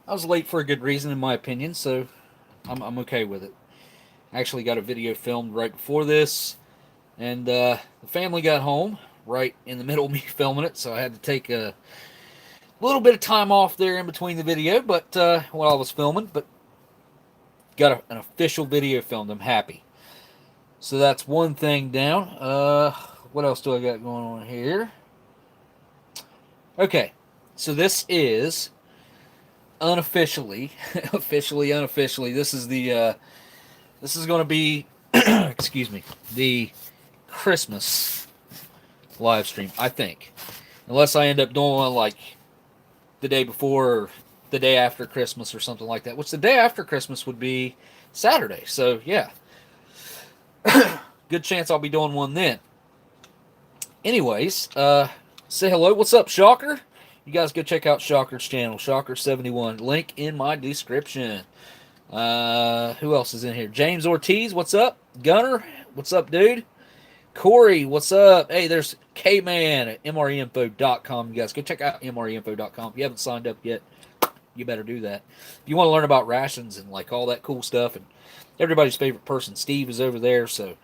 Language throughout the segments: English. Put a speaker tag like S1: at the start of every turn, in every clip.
S1: I was late for a good reason, in my opinion, so I'm okay with it. I actually got a video filmed right before this, and the family got home right in the middle of me filming it, so I had to take a little bit of time off there in between the video, but while I was filming, but got an official video filmed. I'm happy. So that's one thing down. What else do I got going on here? Okay, so this is unofficially, officially, unofficially. This is going to be, excuse me, the Christmas live stream. I think, unless I end up doing one like the day before or the day after Christmas or something like that. Which the day after Christmas would be Saturday. So yeah, good chance I'll be doing one then. Anyways, say hello. What's up, Shocker? You guys go check out Shocker's channel, Shocker71. Link in my description. Who else is in here? James Ortiz, what's up? Gunner, what's up, dude? Corey, what's up? Hey, there's K-Man at MREinfo.com. You guys go check out MREinfo.com. If you haven't signed up yet, you better do that. If you want to learn about rations and like all that cool stuff, and everybody's favorite person, Steve, is over there, so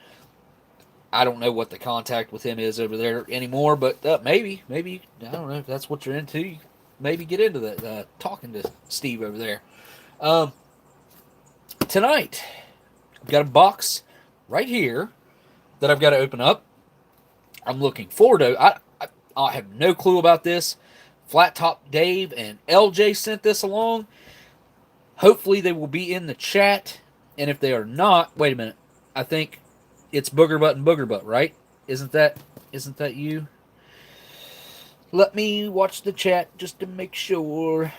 S1: I don't know what the contact with him is over there anymore, but maybe, I don't know if that's what you're into. Maybe get into that, talking to Steve over there. Tonight, I've got a box right here that I've got to open up. I'm looking forward to. I have no clue about this. Flat Top Dave and LJ sent this along. Hopefully they will be in the chat, and if they are not, wait a minute. I think it's Booger Butt and Booger Butt, right? Isn't that you? Let me watch the chat just to make sure.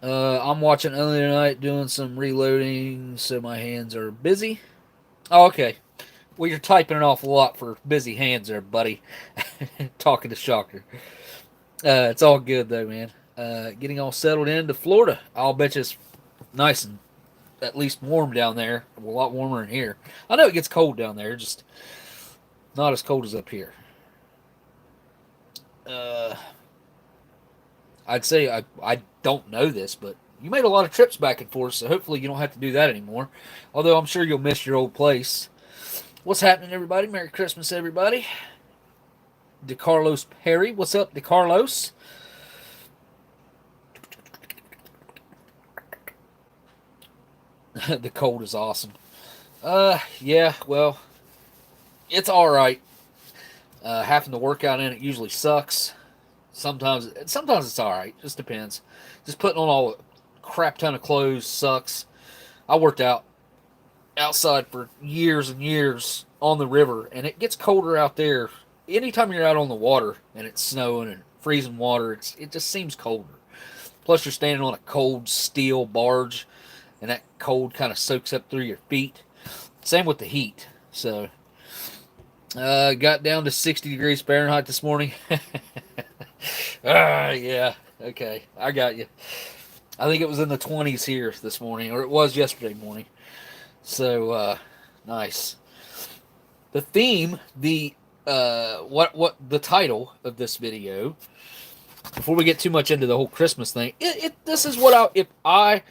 S1: I'm watching earlier tonight doing some reloading, so my hands are busy. Oh, okay. Well, you're typing an awful lot for busy hands there, buddy. Talking to Shocker. It's all good, though, man. Getting all settled into Florida. I'll bet you it's nice and at least warm down there. A lot warmer in here. I know it gets cold down there, just not as cold as up here. I'd say I don't know this, but you made a lot of trips back and forth, so hopefully you don't have to do that anymore. Although I'm sure you'll miss your old place. What's happening, everybody? Merry Christmas, everybody. DeCarlos Perry. What's up, DeCarlos? The cold is awesome. Yeah, well, it's alright. Having to work out in it usually sucks. Sometimes it's alright. Just depends. Just putting on all a crap ton of clothes sucks. I worked out outside for years and years on the river, and it gets colder out there. Anytime you're out on the water and it's snowing and freezing water, it just seems colder. Plus, you're standing on a cold steel barge, and that cold kind of soaks up through your feet. Same with the heat. So, got down to 60 degrees Fahrenheit this morning. Yeah, okay, I got you. I think it was in the 20s here this morning, or it was yesterday morning. So, nice. The theme, what the title of this video, before we get too much into the whole Christmas thing, this is what if I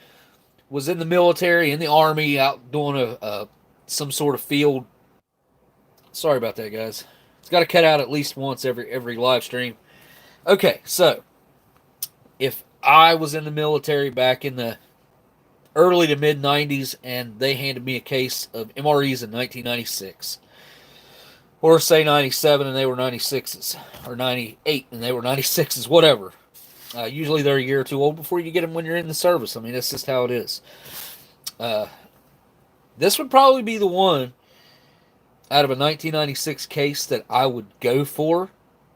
S1: was in the military, in the army, out doing some sort of field. Sorry about that, guys. It's got to cut out at least once every live stream. Okay, so if I was in the military back in the early to mid 90s and they handed me a case of MREs in 1996, or say 97 and they were 96s, or 98 and they were 96s, whatever. Usually they're a year or two old before you get them when you're in the service. I mean, that's just how it is. This would probably be the one out of a 1996 case that I would go for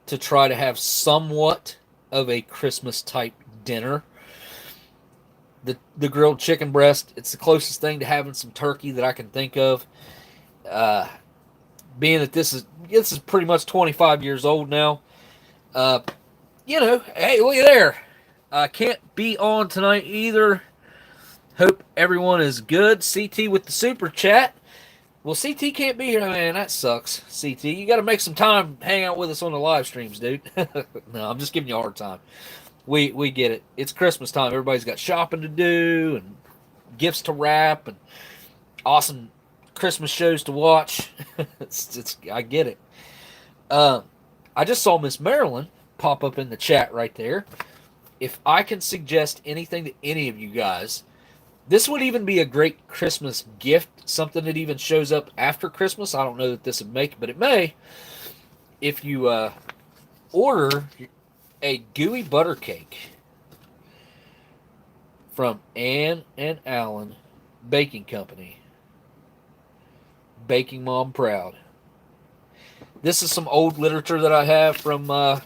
S1: to try to have somewhat of a Christmas type dinner. The grilled chicken breast, it's the closest thing to having some turkey that I can think of. Being that this is pretty much 25 years old now. Hey, look at there. I can't be on tonight either. Hope everyone is good. CT with the super chat. Well, CT can't be here, man. That sucks. CT, you got to make some time, hang out with us on the live streams, dude. No, I'm just giving you a hard time. We get it. It's Christmas time. Everybody's got shopping to do and gifts to wrap and awesome Christmas shows to watch. I get it. I just saw Miss Marilyn pop up in the chat right there. If I can suggest anything to any of you guys, this would even be a great Christmas gift, something that even shows up after Christmas. I don't know that this would make it, but it may. If you order a gooey butter cake from Ann and Alan Baking Company, Baking Mom Proud. This is some old literature that I have from, I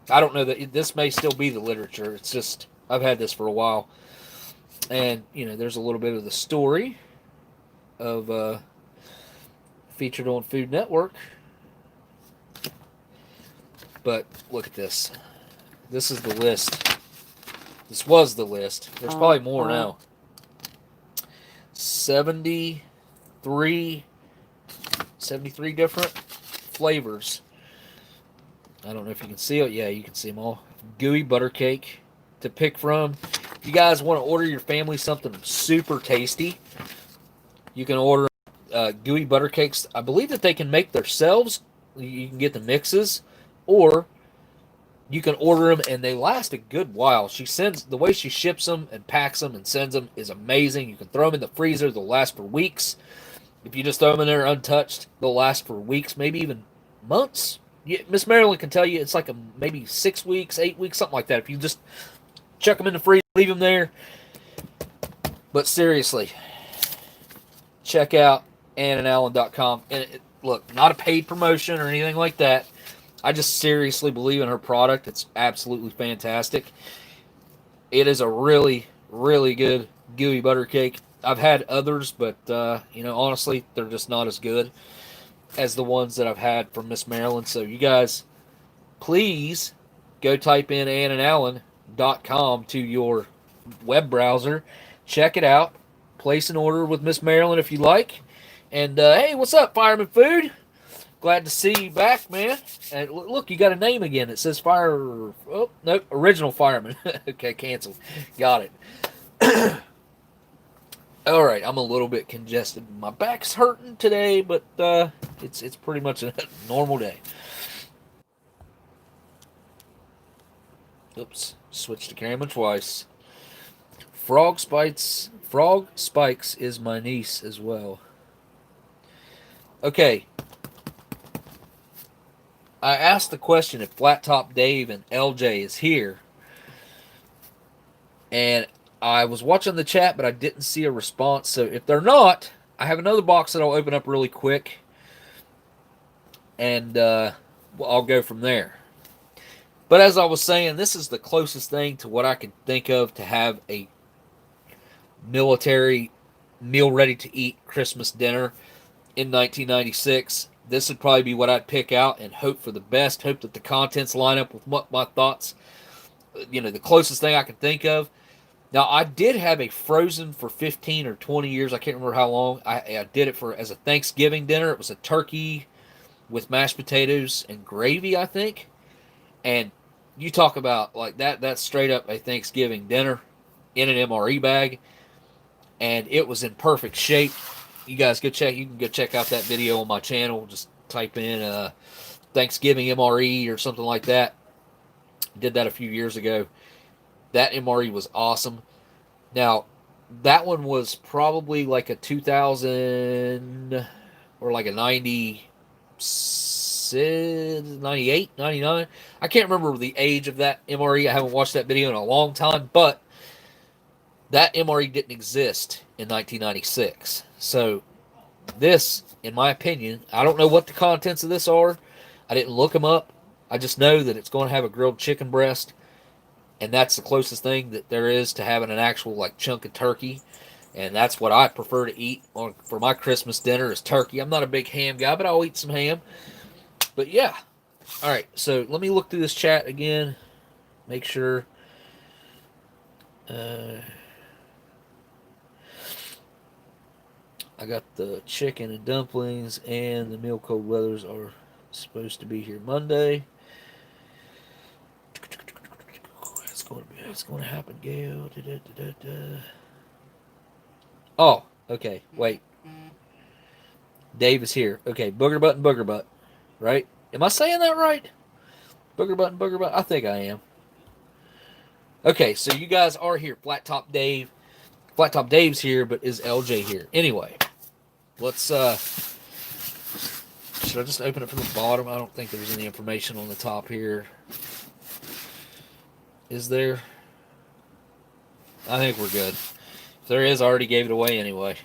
S1: don't know that this may still be the literature. It's just, I've had this for a while. And, you know, there's a little bit of the story of featured on Food Network. But look at this. This is the list. This was the list. There's probably more now. 73 different flavors. I don't know if you can see it. Yeah, you can see them all. Gooey butter cake to pick from. If you guys want to order your family something super tasty, you can order gooey butter cakes. I believe that they can make themselves. You can get the mixes, or you can order them and they last a good while. She sends the way she ships them and packs them and sends them is amazing. You can throw them in the freezer; they'll last for weeks. If you just throw them in there untouched, they'll last for weeks, maybe even months. Miss Marilyn can tell you it's like maybe 6 weeks, 8 weeks, something like that. If you just chuck them in the freezer, leave them there. But seriously, check out AnnandAlan.com. And look, not a paid promotion or anything like that. I just seriously believe in her product. It's absolutely fantastic. It is a really, really good gooey butter cake. I've had others, but, honestly, they're just not as good as the ones that I've had from Miss Marilyn. So you guys, please go type in AnnandAlan.com to your web browser. Check it out. Place an order with Miss Marilyn if you like. And, hey, what's up, Fireman Food? Glad to see you back, man. And look, you got a name again. It says Original Fireman. Okay, canceled. Got it. All right, I'm a little bit congested. My back's hurting today, but it's pretty much a normal day. Oops, switched to camera twice. Frog Spikes is my niece as well. Okay. I asked the question if Flat Top Dave and LJ is here. And I was watching the chat, but I didn't see a response. So if they're not, I have another box that I'll open up really quick. And I'll go from there. But as I was saying, this is the closest thing to what I could think of to have a military meal ready to eat Christmas dinner in 1996. This would probably be what I'd pick out and hope for the best. Hope that the contents line up with what my thoughts, the closest thing I can think of. Now, I did have a frozen for 15 or 20 years. I can't remember how long. I did it as a Thanksgiving dinner. It was a turkey with mashed potatoes and gravy, I think. And you talk about like that's straight up a Thanksgiving dinner in an MRE bag. And it was in perfect shape. You guys you can go check out that video on my channel. Just type in Thanksgiving MRE or something like that. Did that a few years ago. That MRE was awesome. Now, that one was probably like a 2000 or like a 98, 99. I can't remember the age of that MRE. I haven't watched that video in a long time, but that MRE didn't exist in 1996. So this, in my opinion, I don't know what the contents of this are. I didn't look them up. I just know that it's going to have a grilled chicken breast, and that's the closest thing that there is to having an actual like chunk of turkey. And that's what I prefer to eat for my Christmas dinner is turkey. I'm not a big ham guy, but I'll eat some ham. But yeah. All right, so let me look through this chat again. Make sure. I got the chicken and dumplings, and the meal cold weathers are supposed to be here Monday. It's going to happen, Gail. Da, da, da, da. Oh, okay. Wait. Dave is here. Okay, booger butt, right? Am I saying that right? Booger butt. I think I am. Okay, so you guys are here. Flat Top Dave's here, but is LJ here? Anyway, let's should I just open it from the bottom? I don't think there's any information on the top here. Is there? I think we're good. If there is, I already gave it away anyway.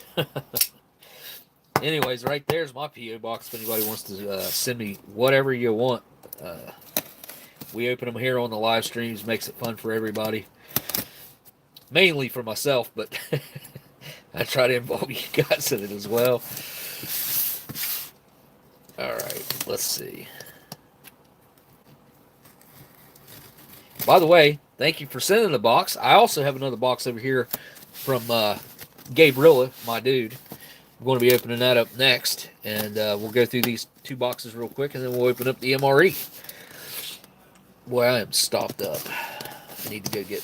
S1: Anyways, right there's my P.O. box if anybody wants to send me whatever you want. We open them here on the live streams. Makes it fun for everybody. Mainly for myself, but I try to involve you guys in it as well. Alright, let's see. By the way, thank you for sending the box. I also have another box over here from Gabrilla, my dude. I'm going to be opening that up next, and we'll go through these two boxes real quick, and then we'll open up the MRE. Boy, I am stopped up. I need to go get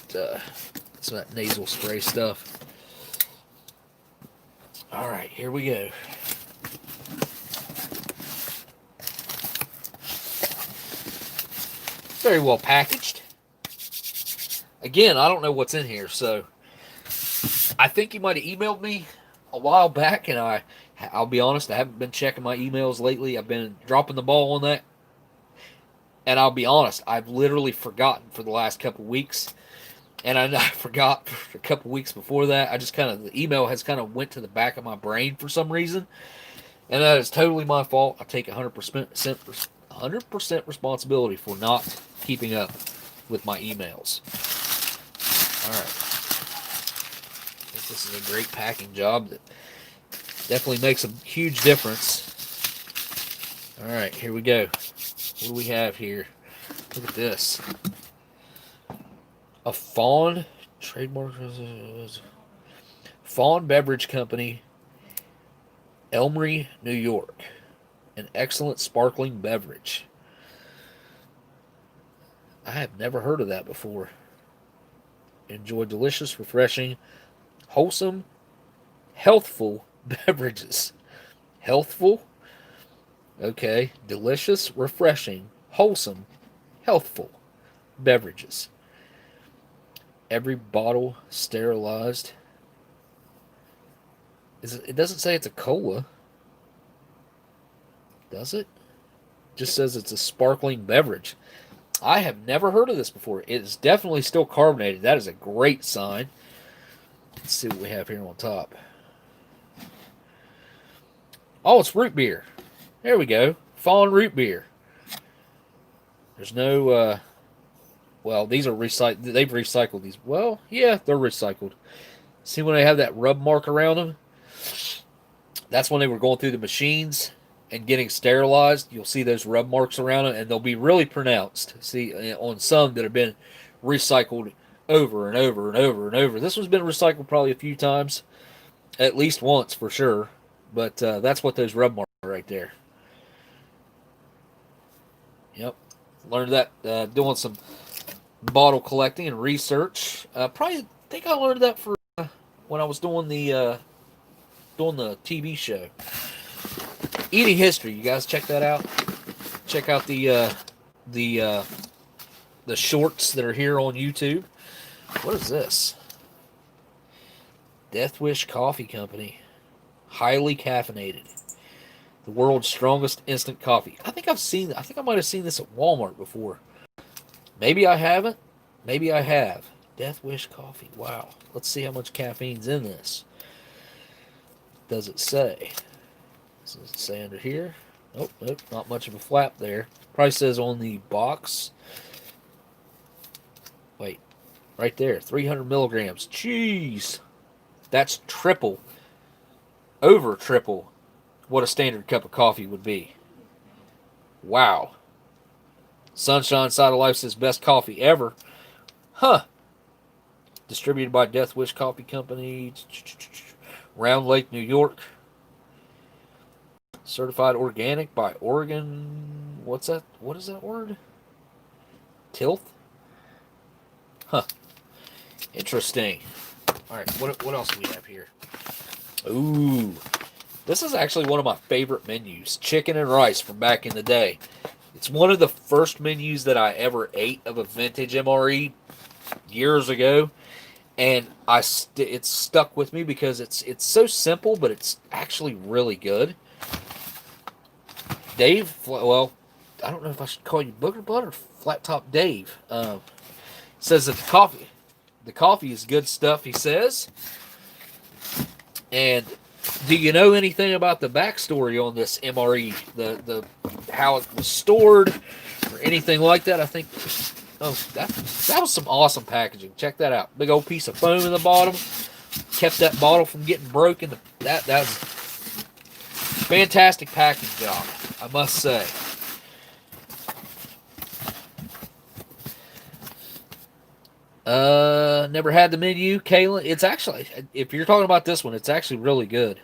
S1: some of that nasal spray stuff. Alright, here we go. Very well packaged. Again, I don't know what's in here, so I think you might have emailed me a while back, and I'll be honest, I haven't been checking my emails lately. I've been dropping the ball on that. And I'll be honest, I've literally forgotten for the last couple weeks. And I forgot for a couple weeks before that. I just the email has kind of went to the back of my brain for some reason. And that is totally my fault. I take 100% responsibility for not keeping up with my emails. Alright. I think this is a great packing job that definitely makes a huge difference. Alright, here we go. What do we have here? Look at this. A Fawn trademark. Fawn Beverage Company, Elmry, New York. An excellent sparkling beverage. I have never heard of that before. Enjoy delicious, refreshing, wholesome, healthful beverages. Healthful? Okay. Delicious, refreshing, wholesome, healthful beverages. Every bottle sterilized. It doesn't say it's a cola. Does it? Just says it's a sparkling beverage. I have never heard of this before. It is definitely still carbonated. That is a great sign. Let's see what we have here on top. Oh, it's root beer. There we go. Fawn root beer. There's no, well, these are recycled. They've recycled these. Well, yeah, they're recycled. See when they have that rub mark around them? That's when they were going through the machines and getting sterilized. You'll see those rub marks around it, and they'll be really pronounced. See, on some that have been recycled over and over and over and over. This one's been recycled probably a few times, at least once for sure. But that's what those rub marks are right there. Yep. Learned that doing some bottle collecting and research. Probably think I learned that for when I was doing the TV show. Eating History. You guys check that out. Check out the shorts that are here on YouTube. What is this? Death Wish Coffee Company. Highly caffeinated. The world's strongest instant coffee. I think I might have seen this at Walmart before. Maybe I haven't. Maybe I have. Death Wish Coffee. Wow. Let's see how much caffeine's in this. Does it say? Does it say under here? Nope, not much of a flap there. Probably says on the box. Wait, right there, 300 milligrams. Jeez, that's triple, over triple, what a standard cup of coffee would be. Wow. Sunshine Side of Life says best coffee ever. Huh. Distributed by Death Wish Coffee Company, Round Lake, New York. Certified organic by Oregon. What's that? What is that word? Tilth? Huh. Interesting. Alright, what else do we have here? Ooh. This is actually one of my favorite menus. Chicken and rice from back in the day. It's one of the first menus that I ever ate of a vintage MRE years ago. And it's stuck with me because it's so simple, but it's actually really good. Dave, well, I don't know if I should call you Booger Butt or Flat Top Dave. Says that the coffee is good stuff, he says. And do you know anything about the backstory on this MRE? The how it was stored or anything like that? I think, oh, that was some awesome packaging. Check that out. Big old piece of foam in the bottom. Kept that bottle from getting broken. That was fantastic packing job, I must say. Never had the menu, Kayla. It's actually, if you're talking about this one, it's actually really good.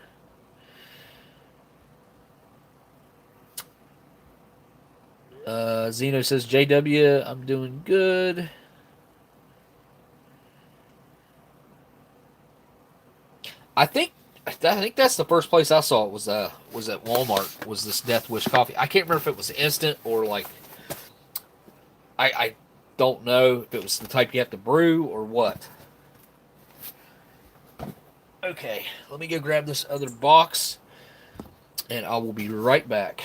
S1: Zeno says, JW, I'm doing good. I think that's the first place I saw it was at Walmart. Was this Death Wish coffee? I can't remember if it was instant or like I don't know if it was the type you have to brew or what. Okay, let me go grab this other box, and I will be right back.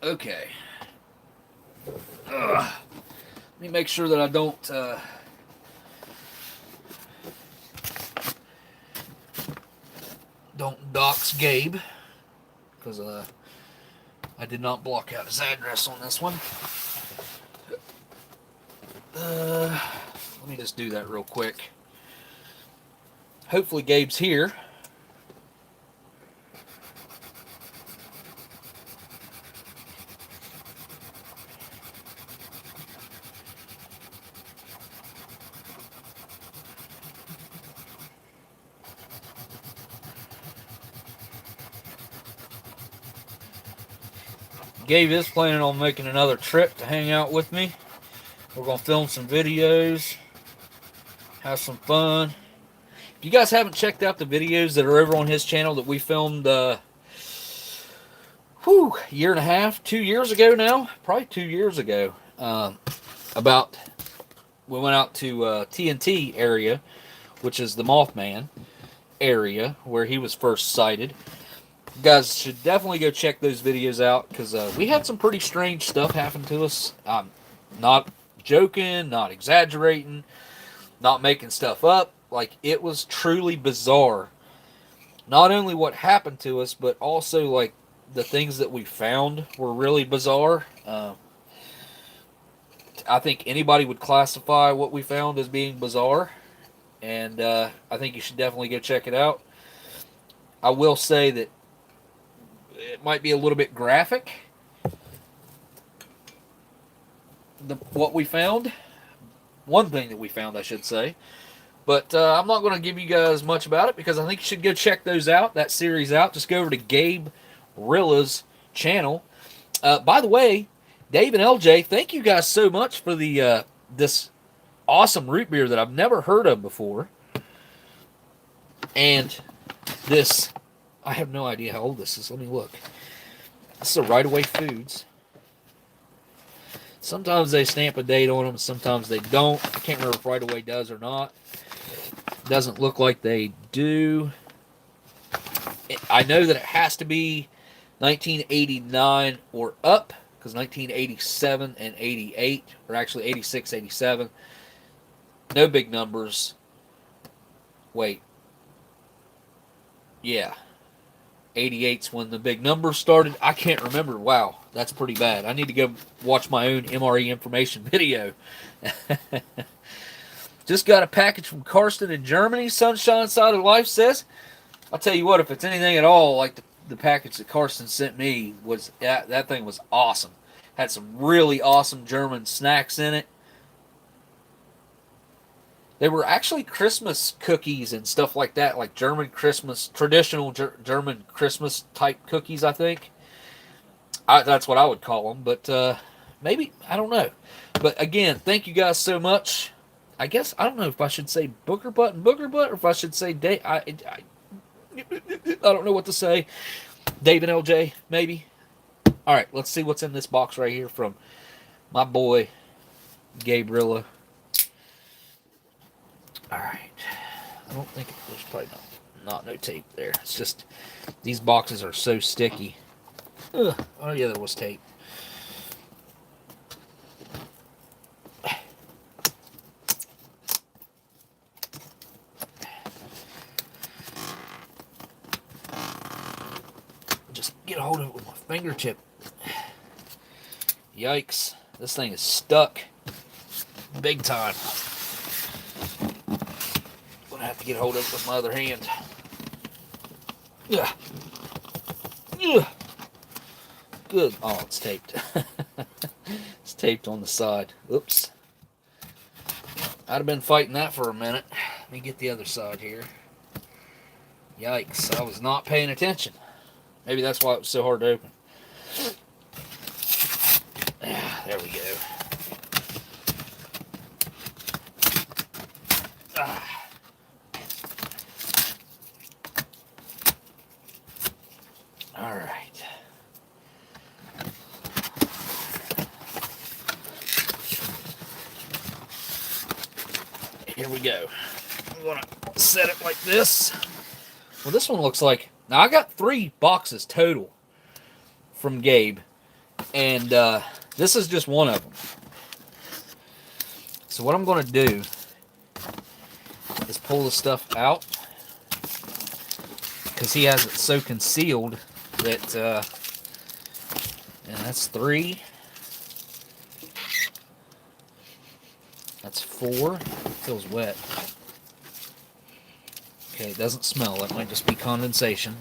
S1: Okay. Let me make sure that I don't dox Gabe, because I did not block out his address on this one. Let me just do that real quick. Hopefully Gabe's here. Gabe is planning on making another trip to hang out with me. We're going to film some videos, have some fun. If you guys haven't checked out the videos that are over on his channel that we filmed year and a half, 2 years ago now, probably 2 years ago, about we went out to TNT area, which is the Mothman area where he was first sighted. You guys should definitely go check those videos out because we had some pretty strange stuff happen to us. I'm not joking, not exaggerating, not making stuff up. Like, it was truly bizarre. Not only what happened to us, but also, like, the things that we found were really bizarre. I think anybody would classify what we found as being bizarre. And I think you should definitely go check it out. I will say that it might be a little bit graphic, what we found. One thing that we found, I should say. But I'm not going to give you guys much about it because I think you should go check those out, that series out. Just go over to Gabe Rilla's channel. By the way, Dave and LJ, thank you guys so much for the this awesome root beer that I've never heard of before. And this, I have no idea how old this is. Let me look. This is a Right Away Foods. Sometimes they stamp a date on them, sometimes they don't. I can't remember if Right Away does or not. Doesn't look like they do. I know that it has to be 1989 or up, because 1987 and 88, or actually 86, 87, no big numbers. Wait. Yeah. 88's when the big numbers started. I can't remember. Wow. That's pretty bad. I need to go watch my own MRE information video. Just got a package from Karsten in Germany, Sunshine Side of Life says. I'll tell you what, if it's anything at all like the package that Karsten sent me, was that thing was awesome. Had some really awesome German snacks in it. They were actually Christmas cookies and stuff like that, like German Christmas, traditional German Christmas type cookies, I think. That's what I would call them, but maybe, I don't know. But again, thank you guys so much. I guess, I don't know if I should say Booger Butt and Booger Butt, or if I should say I don't know what to say. Dave and LJ, maybe. All right, let's see what's in this box right here from my boy, Gabriella. All right. I don't think there's probably not no tape there. It's just these boxes are so sticky. Ugh. Oh, yeah, there was tape. Just get a hold of it with my fingertip. Yikes. This thing is stuck. Big time. I'm gonna have to get a hold of it with my other hand. Yeah. Yeah. Good. Oh, it's taped. It's taped on the side. Oops. I'd have been fighting that for a minute. Let me get the other side here. Yikes. I was not paying attention. Maybe that's why it was so hard to open. Yeah, there we go. Ah. All right. Here we go. I'm going to set it like this. Well, this one looks like... Now, I got 3 boxes total from Gabe. And this is just one of them. So what I'm going to do is pull the stuff out. Because he has it so concealed that... and that's 3. That's 4. It feels wet. Okay, it doesn't smell. That might just be condensation.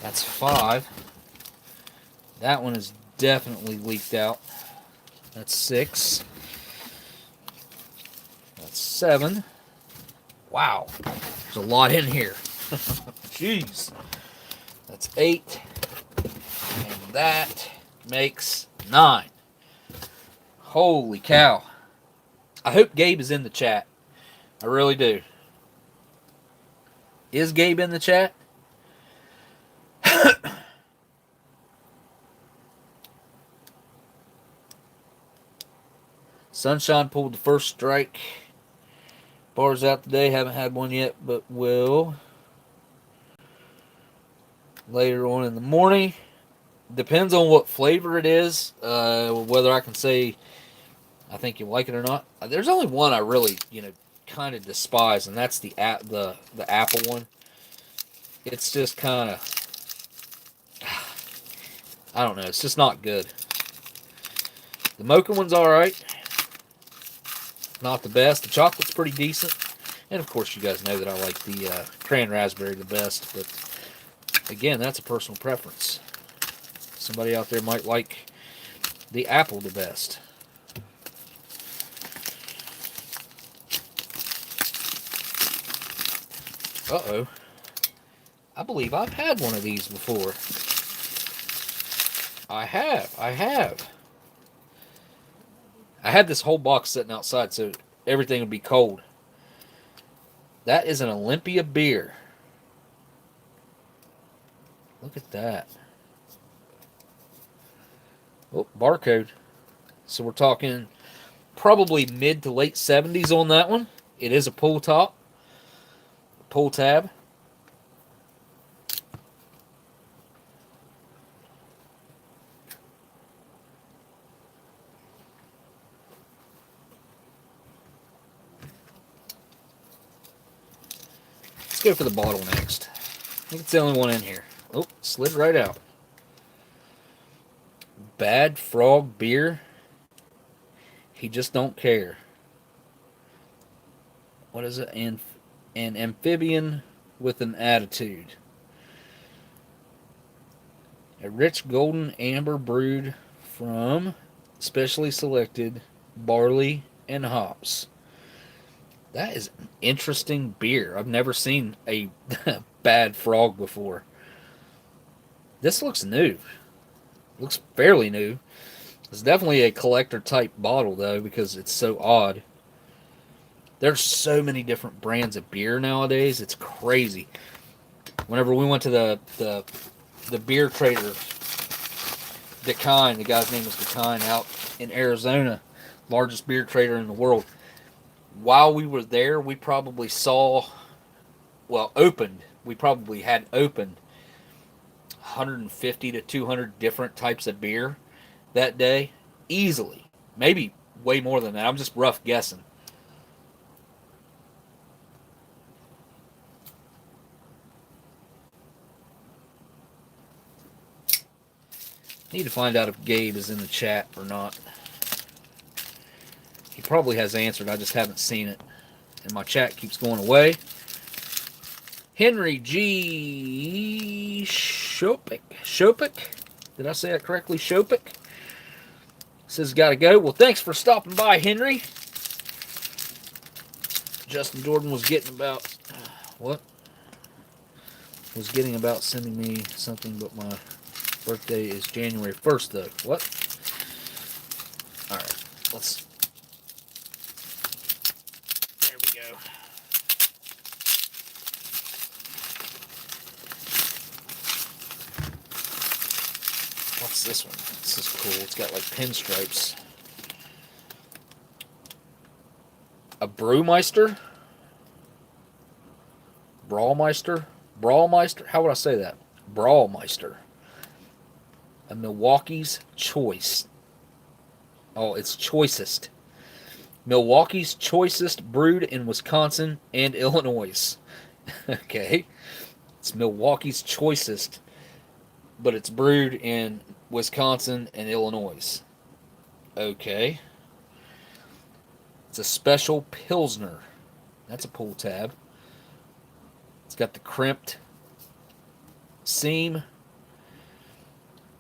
S1: That's 5. That one is definitely leaked out. That's 6. That's 7. Wow. There's a lot in here. Jeez. That's 8. And that makes 9. Holy cow. I hope Gabe is in the chat. I really do. Is Gabe in the chat? Sunshine pulled the first strike. Bar's out today. Haven't had one yet, but will later on in the morning. Depends on what flavor it is. Whether I can say I think you like it or not. There's only one I really, kind of despise, and that's the apple one. It's just kind of, I don't know. It's just not good. The mocha one's all right. Not the best. The chocolate's pretty decent. And, of course, you guys know that I like the cran raspberry the best. But, again, that's a personal preference. Somebody out there might like the apple the best. Uh-oh. I believe I've had one of these before. I have. I had this whole box sitting outside so everything would be cold. That is an Olympia beer. Look at that. Oh, barcode. So we're talking probably mid to late 70s on that one. It is a pull top. Pull tab. Let's go for the bottle next. I think it's the only one in here. Oh, slid right out. bad frog beer. He just don't care. What is it? An amphibian with an attitude. A rich golden amber brewed from specially selected barley and hops. That is an interesting beer. I've never seen a bad frog before. This looks new. Looks fairly new. It's definitely a collector type bottle though because it's so odd. There's so many different brands of beer nowadays. It's crazy. Whenever we went to the beer trader, DeKine, the guy's name was DeKine, out in Arizona, largest beer trader in the world. While we were there, we probably saw, we probably had opened 150 to 200 different types of beer that day, easily. Maybe way more than that. I'm just rough guessing. Need to find out if Gabe is in the chat or not. He probably has answered. I just haven't seen it. And my chat keeps going away. Henry G. Shopik. Did I say that correctly? Shopik. Says gotta go. Well, thanks for stopping by, Henry. Justin Jordan was getting about... What? Was getting about sending me something, but my birthday is January 1st, though. What? Alright, let's... There we go. What's this one? This is cool. It's got like pinstripes. A Brewmeister? Brawlmeister? How would I say that? Brawlmeister. A Milwaukee's Choice. Oh, it's choicest. Milwaukee's choicest, brewed in Wisconsin and Illinois. Okay. It's Milwaukee's choicest, but it's brewed in Wisconsin and Illinois. Okay. It's a special Pilsner. That's a pull tab. It's got the crimped seam.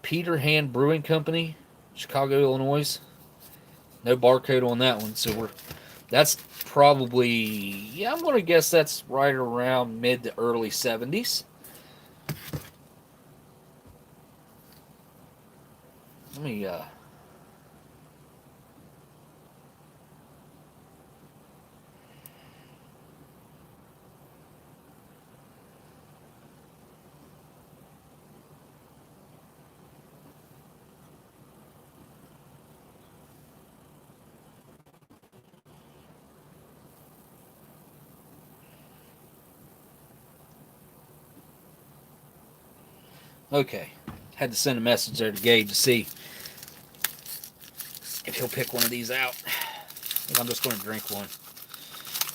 S1: Peter Hand Brewing Company, Chicago, Illinois. No barcode on that one, so that's probably, yeah, I'm going to guess that's right around mid to early 70s. Let me, okay. Had to send a message there to Gabe to see if he'll pick one of these out. I think I'm just going to drink one.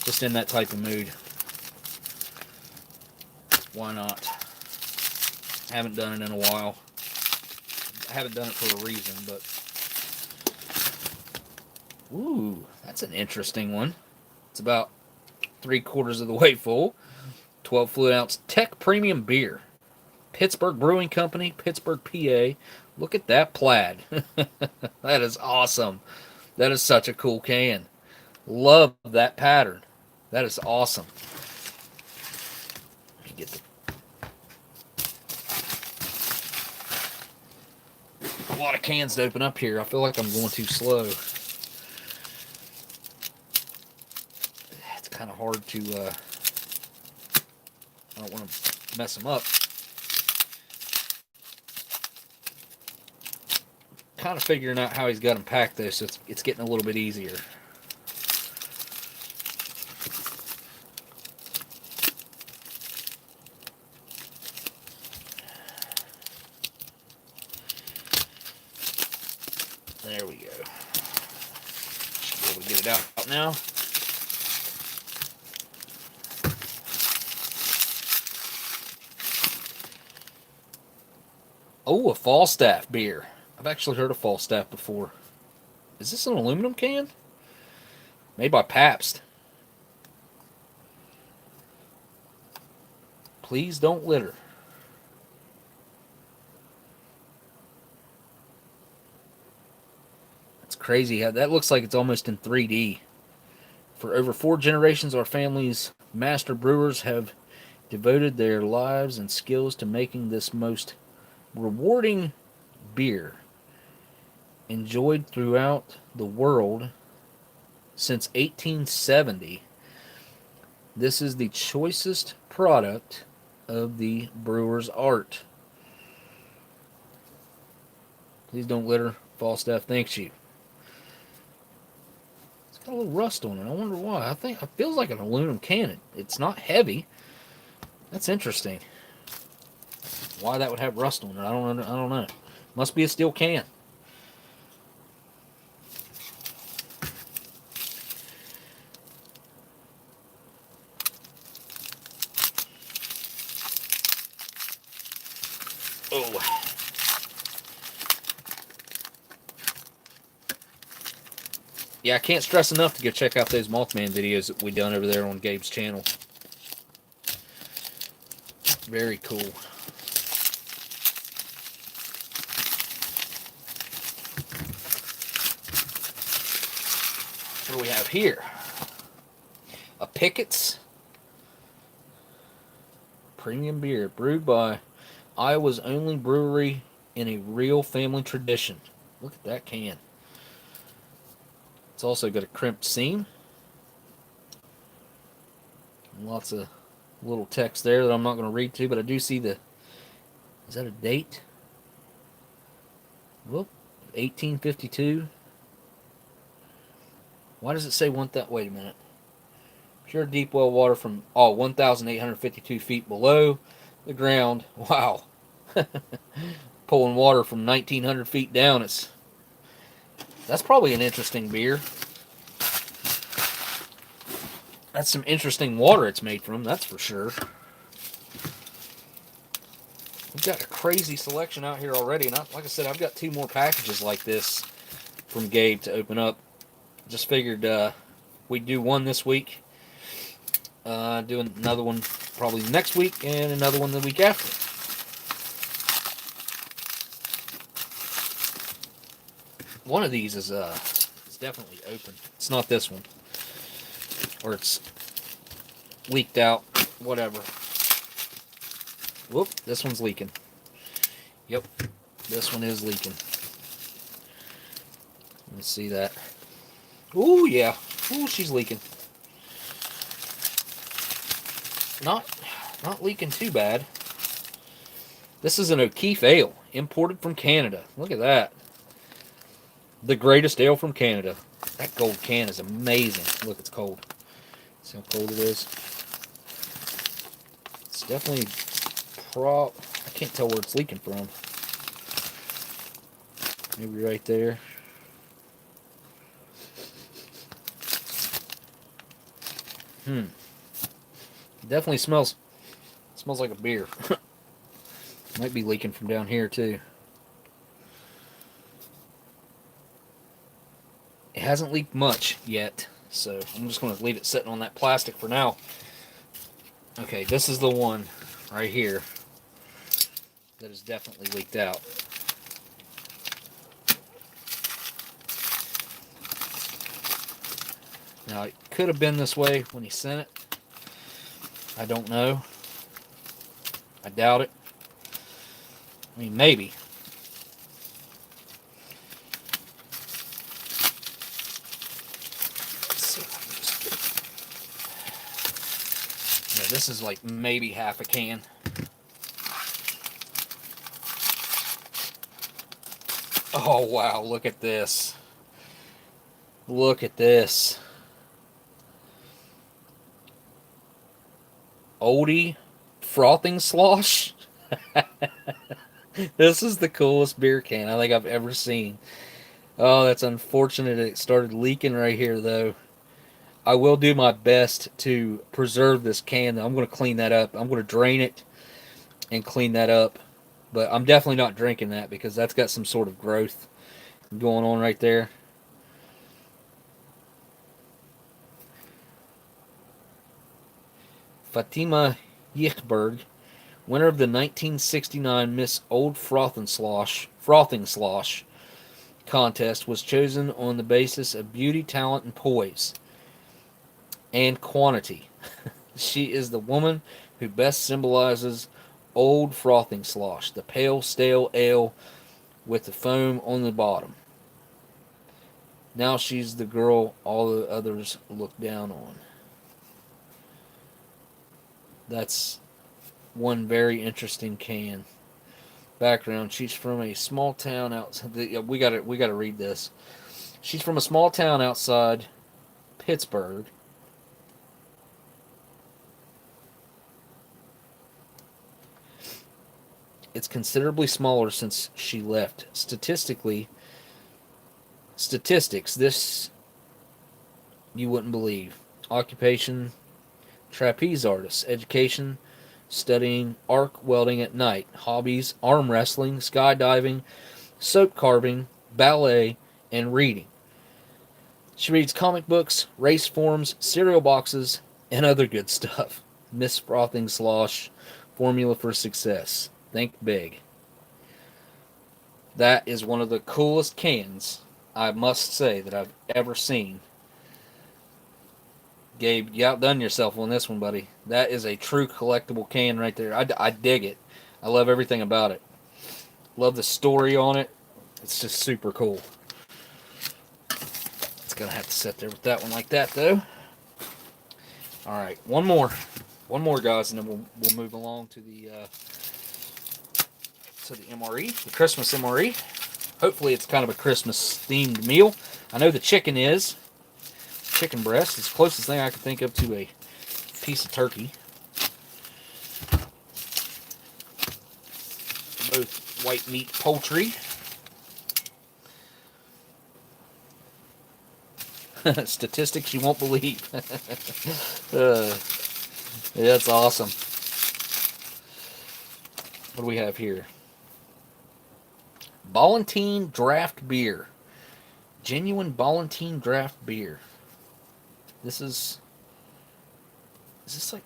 S1: Just in that type of mood. Why not? I haven't done it in a while. I haven't done it for a reason, but... Ooh, that's an interesting one. It's about 3/4 of the way full. 12 fluid ounce Tech Premium Beer. Pittsburgh Brewing Company, Pittsburgh, PA. Look at that plaid. That is awesome. That is such a cool can. Love that pattern. That is awesome. Let me get a lot of cans to open up here. I feel like I'm going too slow. It's kind of hard to... I don't want to mess them up. Kind of figuring out how he's got them packed though, so it's getting a little bit easier. There we go. Should be able to get it out now. Oh, a Falstaff beer. I've I've actually heard of Falstaff before. Is this an aluminum can? Made by Pabst. Please don't litter. It's crazy how that looks like it's almost in 3D. For over 4 generations, our family's master brewers have devoted their lives and skills to making this most rewarding beer, enjoyed throughout the world since 1870. This is the choicest product of the brewer's art. Please don't litter. Falstaff thanks you. It's got a little rust on it. I wonder why. I think it feels like an aluminum can. It's not heavy. That's interesting. Why that would have rust on it, I don't know. Must be a steel can. Oh. Yeah, I can't stress enough to go check out those Mothman videos that we done over there on Gabe's channel. Very cool. What do we have here? A Pickett's premium beer brewed by Iowa's only brewery in a real family tradition. Look at that can. It's also got a crimped seam. Lots of little text there that I'm not going to read to, but I do see the... Is that a date? Whoop. 1852. Why does it say one that? Wait a minute. Pure deep well water from 1,852 feet below the ground. Wow. Pulling water from 1,900 feet down. That's probably an interesting beer. That's some interesting water it's made from, that's for sure. We've got a crazy selection out here already. And like I said, I've got 2 more packages like this from Gabe to open up. Just figured we'd do one this week. Do another one probably next week, and another one the week after. One of these is it's definitely open. It's not this one. Or it's leaked out. Whatever. Whoop, this one's leaking. Yep, this one is leaking. Let's see that. Ooh, yeah. Ooh, she's leaking. Not leaking too bad. This is an O'Keefe ale, imported from Canada. Look at that. The greatest ale from Canada. That gold can is amazing. Look, it's cold. See how cold it is? It's definitely I can't tell where it's leaking from. Maybe right there. Definitely smells like a beer. Might be leaking from down here too. It hasn't leaked much yet, so I'm just going to leave it sitting on that plastic for now. Okay, this is the one right here that is definitely leaked out. Now, it could have been this way when he sent it. I don't know. I doubt it. I mean, maybe. Yeah, this is like maybe half a can. Oh, wow, look at this. Look at this. Oldie frothing slosh. This is the coolest beer can I think I've ever seen. Oh, that's unfortunate it started leaking right here, though. I will do my best to preserve this can. I'm going to clean that up. I'm going to drain it and clean that up But I'm definitely not drinking that because that's got some sort of growth going on right there. Fatima Yichberg, winner of the 1969 Miss Old Frothing Slosh contest, was chosen on the basis of beauty, talent, and poise, and quantity. She is the woman who best symbolizes Old Frothing Slosh, the pale, stale ale with the foam on the bottom. Now she's the girl all the others look down on. That's one very interesting can. Background: she's from a small town outside. We got to read this. She's from a small town outside Pittsburgh. It's considerably smaller since she left. Statistics, this you wouldn't believe. Occupation: trapeze artist. Education: studying arc welding at night. Hobbies: arm wrestling, skydiving, soap carving, ballet, and reading. She reads comic books, race forums, cereal boxes, and other good stuff. Miss Frothing Slosh, formula for success. Think big. That is one of the coolest cans, I must say, that I've ever seen. Gabe, you outdone yourself on this one, buddy. That is a true collectible can right there. I dig it. I love everything about it. Love the story on it. It's just super cool. It's going to have to sit there with that one like that, though. All right, one more, guys, and then we'll move along to the MRE, the Christmas MRE. Hopefully, it's kind of a Christmas themed meal. I know the chicken is. Chicken breast is the closest thing I can think of to a piece of turkey. Both white meat poultry. Statistics you won't believe. Yeah, that's awesome. What do we have here? Ballantine draft beer. Genuine Ballantine draft beer. This is this like...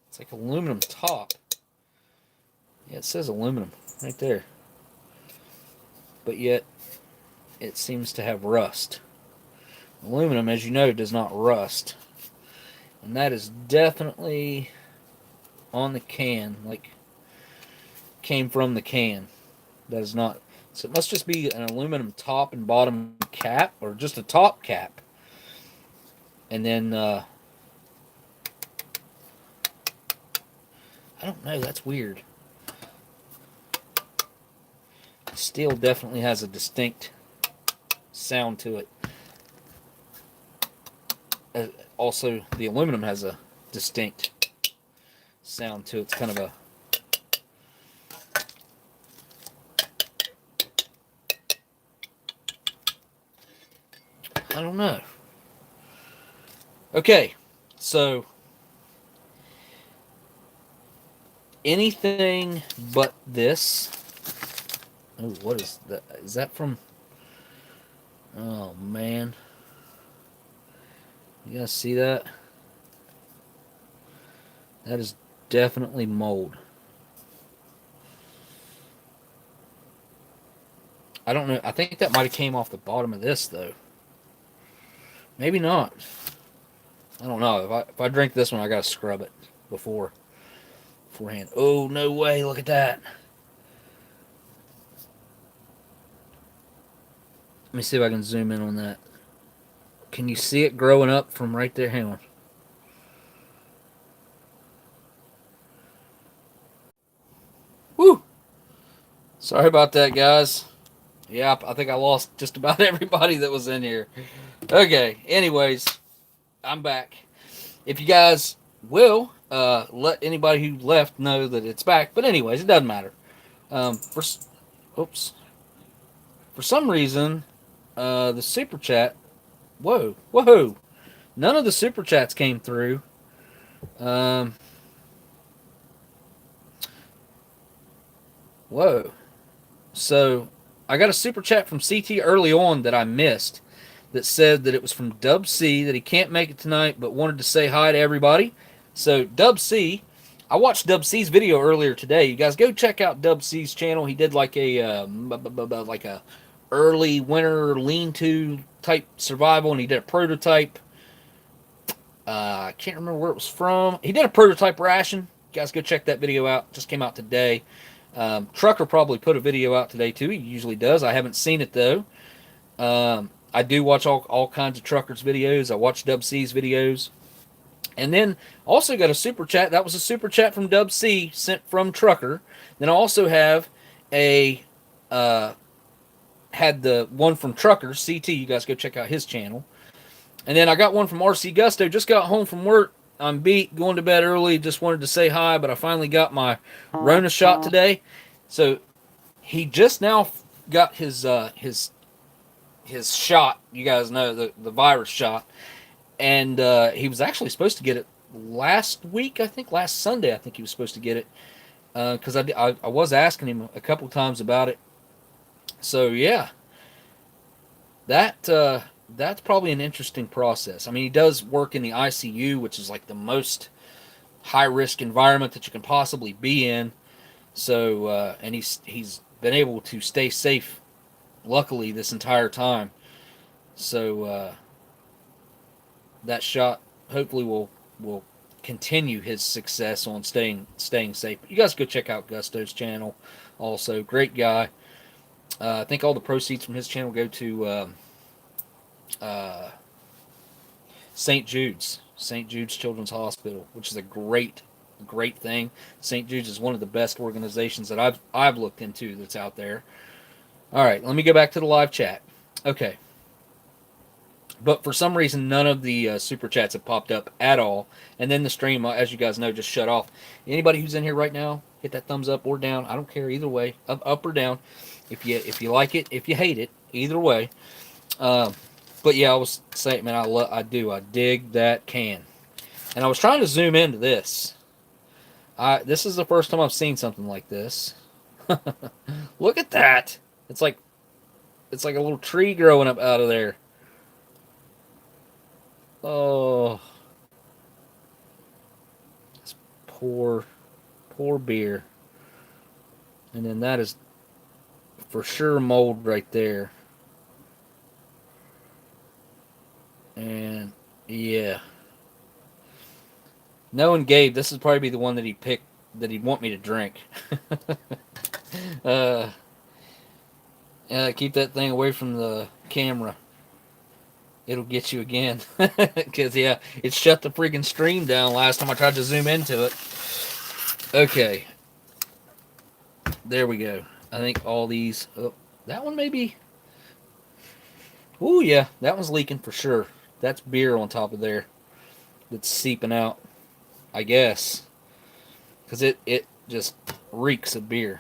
S1: it's like aluminum top. Yeah, it says aluminum right there. But yet, it seems to have rust. Aluminum, as you know, does not rust. And that is definitely on the can, like came from the can. That is not. So it must just be an aluminum top and bottom cap, or just a top cap. And then, I don't know, that's weird. Steel definitely has a distinct sound to it. Also, the aluminum has a distinct sound to it. It's kind of a... I don't know. Okay, so anything but this. Oh, what is that? Is that from... oh, man. You guys see that? That is definitely mold. I don't know. I think that might have came off the bottom of this, though. Maybe not. I don't know. If I drink this one, I gotta scrub it beforehand. Oh, no way. Look at that. Let me see if I can zoom in on that. Can you see it growing up from right there? Hang on. Woo! Sorry about that, guys. Yeah, I think I lost just about everybody that was in here. Okay, anyways, I'm back. If you guys will, let anybody who left know that it's back. But anyways, it doesn't matter. For some reason, the super chat... whoa. None of the super chats came through. Whoa. So I got a super chat from CT early on that I missed that said that it was from Dub C, that he can't make it tonight but wanted to say hi to everybody. So Dub C, I watched Dub C's video earlier today. You guys go check out Dub C's channel. He did like a early winter lean-to type survival, and he did a prototype. I can't remember where it was from. He did a prototype ration. You guys go check that video out. Just came out today. Trucker probably put a video out today too. He usually does. I haven't seen it though. I do watch all kinds of truckers videos. I watch Dub C's videos. And then also got a super chat. That was a super chat from Dub C sent from Trucker. Then I also have had the one from Trucker, CT. You guys go check out his channel. And then I got one from RC Gusto. Just got home from work. I'm beat, going to bed early. Just wanted to say hi, but I finally got my Rona shot today. So he just now got his shot. You guys know the virus shot, and he was actually supposed to get it last week. I think last Sunday. I think he was supposed to get it because I was asking him a couple times about it. So yeah, that's probably an interesting process. I mean, he does work in the ICU, which is like the most high-risk environment that you can possibly be in. So, and he's been able to stay safe, luckily, this entire time. So, that shot hopefully will continue his success on staying safe. You guys go check out Gusto's channel. Also, great guy. I think all the proceeds from his channel go to St. Jude's Children's Hospital, which is a great thing. St. Jude's is one of the best organizations that I've looked into that's out there. All right, let me go back to the live chat. Okay, but for some reason none of the super chats have popped up at all, and then the stream, as you guys know, just shut off. Anybody who's in here right now, hit that thumbs up or down. I don't care either way, up or down. If you like it, if you hate it, either way. But yeah, I was saying, man, I dig that can. And I was trying to zoom into this. This is the first time I've seen something like this. Look at that. It's like a little tree growing up out of there. Oh. This poor beer. And then that is for sure mold right there. And yeah, knowing Gabe, this is probably the one that he picked that he'd want me to drink. Keep that thing away from the camera. It'll get you again. Because yeah, it shut the freaking stream down last time I tried to zoom into it. Okay, there we go. I think all these. Oh, that one maybe. Oh yeah, that one's leaking for sure. That's beer on top of there that's seeping out, I guess, because it just reeks of beer.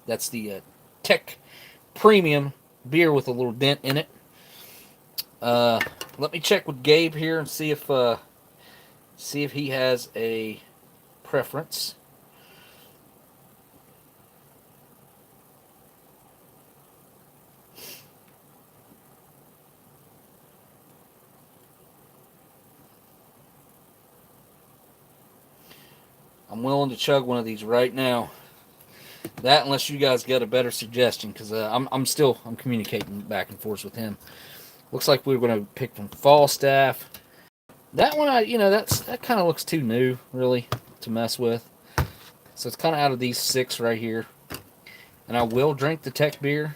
S1: That's the Tech Premium beer with a little dent in it. Let me check with Gabe here and see if he has a preference. I'm willing to chug one of these right now. That, unless you guys got a better suggestion, because I'm communicating back and forth with him. Looks like we were going to pick from Falstaff. That one, that kind of looks too new, really, to mess with. So it's kind of out of these 6 right here. And I will drink the Tech beer.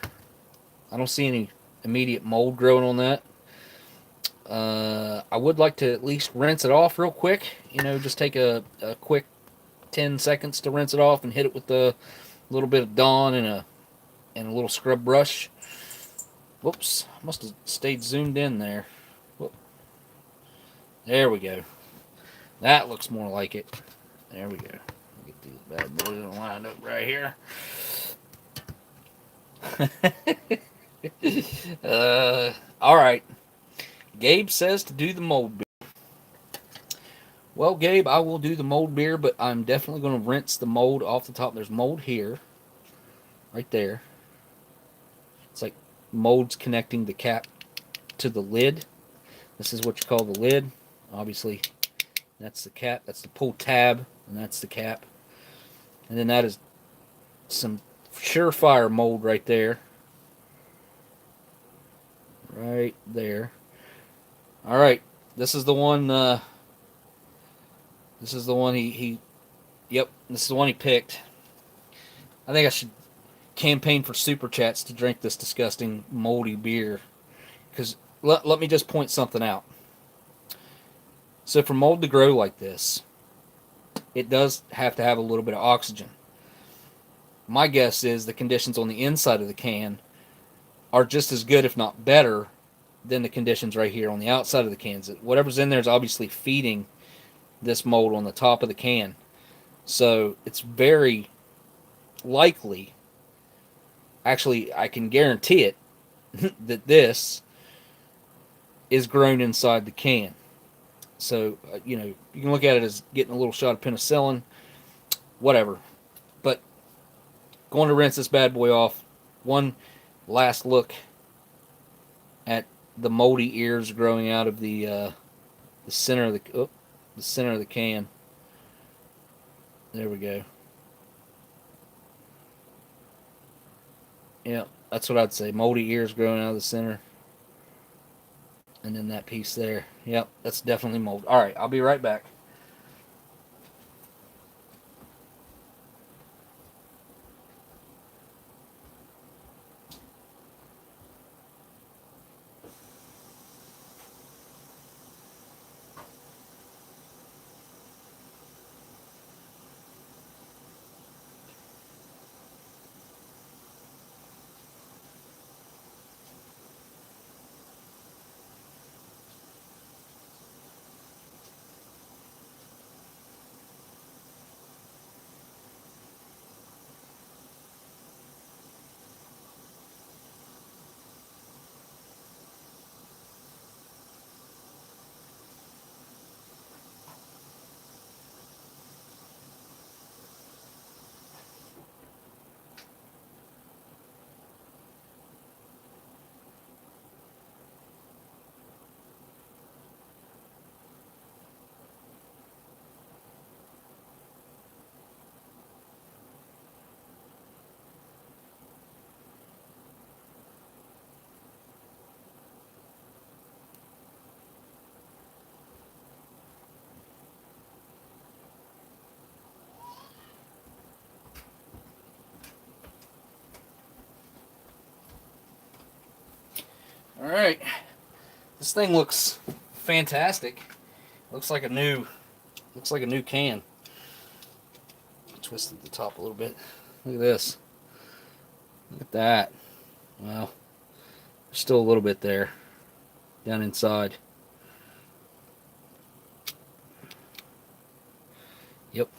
S1: I don't see any immediate mold growing on that. I would like to at least rinse it off real quick. Just take a quick 10 seconds to rinse it off and hit it with a little bit of Dawn and a little scrub brush. Whoops, must have stayed zoomed in there. Whoop. There we go. That looks more like it. There we go. Get these bad boys lined up right here. All right. Gabe says to do the mold beer. Well, Gabe, I will do the mold beer, but I'm definitely going to rinse the mold off the top. There's mold here, right there. It's like molds connecting the cap to the lid. This is what you call the lid. Obviously, that's the cap. That's the pull tab, and that's the cap. And then that is some surefire mold right there. Right there. All right. This is the one. This is the one he. Yep. This is the one he picked. I think I should campaign for super chats to drink this disgusting moldy beer. Because let me just point something out. So for mold to grow like this, it does have to have a little bit of oxygen. My guess is the conditions on the inside of the can are just as good, if not better, than the conditions right here on the outside of the cans. Whatever's in there is obviously feeding this mold on the top of the can. So it's very likely, actually I can guarantee it, that this is grown inside the can. So, you can look at it as getting a little shot of penicillin, whatever. But going to rinse this bad boy off. One last look at the moldy ears growing out of the center of the center of the can. There we go. Yeah, that's what I'd say. Moldy ears growing out of the center. And then that piece there. Yep, that's definitely mold. All right, I'll be right back. All right. This thing looks fantastic. Looks like a new can. Twisted the top a little bit. Look at this. Look at that. Well, there's still a little bit there down inside. Yep.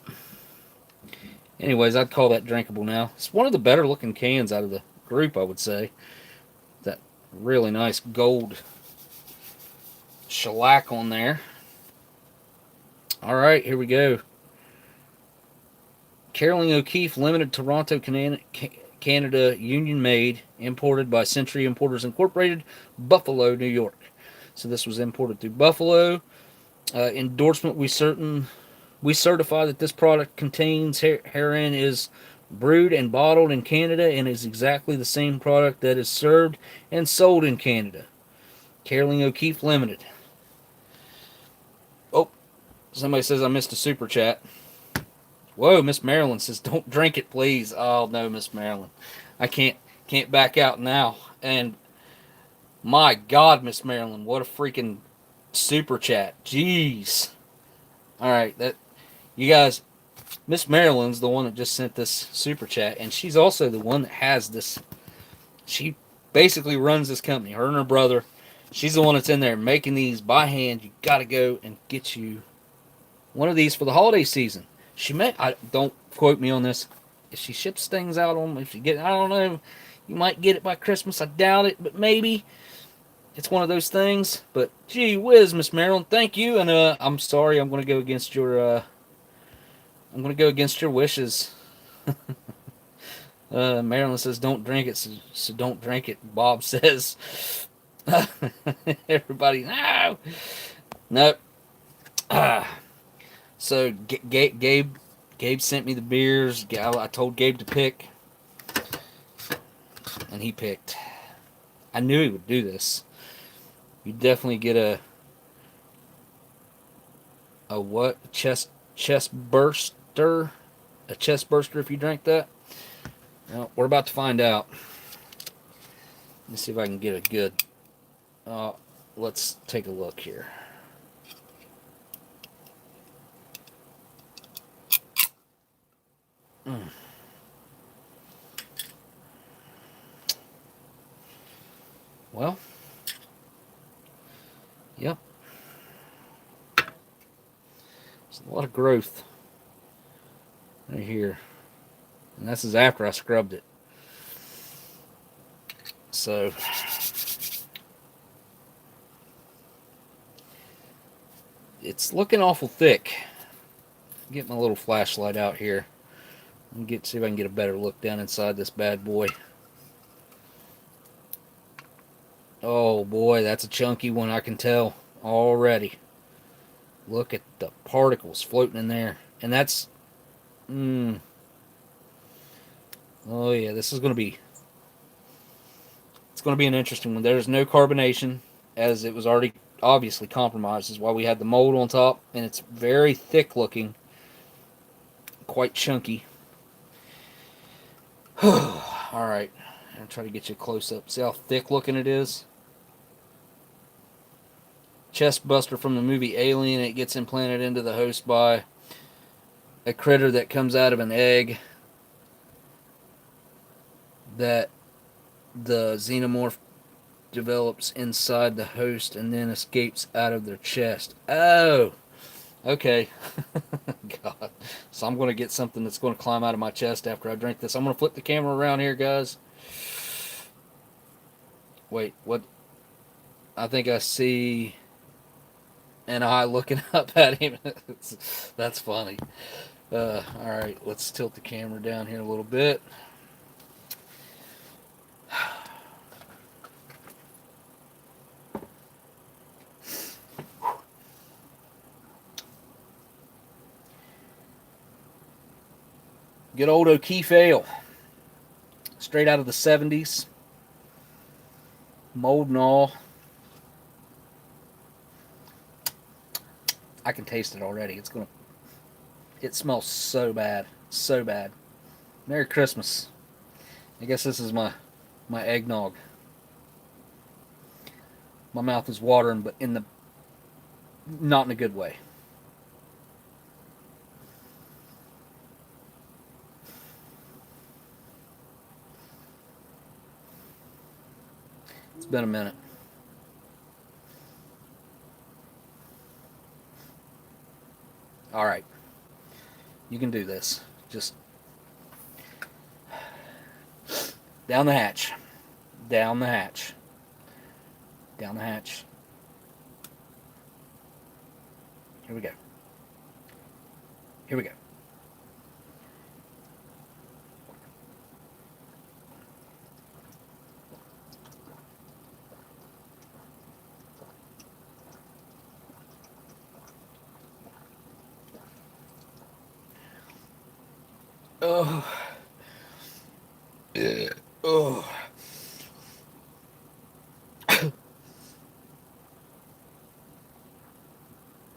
S1: Anyways, I'd call that drinkable now. It's one of the better looking cans out of the group, I would say. That really nice gold shellac on there. All right, here we go. Caroline O'Keefe, limited Toronto, Canada, union made, imported by Century Importers Incorporated, Buffalo, New York. So this was imported through Buffalo. Endorsement: we certify that this product contains herein is brewed and bottled in Canada and is exactly the same product that is served and sold in Canada. Caroline O'Keefe Limited. Oh, somebody says I missed a super chat. Whoa, Miss Marilyn says, don't drink it, please. Oh, no, Miss Marilyn. I can't back out now. And my God, Miss Marilyn, what a freaking super chat. Jeez. All right, you guys, Miss Marilyn's the one that just sent this super chat, and she's also the one that has this. She basically runs this company. Her and her brother. She's the one that's in there making these by hand. You got to go and get you one of these for the holiday season. She may, don't quote me on this. If she ships things out on, if you get, I don't know, you might get it by Christmas. I doubt it, but maybe. it's one of those things. But gee whiz, Miss Marilyn, thank you. And I'm sorry, I'm going to go against your wishes. Marilyn says don't drink it, so don't drink it. Bob says, everybody, no, nope. So Gabe sent me the beers. I told Gabe to pick, and he picked. I knew he would do this. You definitely get a what? Chest burster? A chest burster if you drink that? Well, we're about to find out. Let's see if I can get a good. Let's take a look here. Well, yep. There's a lot of growth right here. And this is after I scrubbed it. So, it's looking awful thick. Get my little flashlight out here and see if I can get a better look down inside this bad boy. Oh boy, that's a chunky one, I can tell already. Look at the particles floating in there. And that's... Oh yeah, this is going to be... It's going to be an interesting one. There's no carbonation, as it was already obviously compromised. This is why we had the mold on top. And it's very thick looking. Quite chunky. Alright. I'm going to try to get you a close up. See how thick looking it is? Chest buster from the movie Alien. It gets implanted into the host by a critter that comes out of an egg that the xenomorph develops inside the host and then escapes out of their chest. Oh, okay. God. So I'm going to get something that's going to climb out of my chest after I drink this. I'm going to flip the camera around here, guys. Wait, what? I think I see an eye looking up at him. That's funny. Alright, let's tilt the camera down here a little bit. Good old O'Keefe Ale. Straight out of the 70s. Mold and all. I can taste it already. It smells so bad. So bad. Merry Christmas. I guess this is my eggnog. My mouth is watering, but not in a good way. It's been a minute. Alright. You can do this. Just down the hatch. Down the hatch. Down the hatch. Here we go. Here we go. Oh. Oh.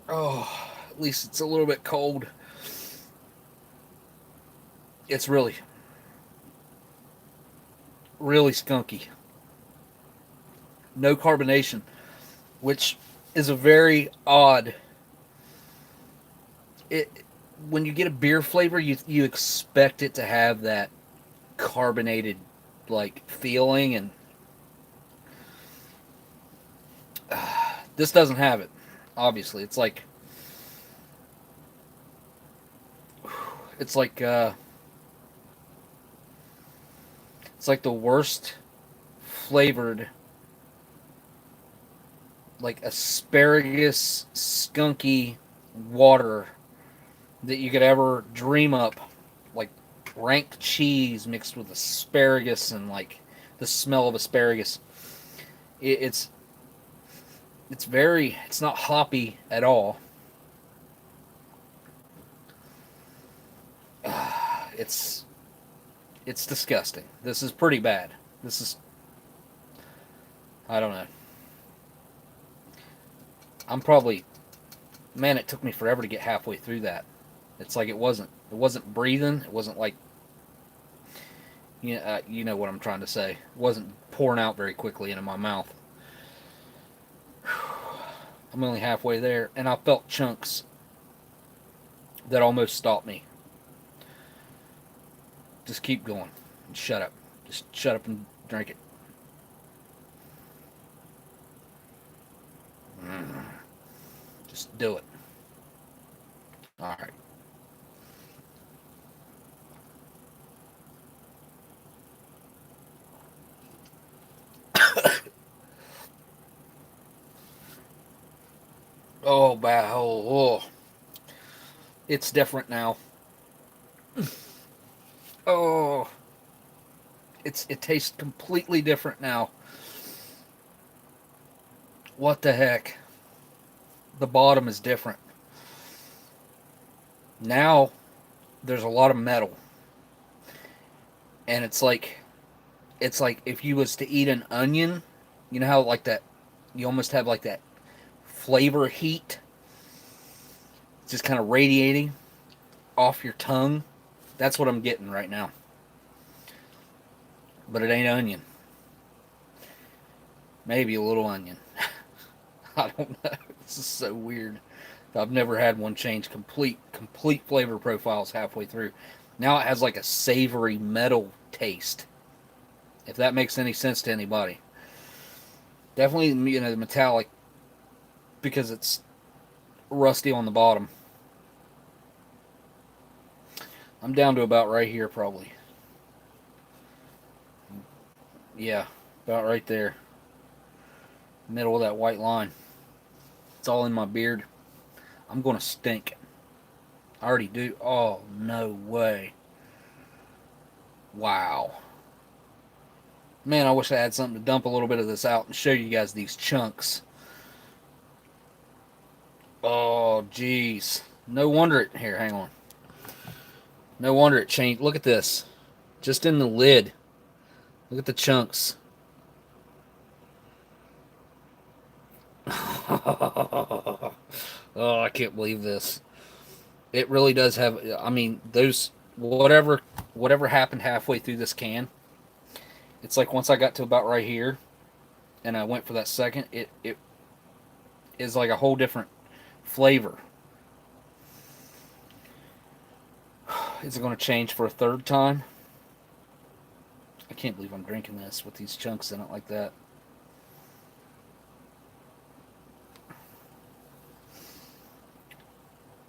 S1: Oh, at least it's a little bit cold. It's really skunky. No carbonation, which is a very odd. When you get a beer flavor, you expect it to have that carbonated like feeling, and this doesn't have it. Obviously, it's like the worst flavored like asparagus skunky water that you could ever dream up, like rank cheese mixed with asparagus and like the smell of asparagus. It, it's it's not hoppy at all. It's it's disgusting. This is pretty bad. This is, I don't know. I'm probably, man, it took me forever to get halfway through that. It's like it wasn't breathing. It wasn't like, you know what I'm trying to say. It wasn't pouring out very quickly into my mouth. I'm only halfway there, and I felt chunks that almost stopped me. Just keep going. Shut up. Just shut up and drink it. Just do it. All right. Oh, bad. Oh. It's different now. Oh, it tastes completely different now. What the heck? The bottom is different. Now there's a lot of metal. And it's like if you was to eat an onion, you know how like that you almost have like that flavor heat just kind of radiating off your tongue. That's what I'm getting right now. But it ain't onion. Maybe a little onion. I don't know. This is so weird. I've never had one change complete flavor profiles halfway through. Now it has like a savory metal taste. If that makes any sense to anybody. Definitely, the metallic because it's rusty on the bottom. I'm down to about right here probably. Yeah, about right there. Middle of that white line. It's all in my beard. I'm going to stink. I already do. Oh, no way. Wow. Man, I wish I had something to dump a little bit of this out and show you guys these chunks. Oh, jeez. No wonder it. Here, hang on. No wonder it changed. Look at this. Just in the lid. Look at the chunks. Oh, I can't believe this. It really does have. I mean, those whatever happened halfway through this can. It's like once I got to about right here, and I went for that second, it is like a whole different flavor. Is it going to change for a third time? I can't believe I'm drinking this with these chunks in it like that.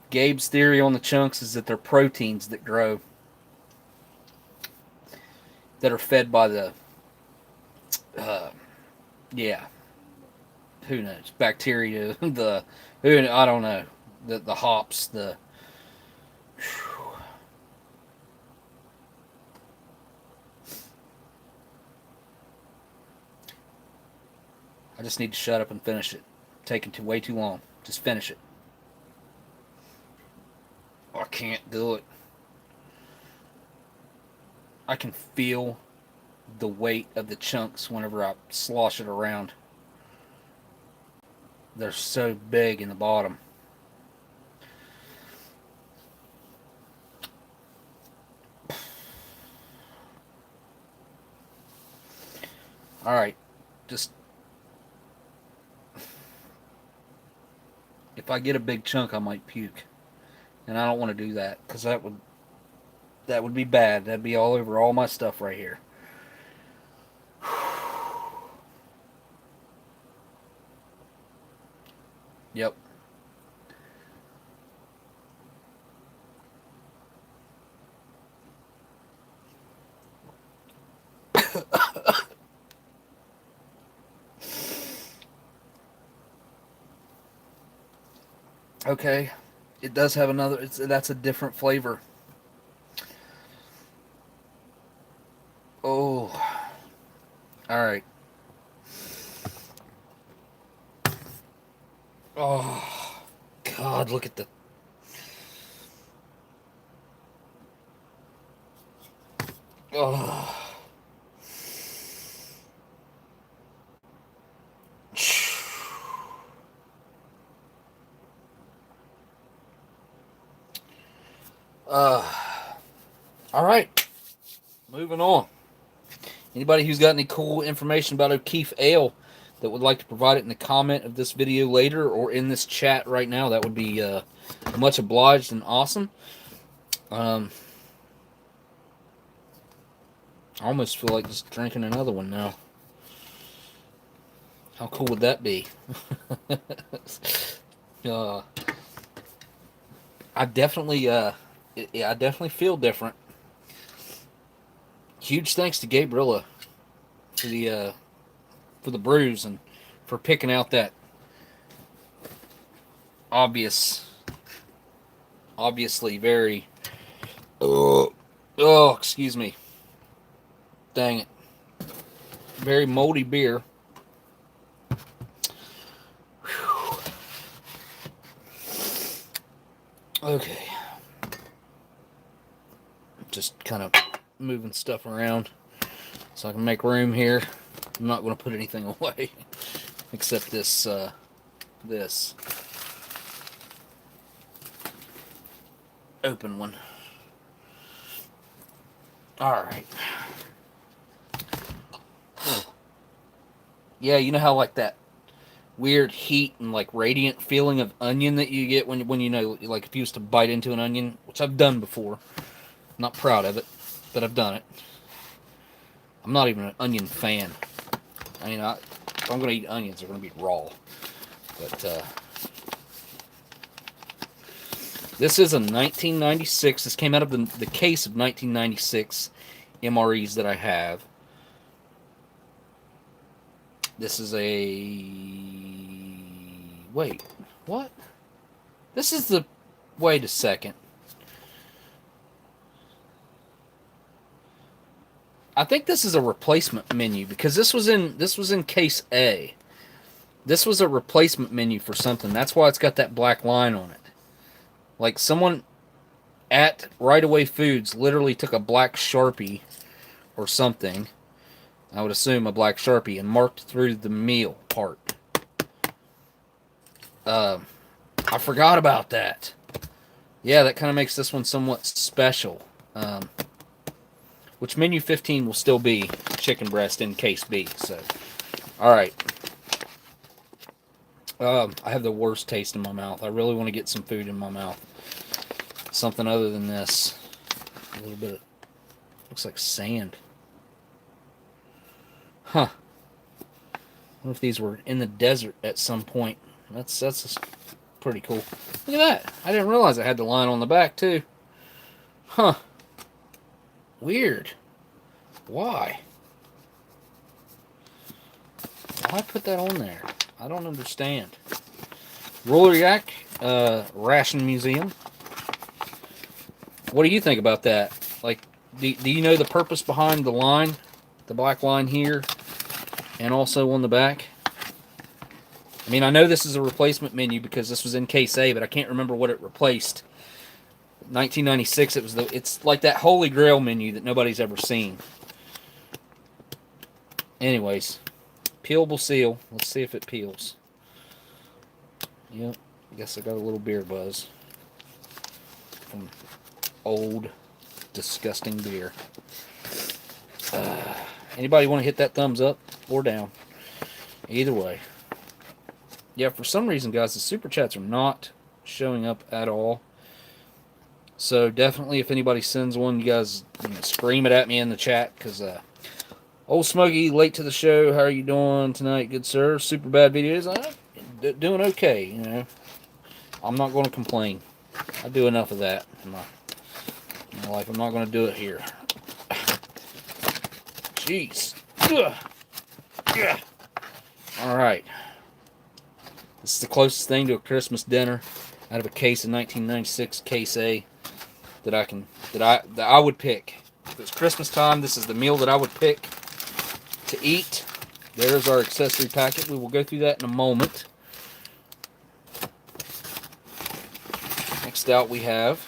S1: Gabe's theory on the chunks is that they're proteins that grow, that are fed by the, uh, yeah, who knows, bacteria, I don't know, the hops, the. I just need to shut up and finish it. Taking way too long. Just finish it. I can't do it. I can feel the weight of the chunks whenever I slosh it around. They're so big in the bottom. All right, just if I get a big chunk, I might puke, and I don't want to do that because that would be bad. That'd be all over all my stuff right here. Yep. Okay. It does have another, that's a different flavor. Oh. Alright. Oh. God, look at the... Oh. Alright. Moving on. Anybody who's got any cool information about O'Keefe Ale that would like to provide it in the comment of this video later or in this chat right now, that would be much obliged and awesome. I almost feel like just drinking another one now. How cool would that be? I definitely, I definitely feel different. Huge thanks to Gabriella for the brews and for picking out that obviously very, excuse me, dang it, very moldy beer. Whew. Okay, just kind of moving stuff around so I can make room here. I'm not going to put anything away except this open one. Alright. Yeah, you know how like that weird heat and like radiant feeling of onion that you get when you know, like if you used to bite into an onion, which I've done before. I'm not proud of it, but I've done it. I'm not even an onion fan. I mean, if I'm going to eat onions, they're going to be raw. But, this is a 1996. This came out of the case of 1996 MREs that I have. This is a... Wait, what? This is the... Wait a second. I think this is a replacement menu because this was in case A. This was a replacement menu for something. That's why it's got that black line on it. Like someone at Right Away Foods literally took a black Sharpie or something. I would assume a black Sharpie and marked through the meal part. I forgot about that. Yeah, that kind of makes this one somewhat special. Which menu 15 will still be chicken breast in case B. So, alright. I have the worst taste in my mouth. I really want to get some food in my mouth. Something other than this. A little bit of... Looks like sand. Huh. I wonder if these were in the desert at some point. That's pretty cool. Look at that. I didn't realize it had the line on the back, too. Huh. Weird. Why? Why put that on there? I don't understand. Roller Yak, Ration Museum. What do you think about that? Like, do you know the purpose behind the line? The black line here, and also on the back? I mean, I know this is a replacement menu because this was in case A, but I can't remember what it replaced. 1996, it's like that Holy Grail menu that nobody's ever seen. Anyways, peelable seal. Let's see if it peels. Yep, I guess I got a little beer buzz from old, disgusting beer. Anybody want to hit that thumbs up or down? Either way. Yeah, for some reason, guys, the super chats are not showing up at all. So definitely, if anybody sends one, you guys scream it at me in the chat. Because Oldsmokey, late to the show. How are you doing tonight, good sir? Super bad videos. Doing okay, you know. I'm not going to complain. I do enough of that in my life. I'm not going to do it here. Jeez. All right. This is the closest thing to a Christmas dinner out of a case of 1996 Case A that I would pick. If it's Christmas time, this is the meal that I would pick to eat. There's our accessory packet. We will go through that in a moment. Next out we have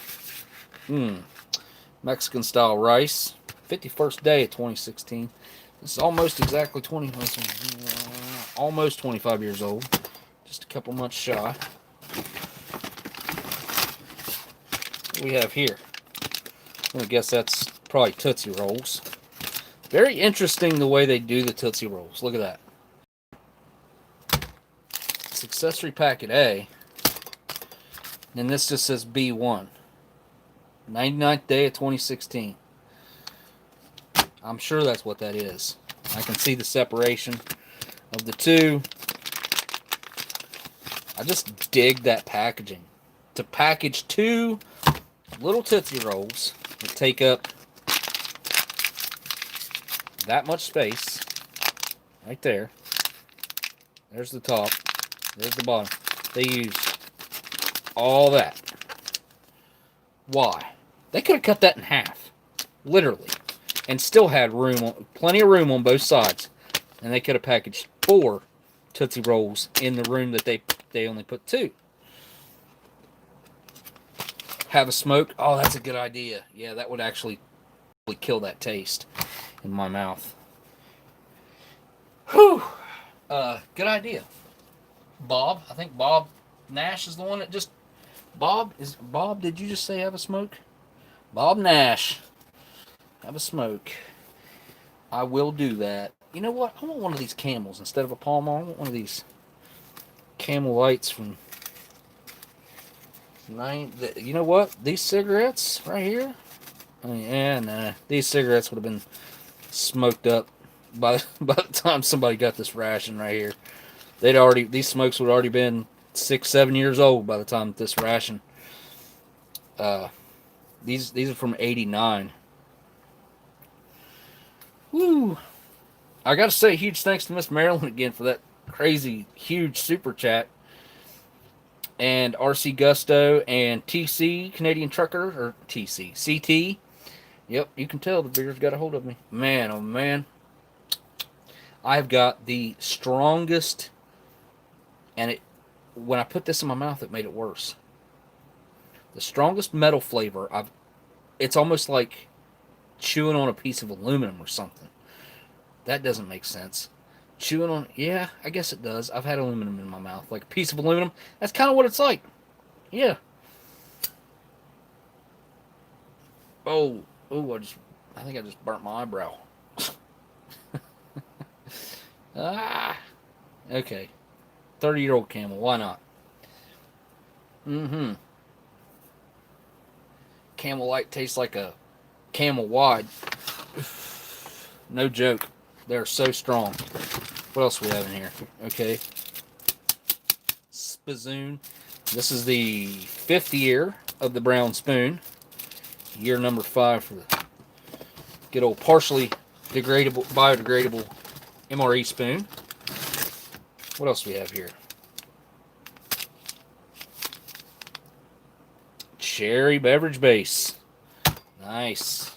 S1: Mexican style rice. 51st day of 2016. This is almost exactly almost 25 years old. Just a couple months shy. What do we have here? I guess that's probably Tootsie Rolls. Very interesting the way they do the Tootsie Rolls. Look at that. It's accessory packet A. And this just says B1. 99th day of 2016. I'm sure that's what that is. I can see the separation of the two. I just dig that packaging. To package two little Tootsie Rolls that take up that much space. Right there. There's the top. There's the bottom. They used all that. Why? They could have cut that in half. Literally. And still had room, plenty of room on both sides. And they could have packaged 4 Tootsie Rolls in the room that they only put 2. Have a smoke. Oh, that's a good idea. Yeah, that would actually kill that taste in my mouth. Whew. Good idea. Bob. I think Bob Nash is the one that just... Bob, did you just say have a smoke? Bob Nash. Have a smoke. I will do that. You know what? I want one of these Camels instead of a Pall Mall. I want one of these Camel Lights from... You know what? These cigarettes right here? I mean, yeah, nah. These cigarettes would have been smoked up by the time somebody got this ration right here. These smokes would have already been 6-7 years old by the time this ration. These are from '89. Woo! I gotta say, huge thanks to Miss Marilyn again for that crazy, huge super chat. And RC Gusto and TC, Canadian Trucker, or TC, CT. Yep, you can tell the beer's got a hold of me. Man, oh man. I've got the strongest, and when I put this in my mouth, it made it worse. The strongest metal flavor it's almost like chewing on a piece of aluminum or something. That doesn't make sense. Chewing on... Yeah, I guess it does. I've had aluminum in my mouth. Like a piece of aluminum. That's kind of what it's like. Yeah. Oh, I think I just burnt my eyebrow. Okay. 30-year-old Camel. Why not? Camel Light tastes like a Camel Wide. No joke. They're so strong. What else we have in here? Okay. Spazzoon. This is the 5th year of the brown spoon. Year number 5 for the good old partially biodegradable MRE spoon. What else we have here? Cherry beverage base. Nice.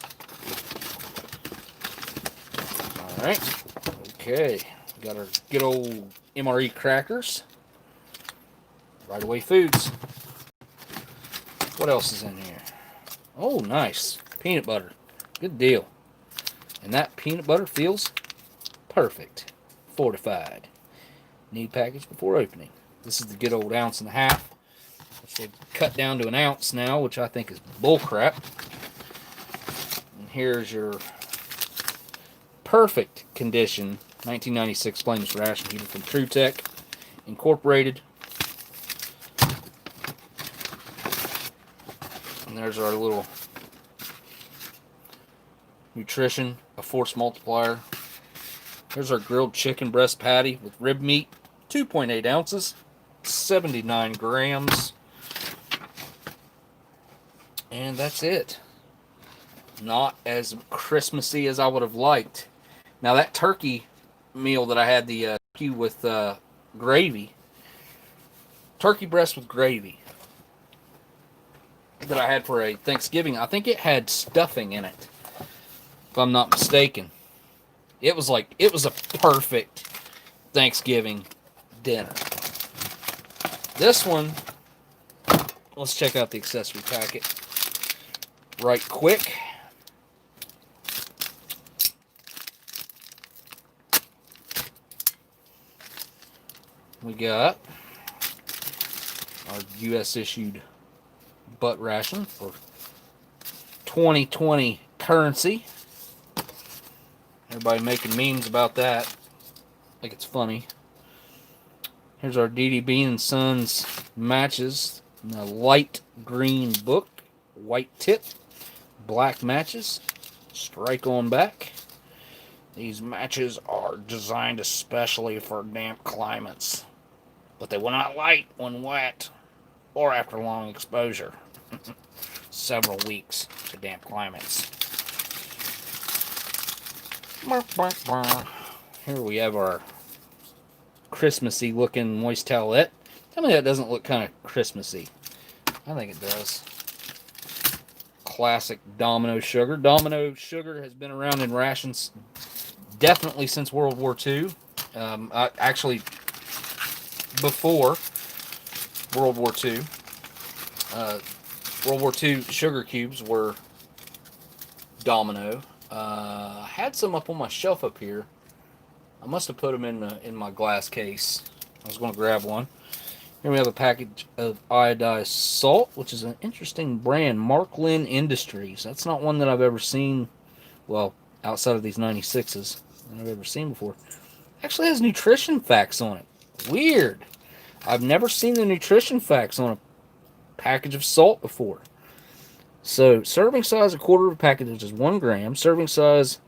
S1: Alright. Okay. We got our good old MRE crackers. Right Away Foods. What else is in here? Oh, nice. Peanut butter. Good deal. And that peanut butter feels perfect. Fortified. Need package before opening. This is the good old 1.5 ounces. Which they've cut down to 1 ounce now, which I think is bullcrap. And here's your perfect condition 1996 flameless ration heater from TruTech Incorporated. And there's our little nutrition, a force multiplier. There's our grilled chicken breast patty with rib meat, 2.8 ounces, 79 grams. And that's it. Not as Christmassy as I would have liked. Now that turkey meal that I had, the turkey with gravy, turkey breast with gravy, that I had for a Thanksgiving. I think it had stuffing in it, if I'm not mistaken. It was a perfect Thanksgiving dinner. This one, let's check out the accessory packet right quick. We got our U.S. issued butt ration for 2020 currency. Everybody making memes about that. I think it's funny. Here's our DD Bean and Sons matches. In a light green book, white tip, black matches, strike on back. These matches are designed especially for damp climates, but they will not light when wet or after long exposure. Several weeks to damp climates. Here we have our Christmassy looking moist towelette. Tell me that doesn't look kind of Christmassy. I think it does. Classic Domino sugar. Domino sugar has been around in rations definitely since World War II. Actually, before World War II. World War II sugar cubes were Domino. I had some up on my shelf up here. I must have put them in my glass case. I was going to grab one. Here we have a package of iodized salt, which is an interesting brand, Marklin Industries. That's not one that I've ever seen, well, outside of these 96s, that I've ever seen before. Actually has nutrition facts on it. Weird. I've never seen the nutrition facts on a package of salt before. So, serving size, a quarter of a package, which is 1 gram. Serving size,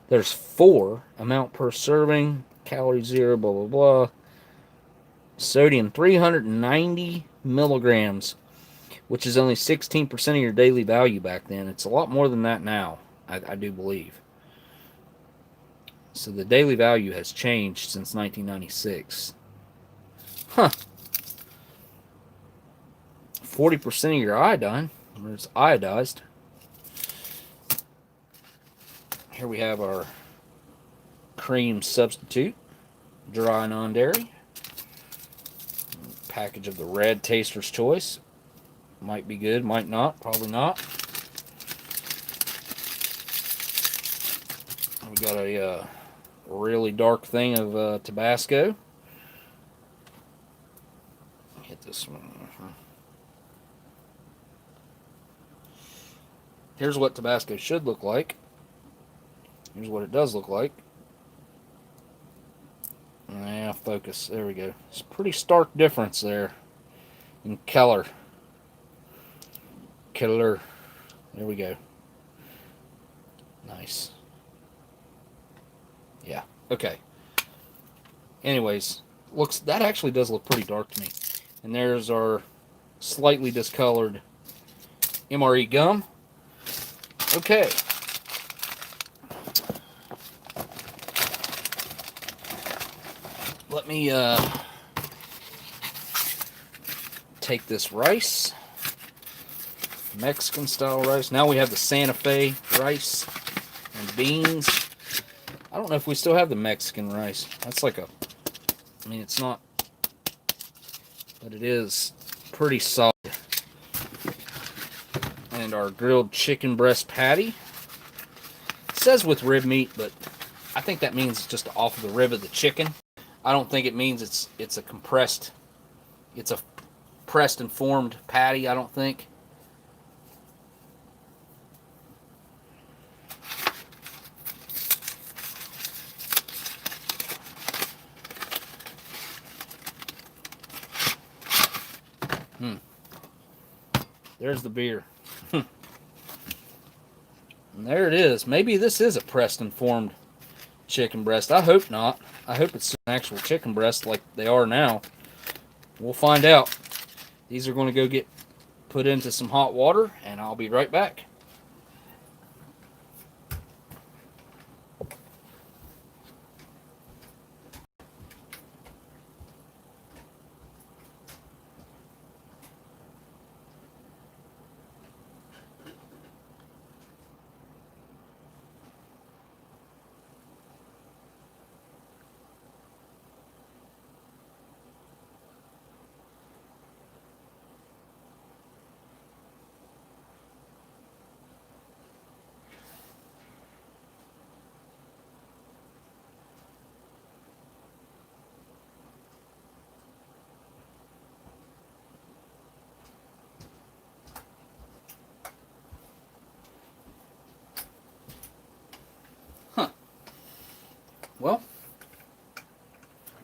S1: there's 4. Amount per serving, calorie 0, blah, blah, blah. Sodium, 390 milligrams, which is only 16% of your daily value back then. It's a lot more than that now, I do believe. So the daily value has changed since 1996. Huh. 40% of your iodine, or it's iodized. Here we have our cream substitute, dry non-dairy. Package of the red Taster's Choice. Might be good, might not, probably not. We got a really dark thing of Tabasco. Hit this one. Here's what Tabasco should look like. Here's what it does look like. Yeah, focus. There we go. It's a pretty stark difference there in color. There we go. Nice. Yeah. Okay. Anyways, that actually does look pretty dark to me. And there's our slightly discolored MRE gum. Okay. Let me take this rice, Mexican style rice. Now we have the Santa Fe rice and beans. I don't know if we still have the Mexican rice. That's like I mean, it's not, but it is pretty solid. And our grilled chicken breast patty. It says with rib meat, but I think that means it's just off of the rib of the chicken. I don't think it means it's a pressed and formed patty, I don't think. There's the beer. And there it is. Maybe this is a pressed and formed chicken breast. I hope not. I hope it's an actual chicken breast like they are now. We'll find out. These are going to go get put into some hot water, and I'll be right back.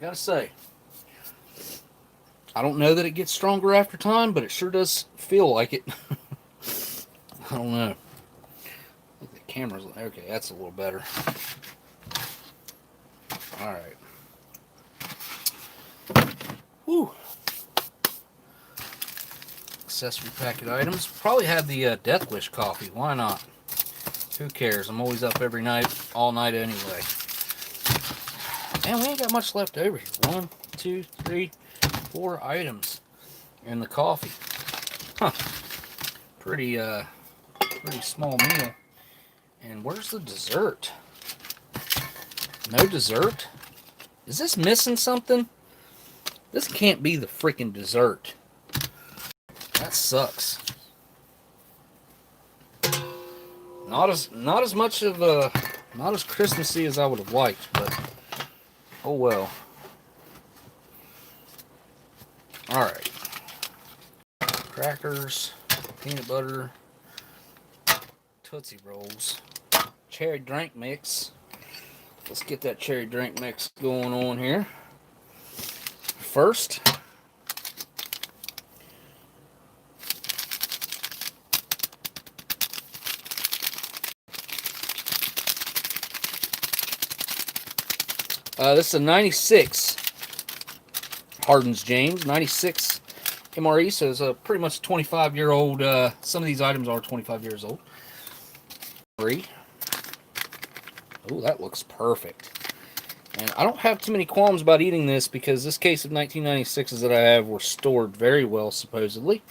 S1: gotta say, I don't know that it gets stronger after time, but it sure does feel like it. I don't know. I think the camera's okay. That's a little better. All right. Whew. Accessory packet items. Probably have the Death Wish coffee. Why not? Who cares? I'm always up every night, all night anyway. Man, we ain't got much left over here. 1, 2, 3, 4 items in the coffee. Huh. Pretty small meal. And where's the dessert? No dessert? Is this missing something? This can't be the freaking dessert. That sucks. Not as much of a, not as Christmassy as I would have liked, but oh well. All right. Crackers, peanut butter, Tootsie Rolls, cherry drink mix. Let's get that cherry drink mix going on here. First, this is a 96 Hardens James, 96 MRE, so it's a pretty much 25-year-old. Some of these items are 25 years old. Oh, that looks perfect. And I don't have too many qualms about eating this because this case of 1996s that I have were stored very well, supposedly.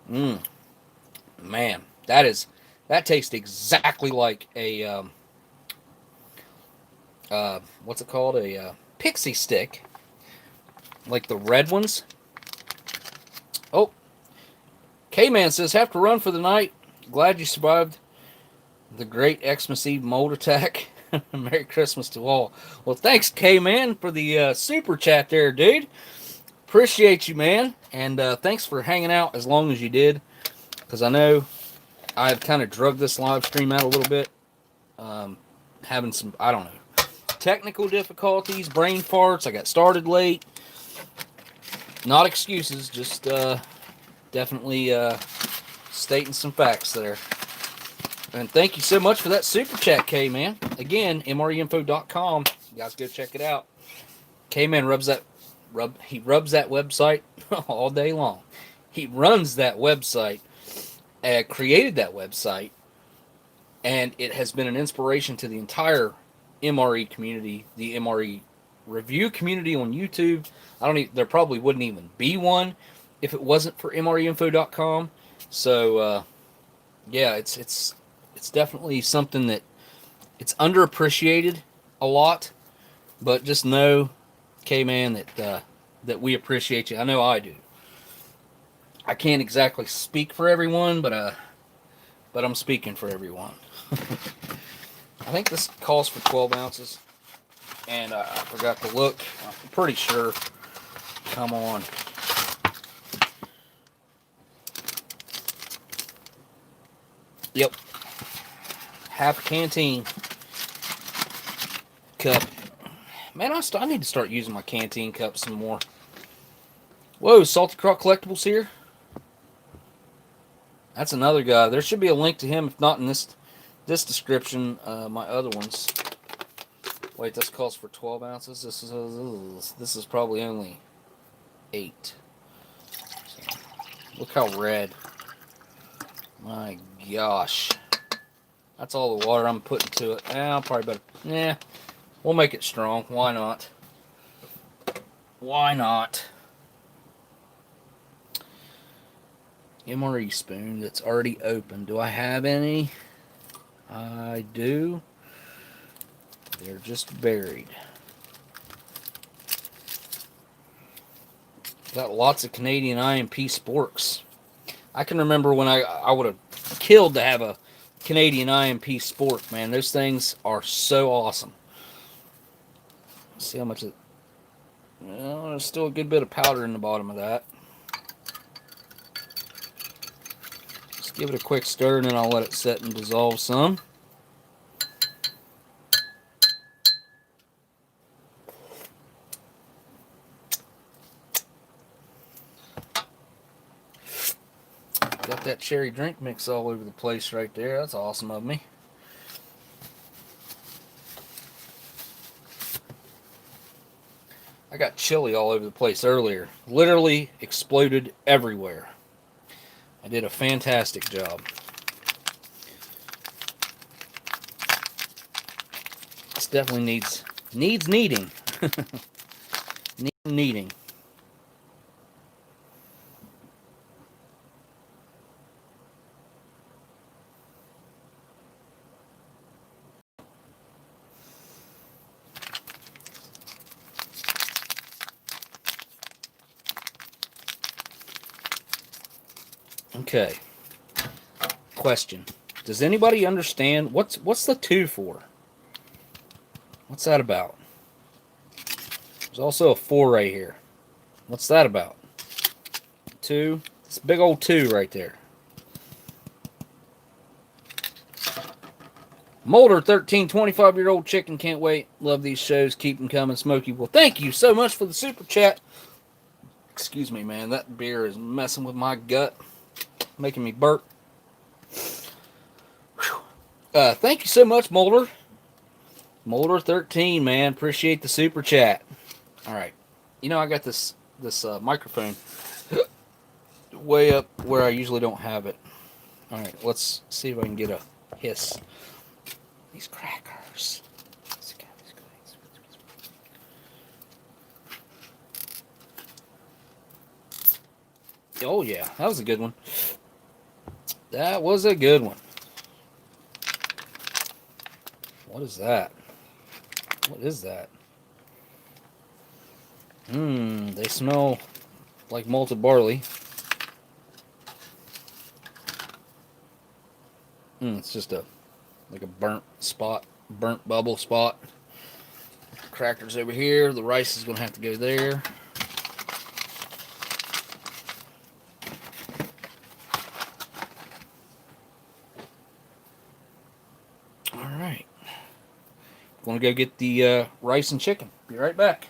S1: Man, that tastes exactly like a what's it called? A pixie stick, like the red ones. Oh, K-Man says, have to run for the night. Glad you survived the great Xmas Eve mold attack. Merry Christmas to all. Well, thanks, K-Man, for the super chat there, dude. Appreciate you, man. And thanks for hanging out as long as you did. Because I know I've kind of drugged this live stream out a little bit. Having some, I don't know, technical difficulties, brain farts. I got started late. Not excuses, just definitely stating some facts there. And thank you so much for that super chat, K-Man. Again, MREinfo.com. You guys go check it out. K-Man he rubs that website all day long. He runs that website, created that website, and it has been an inspiration to the entire MRE community, the MRE review community on YouTube. There probably wouldn't even be one if it wasn't for MREinfo.com. So, yeah, it's definitely something that it's underappreciated a lot, but just know, K-Man, that we appreciate you. I know I do. I can't exactly speak for everyone, but I'm speaking for everyone. I think this calls for 12 ounces, and I forgot to look. I'm pretty sure. Come on. Yep. Half canteen cup. Man, I need to start using my canteen cup some more. Whoa, Saltycroccollectibles here. That's another guy. There should be a link to him, if not in this description. My other ones. Wait, this calls for 12 ounces. This is probably only 8. So, look how red. My gosh. That's all the water I'm putting to it. I'll probably better. Yeah, we'll make it strong. Why not? Why not? MRE spoon that's already open. Do I have any? I do. They're just buried. Got lots of Canadian IMP sporks. I can remember when I would have killed to have a Canadian IMP spork, man. Those things are so awesome. Let's see how much it... Well, there's still a good bit of powder in the bottom of that. Just give it a quick stir, and then I'll let it set and dissolve some. that cherry drink mix all over the place right there. That's awesome of me. I got chili all over the place earlier. Literally exploded everywhere. I did a fantastic job. This definitely needs kneading. Kneading. Okay. Question. Does anybody understand what's the 2 for? What's that about? There's also a 4 right here. What's that about? 2. It's a big old 2 right there. Molder 13, 25-year-old chicken. Can't wait. Love these shows. Keep them coming, Smokey. Well, thank you so much for the super chat. Excuse me, man. That beer is messing with my gut, making me burp. Thank you so much, Molder. Molder 13, man. Appreciate the super chat. All right. You know, I got this microphone way up where I usually don't have it. All right. Let's see if I can get a hiss. These crackers. Oh, yeah. That was a good one. That was a good one. What is that? What is that? They smell like malted barley. It's just like a burnt bubble spot. Crackers over here. The rice is going to have to go there. All right. Going to go get the rice and chicken. Be right back.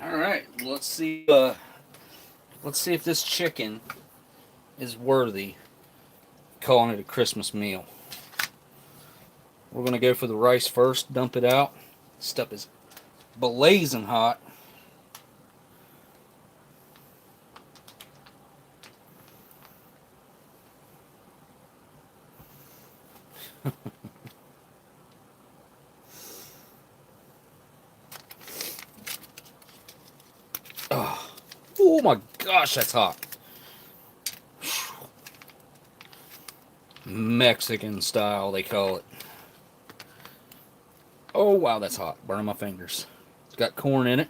S1: All right, let's see. Let's see if this chicken is worthy calling it a Christmas meal. We're gonna go for the rice first. Dump it out. Stuff is blazing hot. Oh my gosh, that's hot. Mexican style, they call it. Oh wow, that's hot. Burning my fingers. It's got corn in it.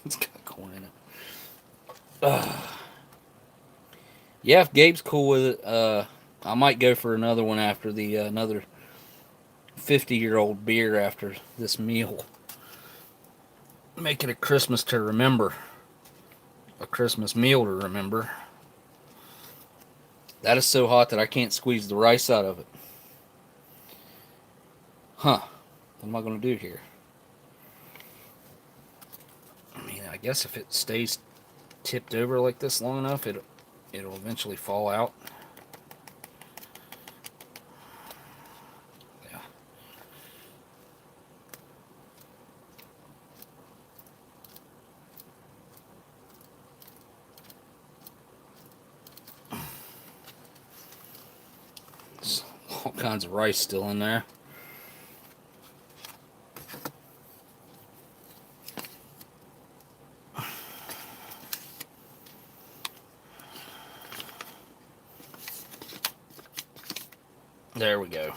S1: It's got corn in it. Yeah, if Gabe's cool with it, I might go for another one after the another 50-year-old beer after this meal. Make it a Christmas to remember. A Christmas meal to remember. That is so hot that I can't squeeze the rice out of it. Huh. What am I going to do here? I mean, I guess if it stays tipped over like this long enough, it'll eventually fall out. Yeah. There's all kinds of rice still in there. There we go.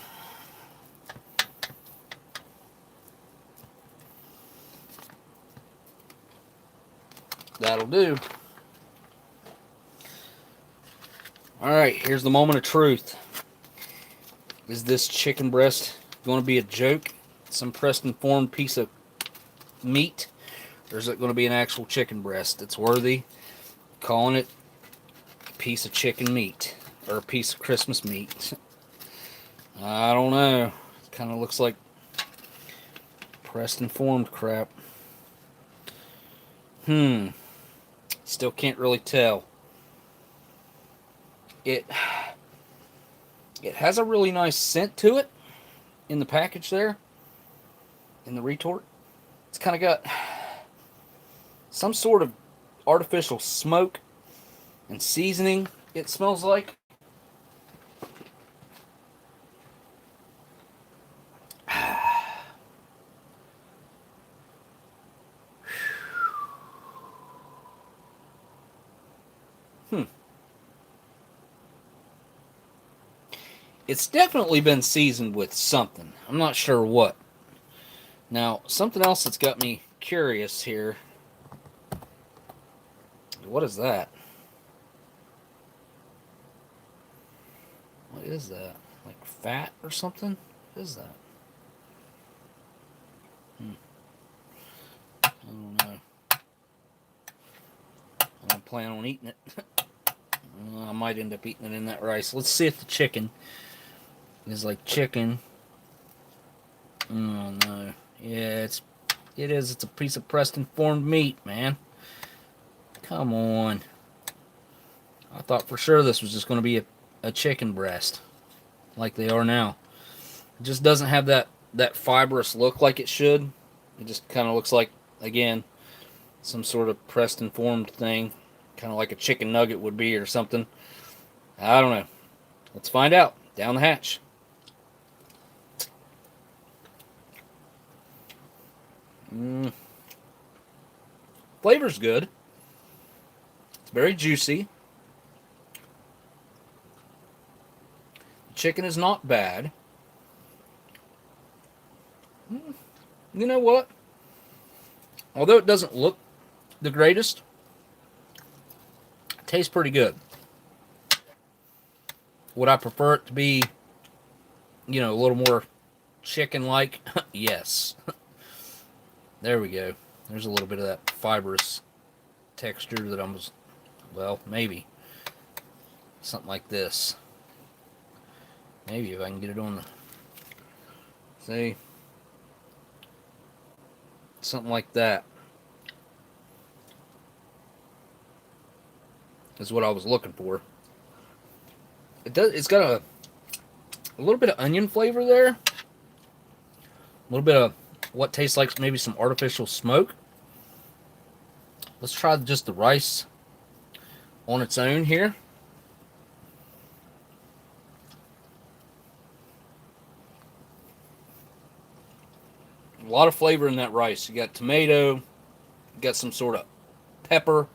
S1: That'll do. Alright, here's the moment of truth. Is this chicken breast going to be a joke? Some pressed and formed piece of meat? Or is it going to be an actual chicken breast that's worthy? Calling it a piece of chicken meat. Or a piece of Christmas meat. I don't know. It kind of looks like pressed and formed crap. Still can't really tell. It has a really nice scent to it in the package there, in the retort. It's kind of got some sort of artificial smoke and seasoning, it smells like. It's definitely been seasoned with something. I'm not sure what. Now, something else that's got me curious here. What is that? What is that? Like fat or something? What is that? I don't know. I don't plan on eating it. I might end up eating it in that rice. Let's see if the chicken is like chicken. Oh no. Yeah, it is. It's a piece of pressed and formed meat, man. Come on. I thought for sure this was just going to be a chicken breast, like they are now. It just doesn't have that fibrous look like it should. It just kind of looks like, again, some sort of pressed and formed thing, kind of like a chicken nugget would be or something. I don't know. Let's find out. Down the hatch. Flavor's good. It's very juicy. The chicken is not bad. You know what? Although it doesn't look the greatest, it tastes pretty good. Would I prefer it to be, a little more chicken-like? Yes. There we go. There's a little bit of that fibrous texture that maybe. Something like this. Maybe if I can get it on the... See? Something like that. Is what I was looking for. It's got a little bit of onion flavor there. A little bit of what tastes like maybe some artificial smoke. Let's try just the rice on its own here. A lot of flavor in that rice. You got tomato, you got some sort of pepper,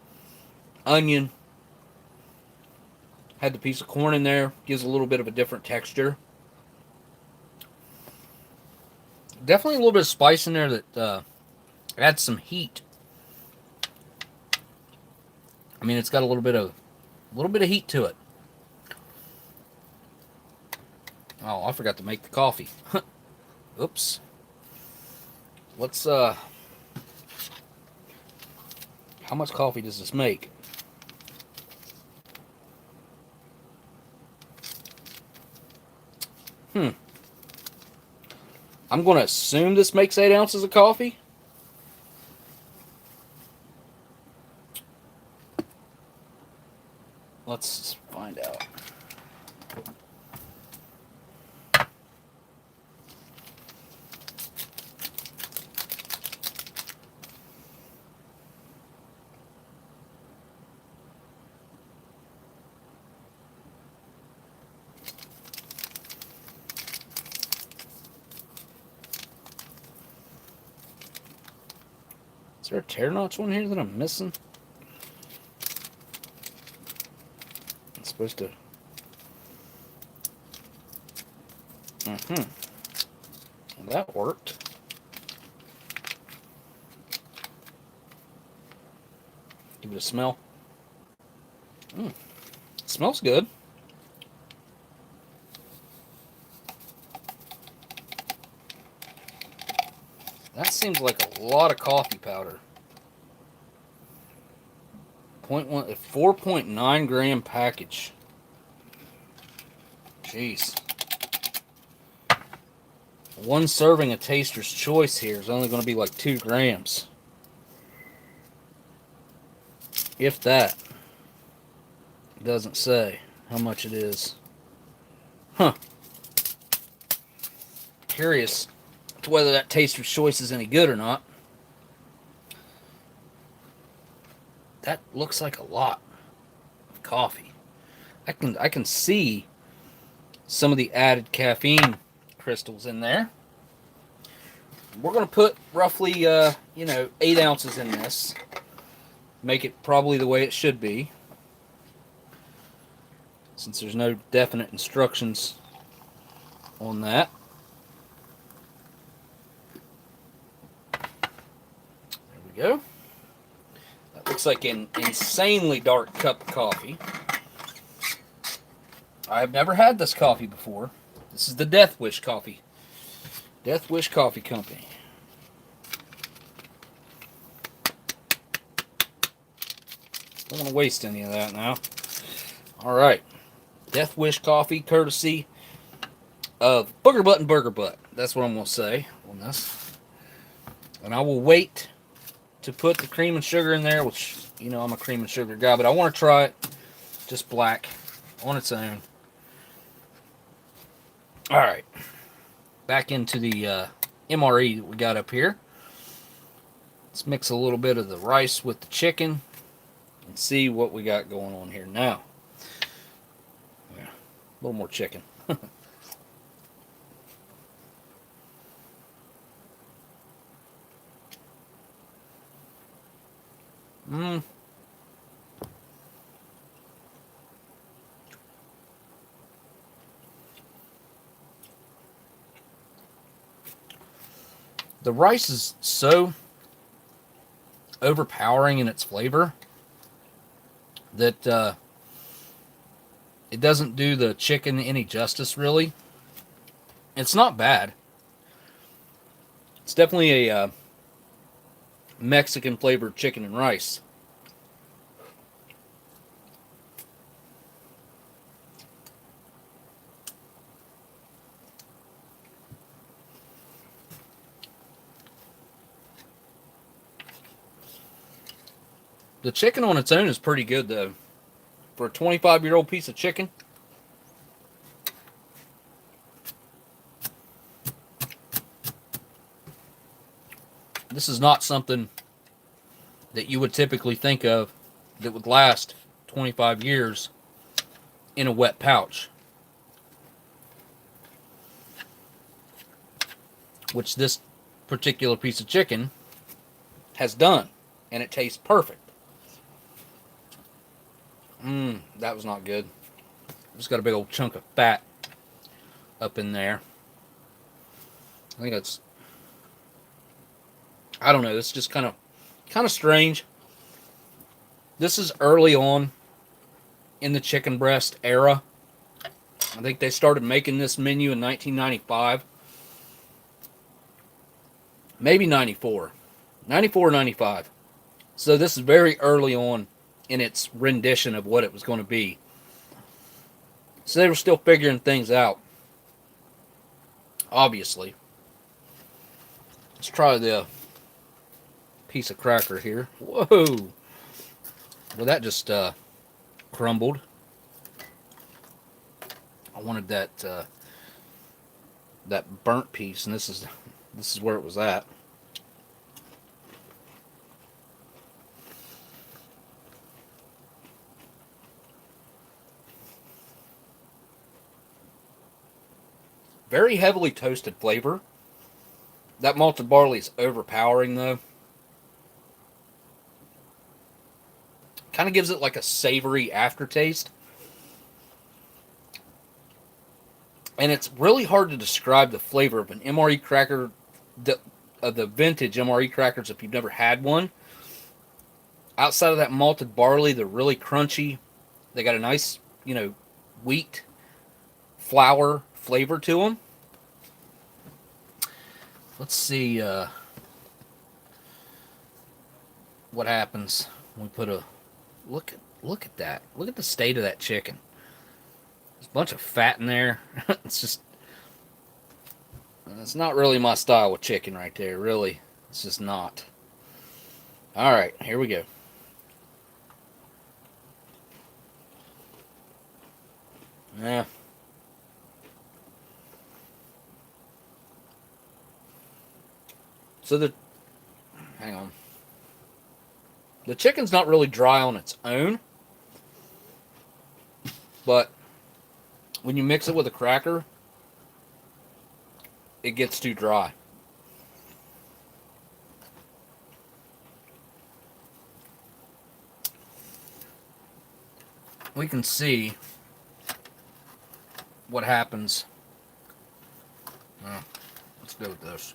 S1: onion. Had the piece of corn in there. Gives a little bit of a different texture. Definitely a little bit of spice in there that adds some heat. I mean, it's got a little bit of heat to it. Oh, I forgot to make the coffee. Oops. Let's how much coffee does this make? I'm going to assume this makes 8 ounces of coffee. Let's find out. Is there a tear notch one here that I'm missing? It's supposed to... Well, that worked. Give it a smell. Smells good. That seems like a lot of coffee powder. 4.9 gram package. Jeez. One serving of Taster's Choice here is only going to be like 2 grams. If that. It doesn't say how much it is. Huh. Curious to whether that Taster's Choice is any good or not. That looks like a lot of coffee. I can see some of the added caffeine crystals in there. We're going to put roughly 8 ounces in this. Make it probably the way it should be, since there's no definite instructions on that. There we go. That looks like an insanely dark cup of coffee. I've never had this coffee before. This is the Death Wish coffee. Death Wish Coffee Company. Don't want to waste any of that now. Alright. Death Wish coffee, courtesy of Booger Butt and Burger Butt. That's what I'm going to say on this. And I will wait to put the cream and sugar in there, which, I'm a cream and sugar guy, but I want to try it just black on its own. Alright. Back into the MRE that we got up here. Let's mix a little bit of the rice with the chicken and see what we got going on here now. Yeah, a little more chicken. The rice is so overpowering in its flavor that it doesn't do the chicken any justice, really. It's not bad. It's definitely a Mexican flavored chicken and rice. The chicken on its own is pretty good, though. For a 25-year-old piece of chicken. This is not something that you would typically think of that would last 25 years in a wet pouch. Which this particular piece of chicken has done. And it tastes perfect. That was not good. Just got a big old chunk of fat up in there. I think that's, I don't know, this is just kind of strange. This is early on in the chicken breast era. I think they started making this menu in 1995. Maybe 94. 94 or 95. So this is very early on in its rendition of what it was going to be. So they were still figuring things out. Obviously. Let's try the piece of cracker here. Whoa! Well, that just crumbled. I wanted that that burnt piece, and this is where it was at. Very heavily toasted flavor. That malted barley is overpowering, though. Kind of gives it like a savory aftertaste. And it's really hard to describe the flavor of an MRE cracker, the vintage MRE crackers, if you've never had one. outside of that malted barley, they're really crunchy. They got a nice, wheat flour flavor to them. Let's see what happens when we put a look at that. Look at the state of that chicken. There's a bunch of fat in there. It's not really my style with chicken right there, really. It's just not. All right, here we go. Yeah. So hang on. The chicken's not really dry on its own, but when you mix it with a cracker, it gets too dry. We can see what happens. Let's go with this.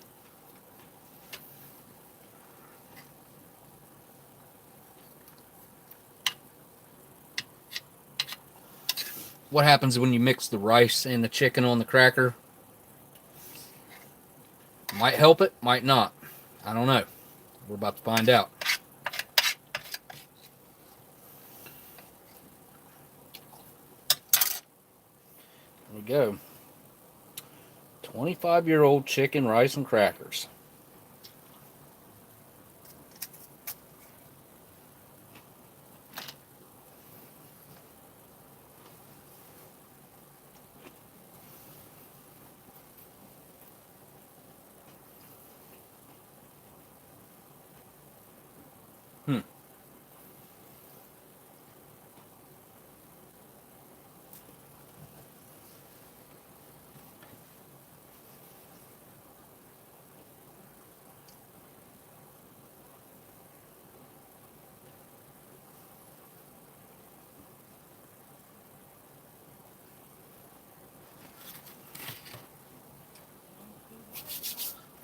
S1: What happens when you mix the rice and the chicken on the cracker? Might help it, might not. I don't know. We're about to find out. There we go. 25-year-old chicken, rice, and crackers.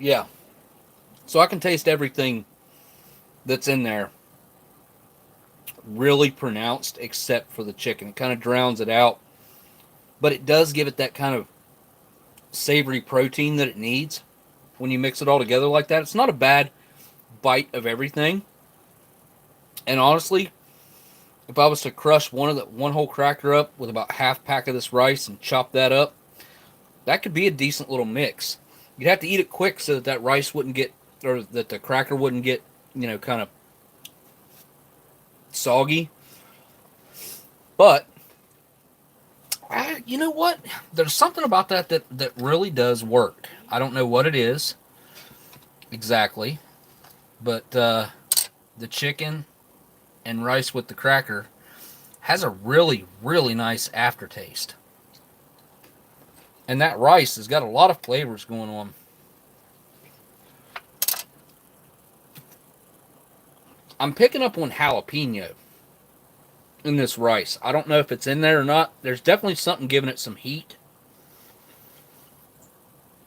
S1: Yeah. So I can taste everything that's in there really pronounced except for the chicken. It kind of drowns it out. But it does give it that kind of savory protein that it needs when you mix it all together like that. It's not a bad bite of everything. And honestly, if I was to crush one whole cracker up with about half pack of this rice and chop that up, that could be a decent little mix. You'd have to eat it quick so that rice wouldn't get, or that the cracker wouldn't get, kind of soggy. But, you know what? There's something about that really does work. I don't know what it is exactly, but the chicken and rice with the cracker has a really, really nice aftertaste. And that rice has got a lot of flavors going on. I'm picking up on jalapeno in this rice. I don't know if it's in there or not. There's definitely something giving it some heat.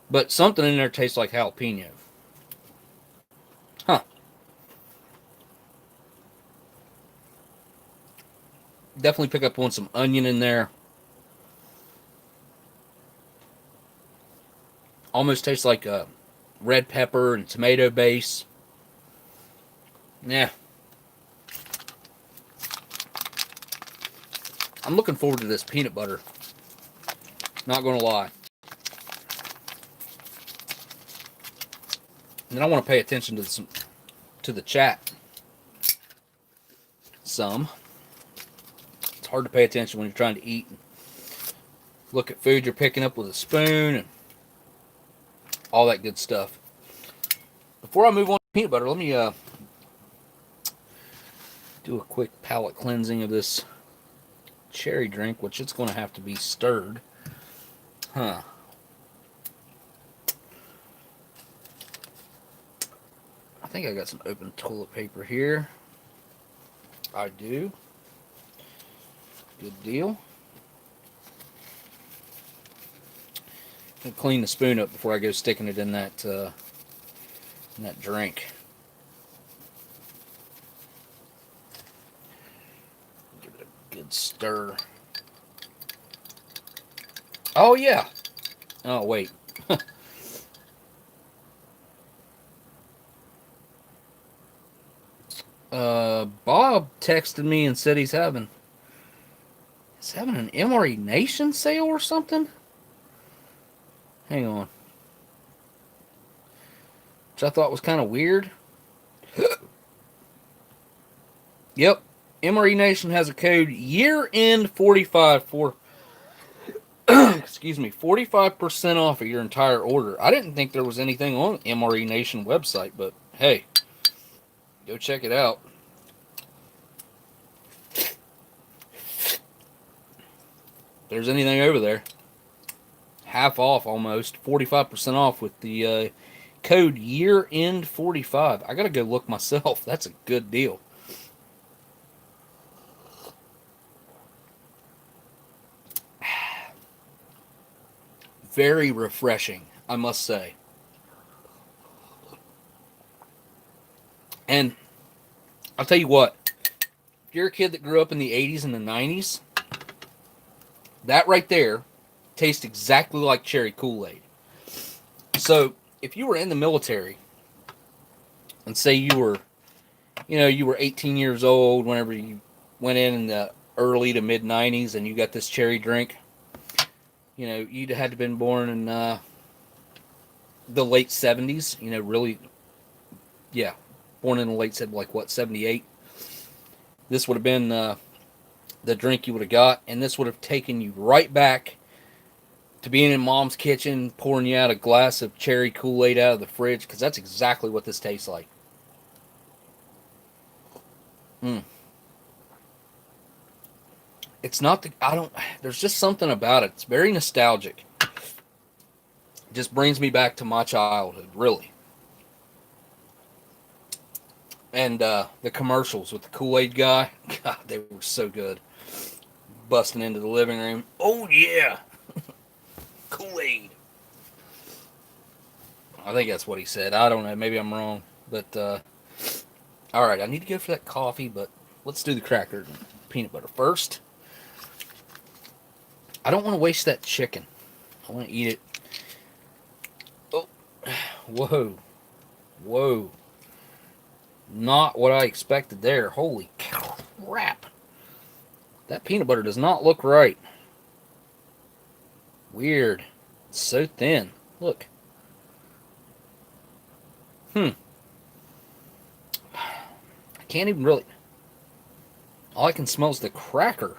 S1: But something in there tastes like jalapeno. Huh. Definitely pick up on some onion in there. Almost tastes like a red pepper and tomato base. Yeah. I'm looking forward to this peanut butter. Not going to lie. And then I want to pay attention to the chat. Some. It's hard to pay attention when you're trying to eat and look at food you're picking up with a spoon and all that good stuff. Before I move on to peanut butter, let me do a quick palate cleansing of this cherry drink, which it's going to have to be stirred. Huh. I think I got some open toilet paper here. I do. Good deal. I'll clean the spoon up before I go sticking it in that drink. stir. Oh, yeah. Oh, wait. Bob texted me and said he's having an MRE Nation sale or something. Hang on. Which I thought was kind of weird. Yep. MRE Nation has a code year end 45 for excuse me, 45% off of your entire order. I didn't think there was anything on MRE Nation website, but hey, go check it out. If there's anything over there, half off almost, 45% off with the code year end 45. I gotta go look myself. That's a good deal. Very refreshing, I must say. And I'll tell you what, if you're a kid that grew up in the 80s and the 90s, that right there tastes exactly like cherry Kool-Aid. So if you were in the military and say you were 18 years old whenever you went in the early to mid 90s and you got this cherry drink, you'd had to have been born in the late 70s, really, yeah, born in the late 70s, like what, 78? This would have been the drink you would have got, and this would have taken you right back to being in mom's kitchen, pouring you out a glass of cherry Kool-Aid out of the fridge, because that's exactly what this tastes like. It's not there's just something about it. It's very nostalgic. It just brings me back to my childhood, really. And the commercials with the Kool-Aid guy, God, they were so good. Busting into the living room. Oh, yeah. Kool-Aid. I think that's what he said. I don't know. Maybe I'm wrong. But, all right. I need to go for that coffee, but let's do the cracker and peanut butter first. I don't want to waste that chicken. I want to eat it. Oh. Whoa. Whoa. Not what I expected there. Holy crap. That peanut butter does not look right. Weird. It's so thin. Look. I can't even really... All I can smell is the cracker.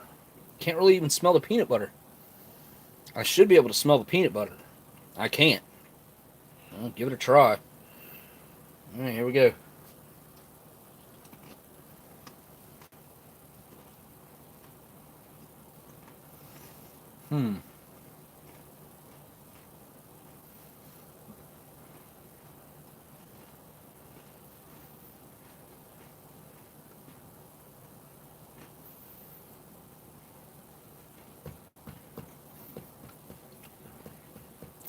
S1: Can't really even smell the peanut butter. I should be able to smell the peanut butter. I can't. Well, give it a try. Alright, here we go.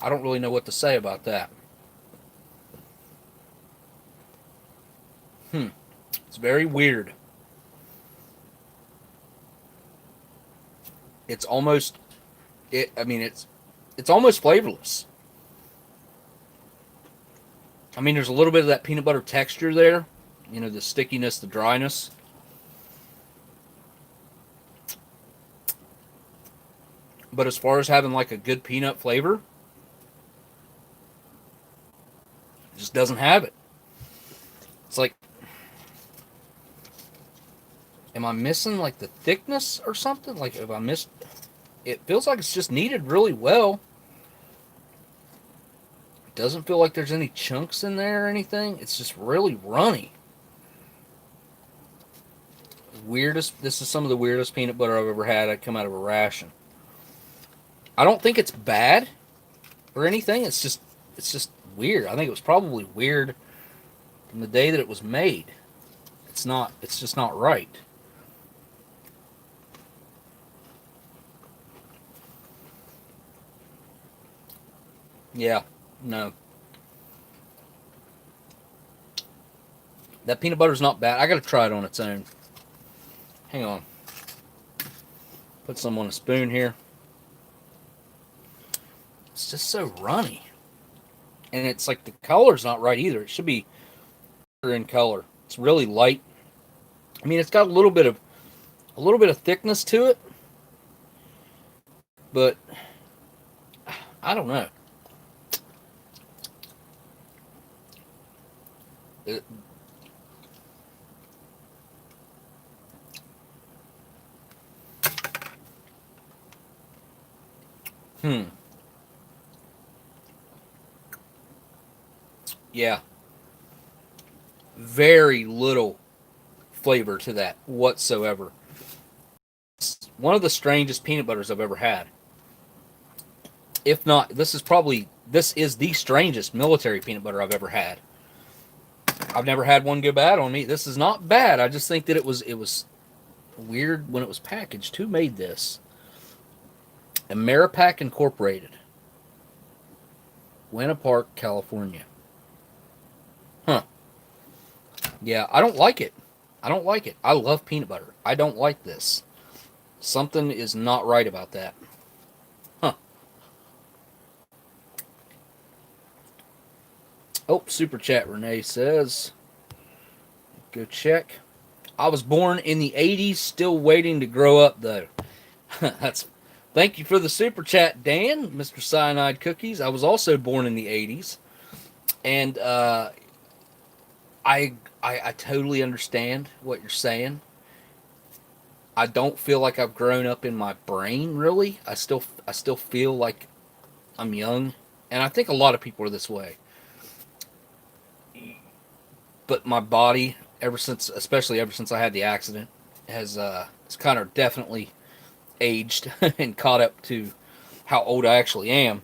S1: I don't really know what to say about that. It's very weird. It's almost it's almost flavorless. I mean, there's a little bit of that peanut butter texture there. The stickiness, the dryness. But as far as having like a good peanut flavor, it just doesn't have it. It's like, am I missing like the thickness or something? Like, if I missed, it feels like it's just kneaded really well. It doesn't feel like there's any chunks in there or anything. It's just really runny. This is some of the weirdest peanut butter I've ever had. I'd come out of a ration. I don't think it's bad or anything. It's just weird. I think it was probably weird from the day that it was made. It's just not right. Yeah, no. That peanut butter's not bad. I gotta try it on its own. Hang on. Put some on a spoon here. It's just so runny. And it's like the color's not right either. It should be in color. It's really light. I mean, it's got a little bit of thickness to it, but I don't know. It, Yeah. Very little flavor to that whatsoever. It's one of the strangest peanut butters I've ever had. If not, this is the strangest military peanut butter I've ever had. I've never had one go bad on me. This is not bad. I just think that it was weird when it was packaged. Who made this? Ameripack Incorporated. Winter Park, California. Huh. Yeah, I don't like it. I don't like it. I love peanut butter. I don't like this. Something is not right about that. Huh. Oh, super chat, Renee says. Go check. I was born in the 80s, still waiting to grow up, though. Thank you for the super chat, Dan, Mr. Cyanide Cookies. I was also born in the 80s. And I totally understand what you're saying. I don't feel like I've grown up in my brain, really. I still feel like I'm young. And I think a lot of people are this way. But my body, especially ever since I had the accident, has kind of definitely aged and caught up to how old I actually am.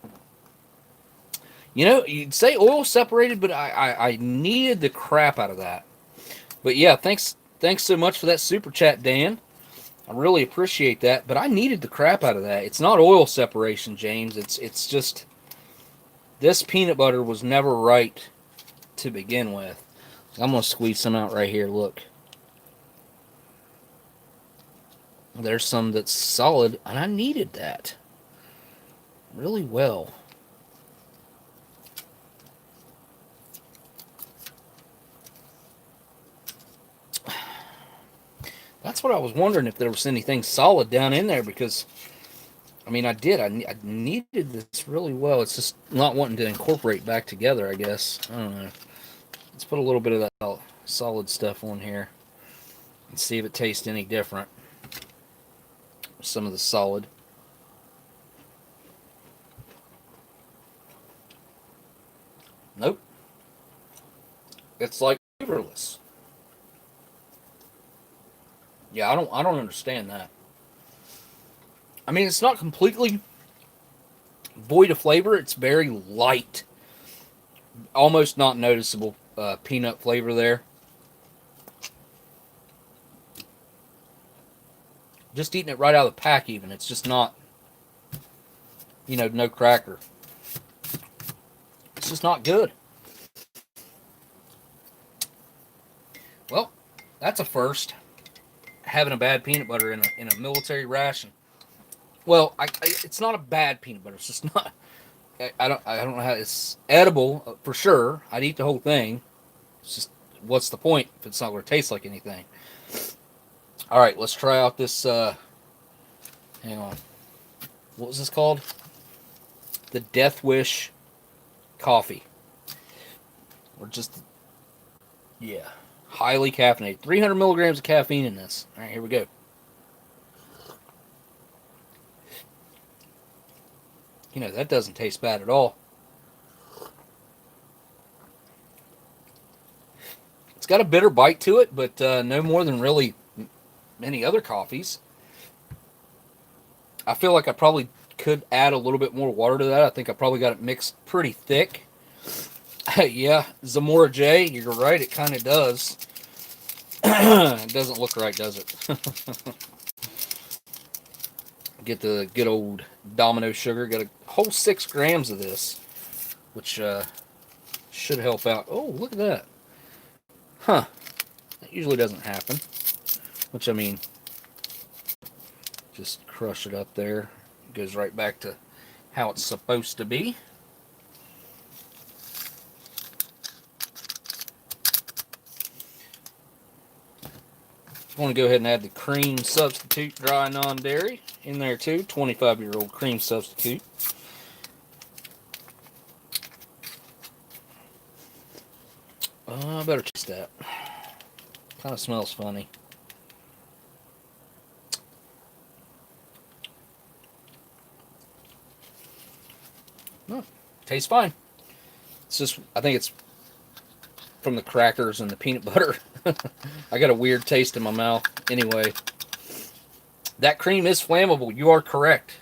S1: You know, you'd say oil separated, but I needed the crap out of that. But yeah, thanks so much for that super chat, Dan. I really appreciate that, but I needed the crap out of that. It's not oil separation, James. It's just this peanut butter was never right to begin with. I'm going to squeeze some out right here, look. There's some that's solid, and I needed that really well. That's what I was wondering, if there was anything solid down in there, because, I mean, I did. I needed this really well. It's just not wanting to incorporate back together, I guess. I don't know. Let's put a little bit of that solid stuff on here and see if it tastes any different. Some of the solid. Nope. It's like flavorless. Yeah, I don't understand that. I mean, it's not completely void of flavor. It's very light. Almost not noticeable peanut flavor there. Just eating it right out of the pack even. It's just not, no cracker. It's just not good. Well, that's a first. Having a bad peanut butter in a military ration. Well, it's not a bad peanut butter. It's just not. I don't know how it's edible for sure. I'd eat the whole thing. It's just, what's the point if it's not going to taste like anything? All right, let's try out this. Hang on. What was this called? The Death Wish coffee. Or just, yeah, highly caffeinated. 300 milligrams of caffeine in this. All right, here we go. That doesn't taste bad at all. It's got a bitter bite to it, but no more than really many other coffees. I feel like I probably could add a little bit more water to that. I think I probably got it mixed pretty thick. Yeah, Zamora J, you're right, it kind of does. It doesn't look right, does it? Get the good old Domino sugar. Got a whole 6 grams of this, which should help out. Oh, look at that. Huh. That usually doesn't happen. Which, I mean, Just crush it up there. It goes right back to how it's supposed to be. I want to go ahead and add the cream substitute dry non-dairy in there too. 25-year-old cream substitute. I better taste that. Kind of smells funny. Oh, tastes fine. It's just, I think it's from the crackers and the peanut butter. I got a weird taste in my mouth. Anyway, that cream is flammable. You are correct.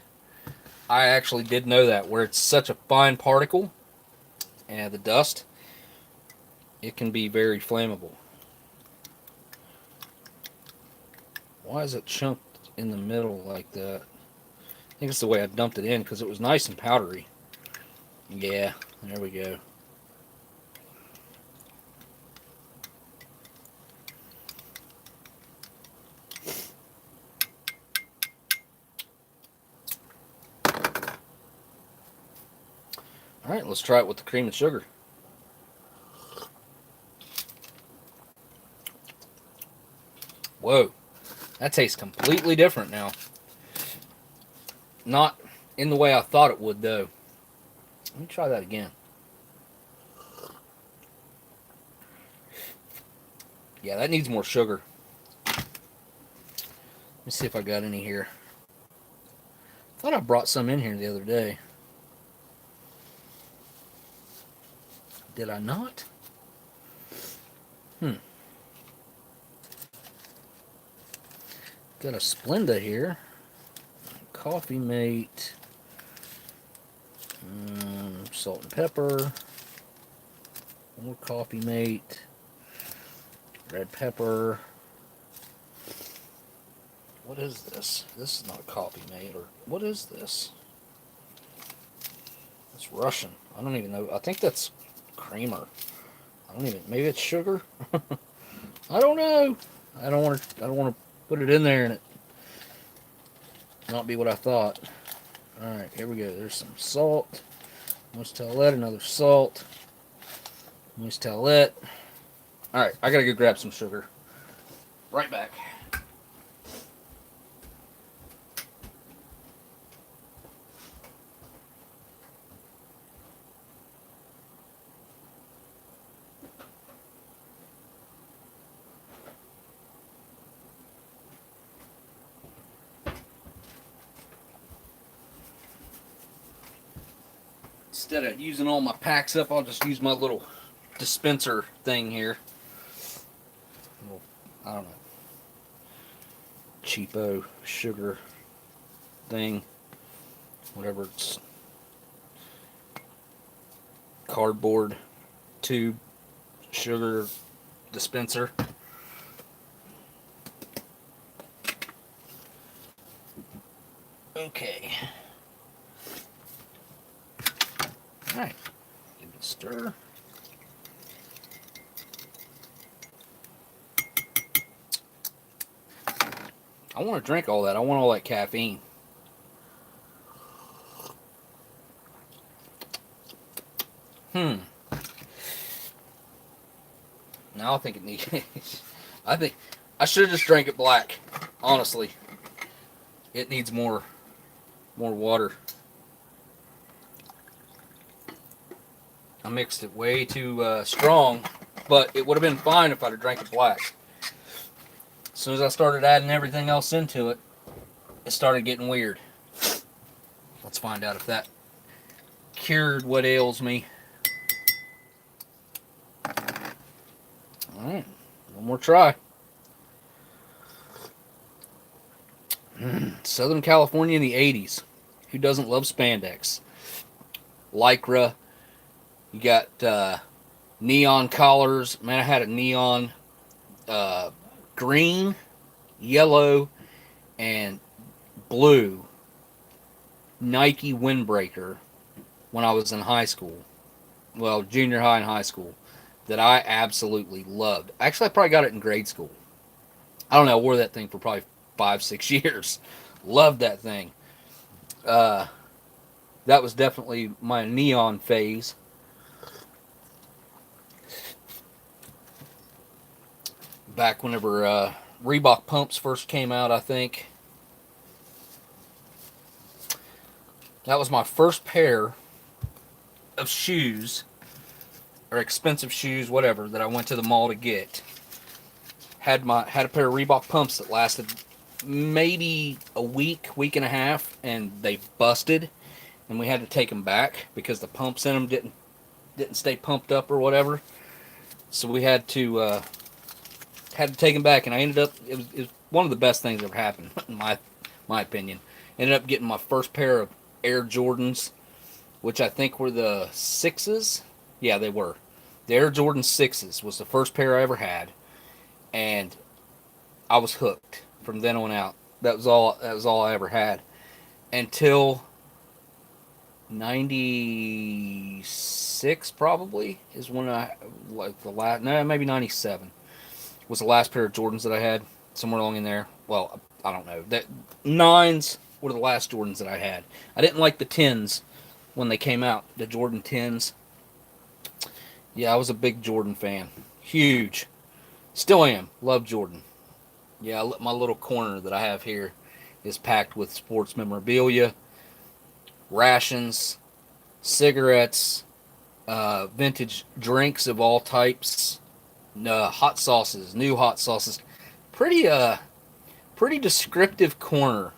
S1: I actually did know that, where it's such a fine particle and the dust, it can be very flammable. Why is it chunked in the middle like that? I think it's the way I dumped it in, because it was nice and powdery. Yeah, there we go. Alright, let's try it with the cream and sugar. Whoa, that tastes completely different now. Not in the way I thought it would, though. Let me try that again. Yeah, that needs more sugar. Let me see if I got any here. I thought I brought some in here the other day. Did I not? Got a Splenda here. Coffee Mate. Salt and pepper. More Coffee Mate. Red pepper. What is this? This is not a Coffee Mate. Or what is this? It's Russian. I don't even know. I think that's creamer. I don't even. Maybe it's sugar. I don't know. I don't want to put it in there and it not be what I thought. All right, here we go. There's some salt. Moist towelette, another salt. Moist towelette. All right, I gotta go grab some sugar. Right back. Instead of using all my packs up, I'll just use my little dispenser thing here. Little, I don't know, cheapo sugar thing, whatever it's, cardboard tube sugar dispenser. Okay. Alright, give it a stir. I want to drink all that. I want all that caffeine. Now I think it needs. I think I should have just drank it black. Honestly, it needs more water. I mixed it way too strong, but it would have been fine if I'd have drank it black. As soon as I started adding everything else into it, it started getting weird. Let's find out if that cured what ails me. Alright, one more try. Southern California in the 80s. Who doesn't love spandex? Lycra. You got neon collars. Man, I had a neon green, yellow, and blue Nike windbreaker when I was in high school. Well, junior high and high school. That I absolutely loved. Actually, I probably got it in grade school. I don't know. I wore that thing for probably 5-6 years. Loved that thing. That was definitely my neon phase. Back whenever Reebok pumps first came out, I think. That was my first pair of shoes, or expensive shoes, whatever, that I went to the mall to get. Had a pair of Reebok pumps that lasted maybe a week and a half, and they busted, and we had to take them back because the pumps in them didn't stay pumped up or whatever. So we had to take them back, and I ended up it was one of the best things that ever happened in my opinion. Ended up getting my first pair of Air Jordans, which I think were the 6s. Yeah, they were. The Air Jordan 6s was the first pair I ever had, and I was hooked from then on out. That was all I ever had until 96 probably is when I like the last, no, maybe 97 was the last pair of Jordans that I had, somewhere along in there. Well, I don't know. That 9s were the last Jordans that I had. I didn't like the 10s when they came out, the Jordan 10s. Yeah, I was a big Jordan fan. Huge. Still am. Love Jordan. Yeah, my little corner that I have here is packed with sports memorabilia, rations, cigarettes, vintage drinks of all types, hot sauces, new hot sauces. Pretty pretty descriptive corner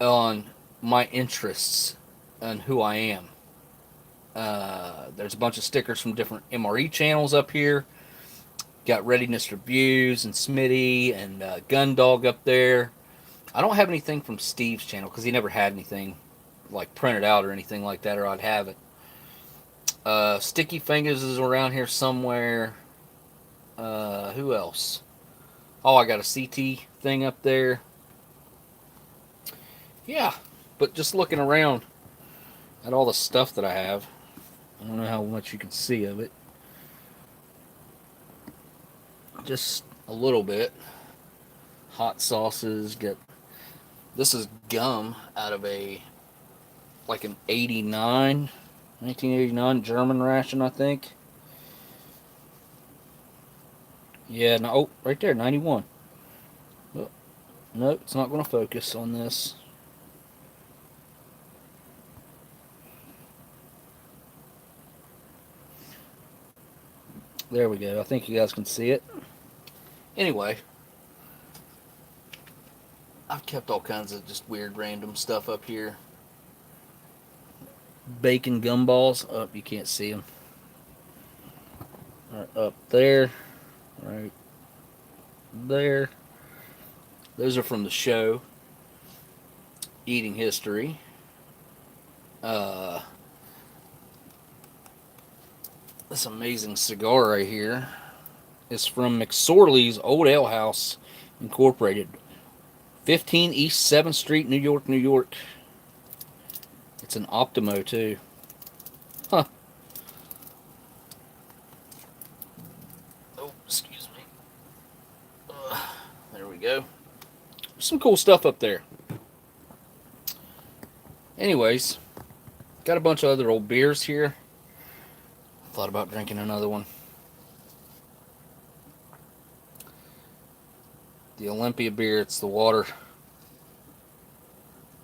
S1: on my interests and who I am. There's a bunch of stickers from different MRE channels up here. Got Readiness Reviews and Smitty and Gundog up there. I don't have anything from Steve's channel because he never had anything like printed out or anything like that, or I'd have it. Sticky Fingers is around here somewhere. Who else? Oh, I got a CT thing up there. Yeah, but just looking around at all the stuff that I have, I don't know how much you can see of it. Just a little bit. Hot sauces. This is gum out of like an 1989 German ration, I think. Yeah, no, oh, right there, 91. Oh, no, it's not going to focus on this. There we go. I think you guys can see it. Anyway, I've kept all kinds of just weird random stuff up here. Bacon gumballs. Oh, you can't see them. Right up there. Right there. Those are from the show. Eating History. This amazing cigar right here is from McSorley's Old Ale House Incorporated. 15 East 7th Street, New York, New York. It's an Optimo, too. Huh. Oh, excuse me. There we go. Some cool stuff up there. Anyways, got a bunch of other old beers here. Thought about drinking another one. The Olympia beer, it's the water. I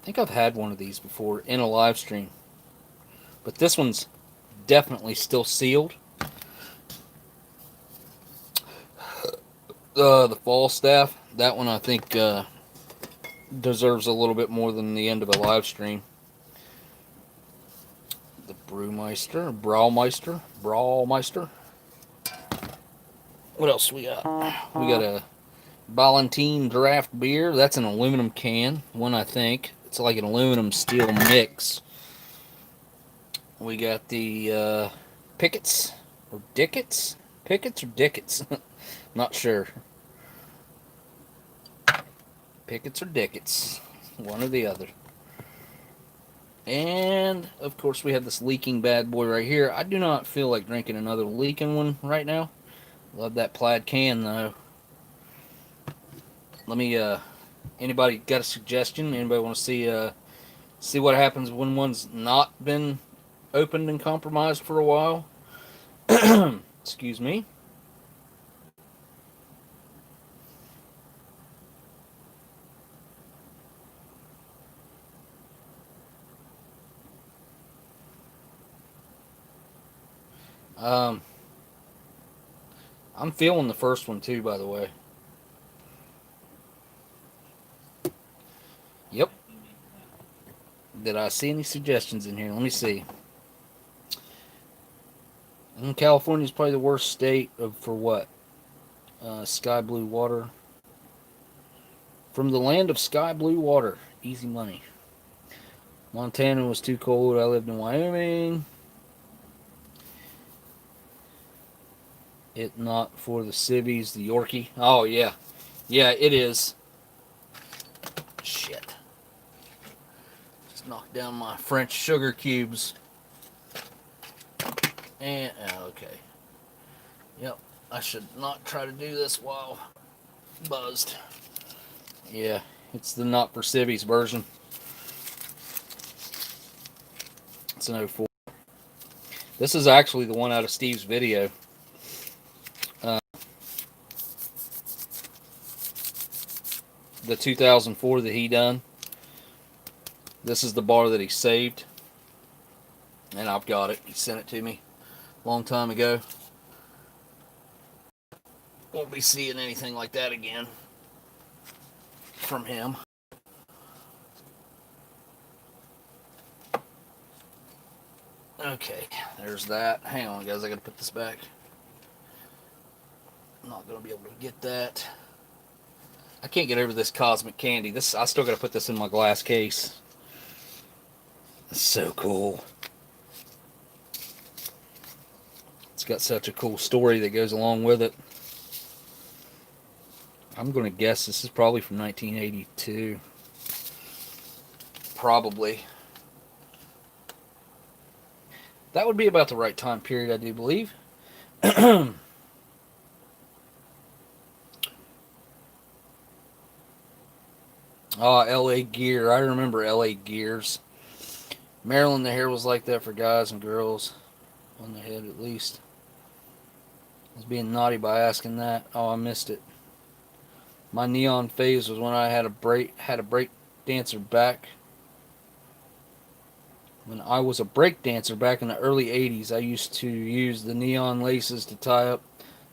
S1: think I've had one of these before in a live stream. But this one's definitely still sealed. The Falstaff, that one I think deserves a little bit more than the end of a live stream. The Brawlmeister. What else we got? We got a Ballantine draft beer. That's an aluminum can. One, I think. It's like an aluminum steel mix. We got the Pickets or Dickets. Pickets or Dickets? Not sure. Pickets or Dickets. One or the other. And, of course, we have this leaking bad boy right here. I do not feel like drinking another leaking one right now. Love that plaid can, though. Let me Anybody got a suggestion? Anybody want to see what happens when one's not been opened and compromised for a while? Excuse me. Um, I'm feeling the first one too, by the way. Yep. Did I see any suggestions in here? Let me see. California is probably the worst state for what? Sky blue water. From the land of sky blue water. Easy money. Montana was too cold. I lived in Wyoming. It not for the civvies, the Yorkie. Oh, yeah. Yeah, it is. Shit. Just knocked down my French sugar cubes. And, okay. Yep, I should not try to do this while buzzed. Yeah, it's the not for civvies version. It's an 04. This is actually the one out of Steve's video. The 2004 that he done. This is the bar that he saved. And I've got it. He sent it to me a long time ago. Won't be seeing anything like that again from him. Okay, there's that. Hang on, guys. I gotta put this back. I'm not gonna be able to get that. I can't get over this cosmic candy. I still gotta put this in my glass case. It's so cool. It's got such a cool story that goes along with it. I'm gonna guess this is probably from 1982. Probably. That would be about the right time period, I do believe. Oh, LA Gear. I remember LA Gears. Maryland, the hair was like that for guys and girls. On the head, at least. I was being naughty by asking that. Oh, I missed it. My neon phase was when I had a break dancer back. When I was a break dancer back in the early 80s, I used to use the neon laces to tie up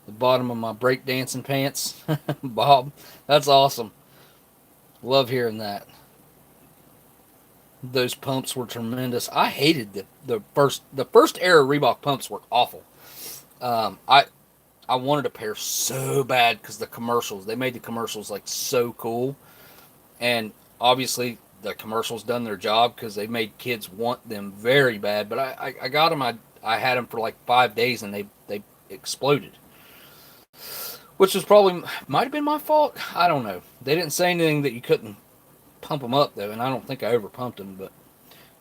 S1: the bottom of my break dancing pants. Bob, that's awesome. Love hearing that. Those pumps were tremendous. I hated the first era Reebok pumps were awful. I wanted a pair so bad because they made the commercials like so cool, and obviously the commercials done their job because they made kids want them very bad. But I got them. I had them for like 5 days and they exploded, which was probably might have been my fault. I don't know. They didn't say anything that you couldn't pump them up though, and I don't think I over pumped them. But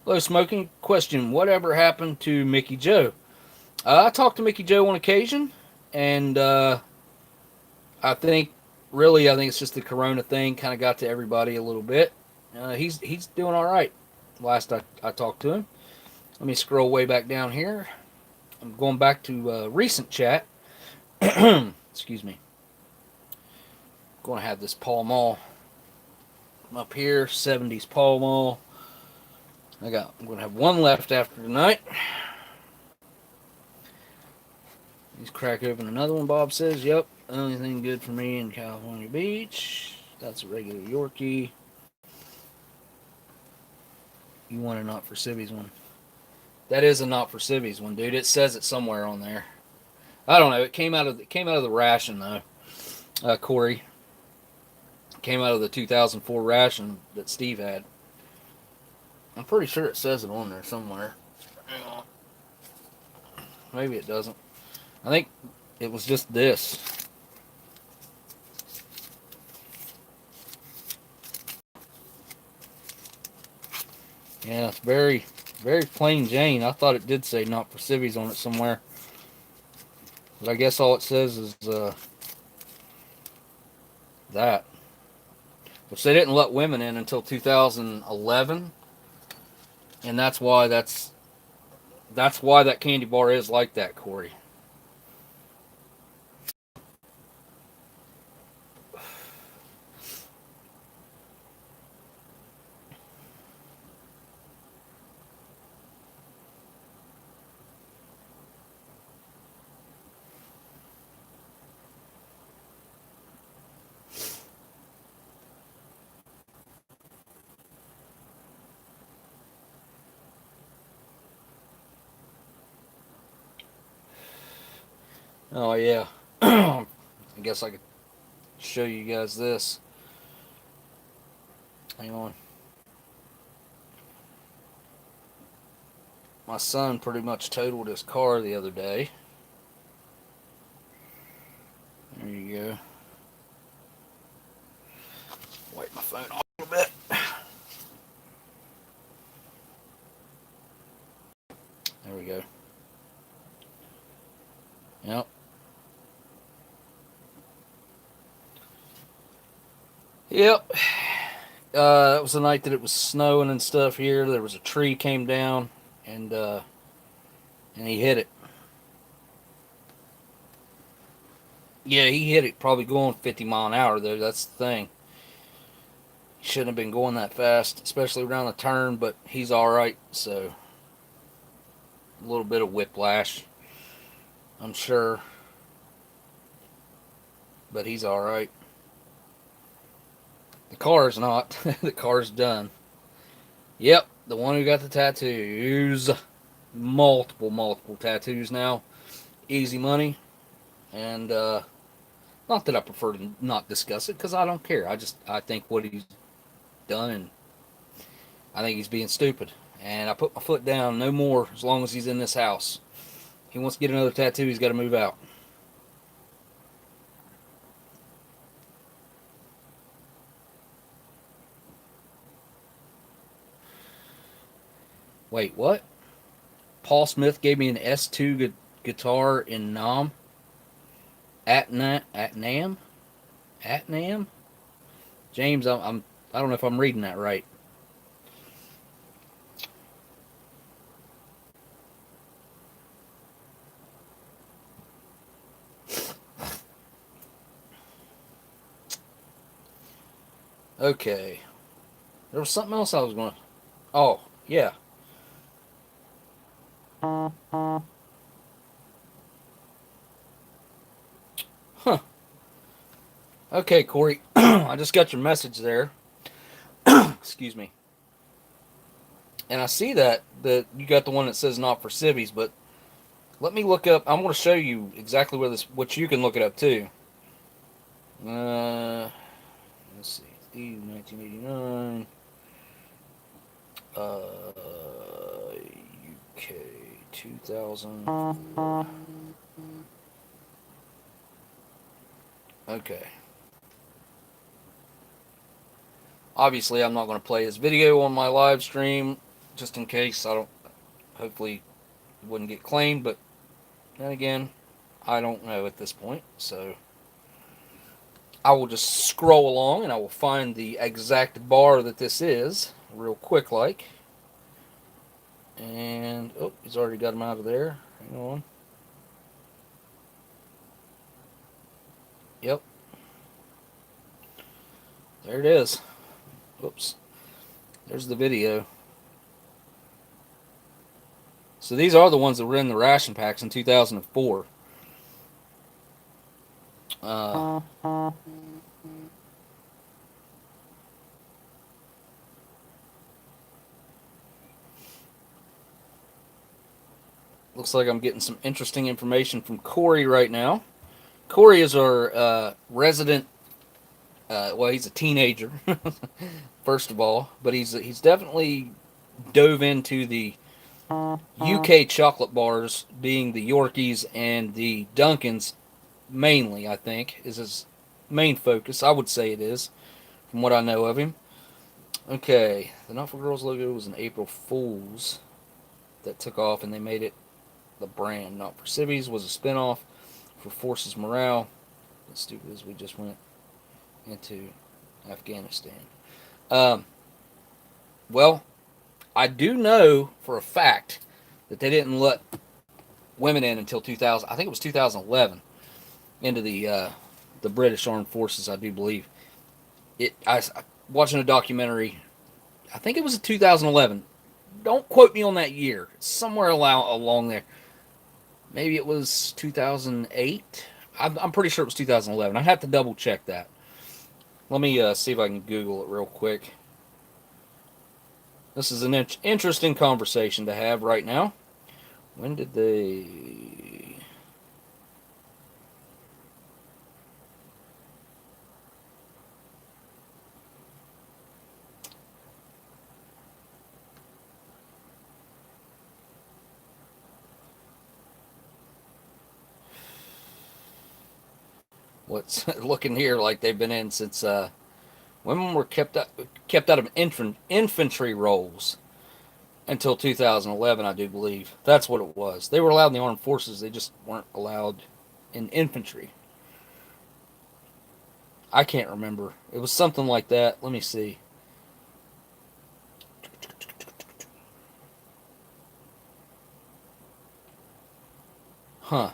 S1: hello, Smoking. Question: whatever happened to Mickey Joe? I talked to Mickey Joe on occasion, and I think it's just the Corona thing kind of got to everybody a little bit. He's doing all right. Last I talked to him. Let me scroll way back down here. I'm going back to recent chat. Excuse me. I'm going to have this Pall Mall up here. 70s Pall Mall. I'm going to have one left after tonight. He's crack open another one, Bob says. Yep. Only thing good for me in California Beach. That's a regular Yorkie. You want a not for civvies one. That is a not for civvies one, dude. It says it somewhere on there. I don't know. It came out of the ration though. Corey. It came out of the 2004 ration that Steve had. I'm pretty sure it says it on there somewhere. Hang on. Maybe it doesn't. I think it was just this. Yeah, it's very, very plain Jane. I thought it did say not for civvies on it somewhere. But I guess all it says is that. which they didn't let women in until 2011, and that's why that candy bar is like that, Corey. Oh yeah. I guess I could show you guys this. Hang on. My son pretty much totaled his car the other day. There you go. Wipe my phone off a little bit. There we go. Yep. Yep. That was the night that it was snowing and stuff here. There was a tree came down, and he hit it. Yeah, he hit it probably going 50 mile an hour though. That's the thing. He shouldn't have been going that fast, especially around the turn. But he's all right. So a little bit of whiplash, I'm sure, but he's all right. The car's not. The car's done. Yep, the one who got the tattoos. Multiple tattoos now. Easy money. And not that I prefer to not discuss it, because I don't care. I think what he's done, and I think he's being stupid. And I put my foot down, no more, as long as he's in this house. He wants to get another tattoo, he's got to move out. Wait, what? Paul Smith gave me an S2 guitar in Nam. Nam? James, I don't know if I'm reading that right. Okay. There was something else I was going to... Oh, yeah. Huh. Okay, Corey. I just got your message there. Excuse me. And I see that you got the one that says not for civvies, but let me look up. I'm going to show you exactly where this, what you can look it up too. Let's see. 1989. UK 2000. Okay. Obviously, I'm not going to play his video on my live stream, just in case I don't. Hopefully, it wouldn't get claimed, but then again, I don't know at this point. So I will just scroll along, and I will find the exact bar that this is, real quick, like. And oh, he's already got him out of there. Hang on. Yep. There it is. Whoops. There's the video. So these are the ones that were in the ration packs in 2004. Looks like I'm getting some interesting information from Corey right now. Corey is our resident. Well, he's a teenager, first of all, but he's definitely dove into the UK chocolate bars, being the Yorkies and the Dunkins, mainly. I think is his main focus. I would say it is, from what I know of him. Okay, the Not for Girls logo was an April Fool's that took off, and they made it the brand. Not for Civvies was a spinoff for Forces Morale. As stupid as we just went into. Afghanistan. Um, well, I do know for a fact that they didn't let women in until 2000. I think it was 2011 into the British Armed Forces. I do believe it. I watching a documentary. I think it was 2011. Don't quote me on that year. It's somewhere along there. Maybe it was 2008. I'm pretty sure it was 2011. I have to double check that. Let me see if I can Google it real quick. This is an interesting conversation to have right now. When did they... What's looking here like they've been in since women were kept out of infantry roles until 2011, I do believe. That's what it was. They were allowed in the armed forces. They just weren't allowed in infantry. I can't remember. It was something like that. Let me see. Huh.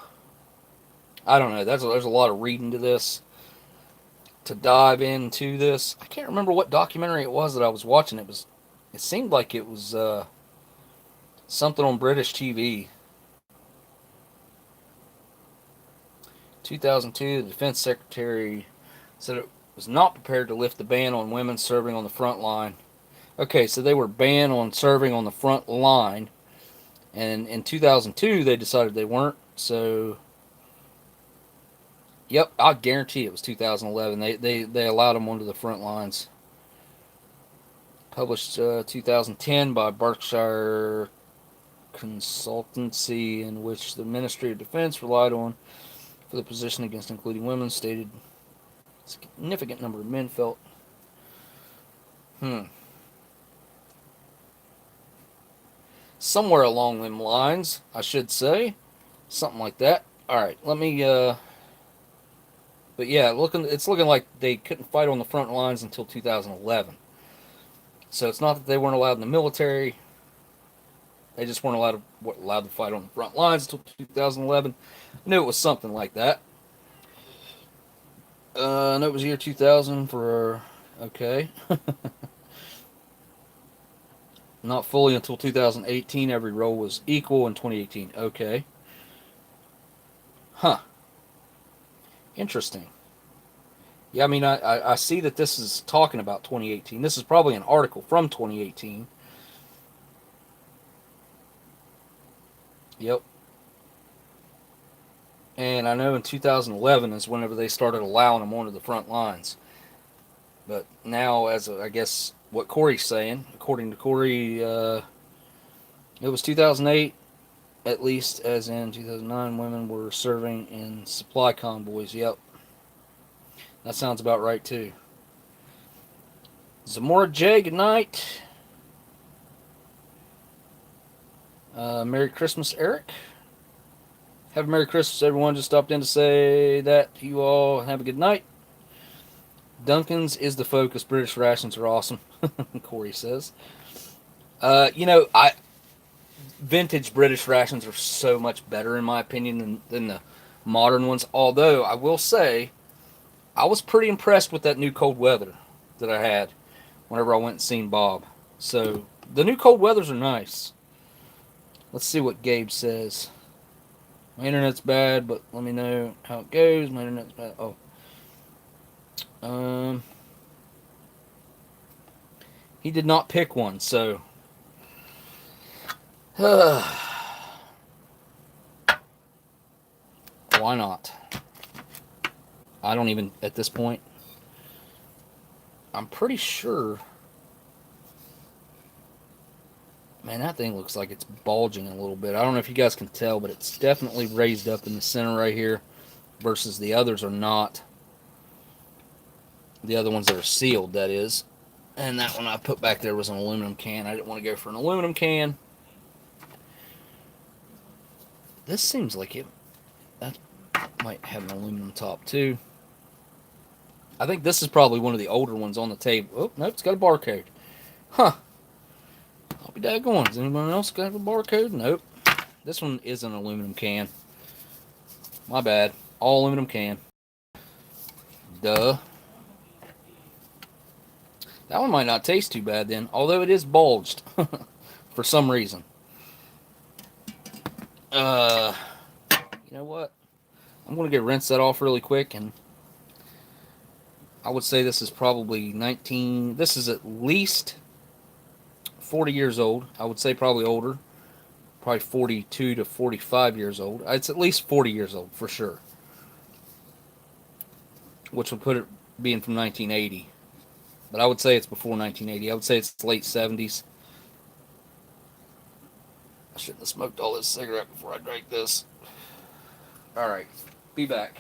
S1: I don't know. There's a lot of reading to this to dive into this. I can't remember what documentary it was that I was watching. It seemed like it was something on British TV. 2002, the defense secretary said it was not prepared to lift the ban on women serving on the front line. Okay, so they were banned on serving on the front line, and in 2002 they decided they weren't. So, yep, I guarantee it was 2011. They allowed them onto the front lines. Published 2010 by Berkshire Consultancy, in which the Ministry of Defense relied on for the position against including women, stated a significant number of men felt. Somewhere along them lines, I should say. Something like that. Alright, let me, but yeah, it's looking like they couldn't fight on the front lines until 2011. So it's not that they weren't allowed in the military. They just weren't allowed to fight on the front lines until 2011. I knew it was something like that. I know it was year 2000 for... Okay. Not fully until 2018. Every role was equal in 2018. Okay. Huh. Interesting. Yeah, I mean, I see that this is talking about 2018. This is probably an article from 2018. Yep. And I know in 2011 is whenever they started allowing them onto the front lines. But now, I guess what Corey's saying, according to Corey, it was 2008, at least, as in 2009, women were serving in supply convoys. Yep. That sounds about right, too. Zamora J, good night. Merry Christmas, Eric. Have a Merry Christmas, everyone. Just stopped in to say that to you all. Have a good night. Duncan's is the focus. British rations are awesome, Corey says. Vintage British rations are so much better, in my opinion, than the modern ones. Although, I will say, I was pretty impressed with that new cold weather that I had whenever I went and seen Bob. So, the new cold weathers are nice. Let's see what Gabe says. My internet's bad, but let me know how it goes. My internet's bad. Oh. He did not pick one, so... Why not? I don't even, at this point... I'm pretty sure... Man, that thing looks like it's bulging a little bit. I don't know if you guys can tell, but it's definitely raised up in the center right here, versus the others are not. The other ones that are sealed, that is. And that one I put back there was an aluminum can. I didn't want to go for an aluminum can. This seems like that might have an aluminum top too. I think this is probably one of the older ones on the table. Oh, nope, it's got a barcode. Huh. I'll be daggone. Does anyone else got a barcode? Nope. This one is an aluminum can. My bad. All aluminum can. Duh. That one might not taste too bad then, although it is bulged for some reason. You know what? I'm going to rinse that off really quick, and I would say this is probably 19... This is at least 40 years old. I would say probably older. Probably 42 to 45 years old. It's at least 40 years old, for sure. Which would put it being from 1980. But I would say it's before 1980. I would say it's late 70s. I shouldn't have smoked all this cigarette before I drank this. Alright, be back.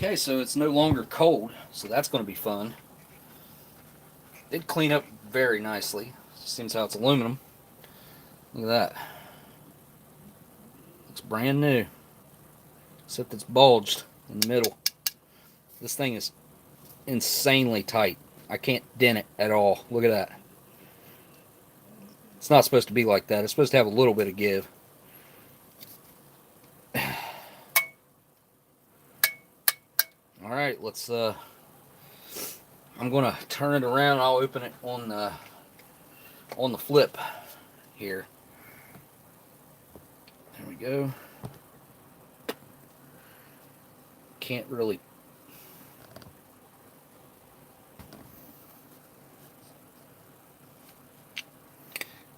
S1: Okay, so it's no longer cold, so that's going to be fun. It did clean up very nicely. Seems how it's aluminum. Look at that. Looks brand new. Except it's bulged in the middle. This thing is insanely tight. I can't dent it at all. Look at that. It's not supposed to be like that. It's supposed to have a little bit of give. Alright, let's I'm gonna turn it around. I'll open it on the flip here. There we go. Can't really...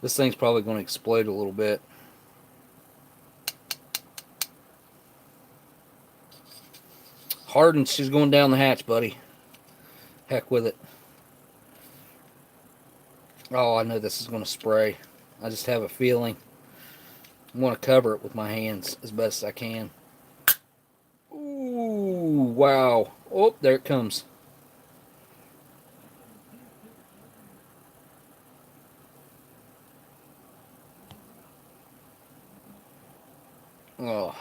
S1: This thing's probably going to explode a little bit. Harden, she's going down the hatch, buddy. Heck with it. Oh, I know this is going to spray. I just have a feeling. I'm going to cover it with my hands as best as I can. Ooh, wow. Oh, there it comes. Oh.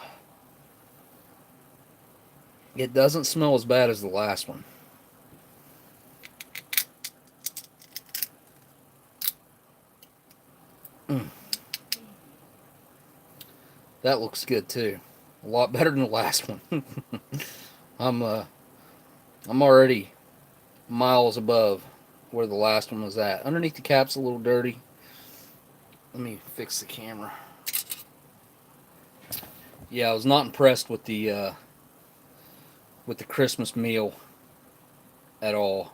S1: It doesn't smell as bad as the last one. That looks good too. A lot better than the last one. I'm already miles above where the last one was at. Underneath the cap's a little dirty. Let me fix the camera. Yeah, I was not impressed with the Christmas meal at all.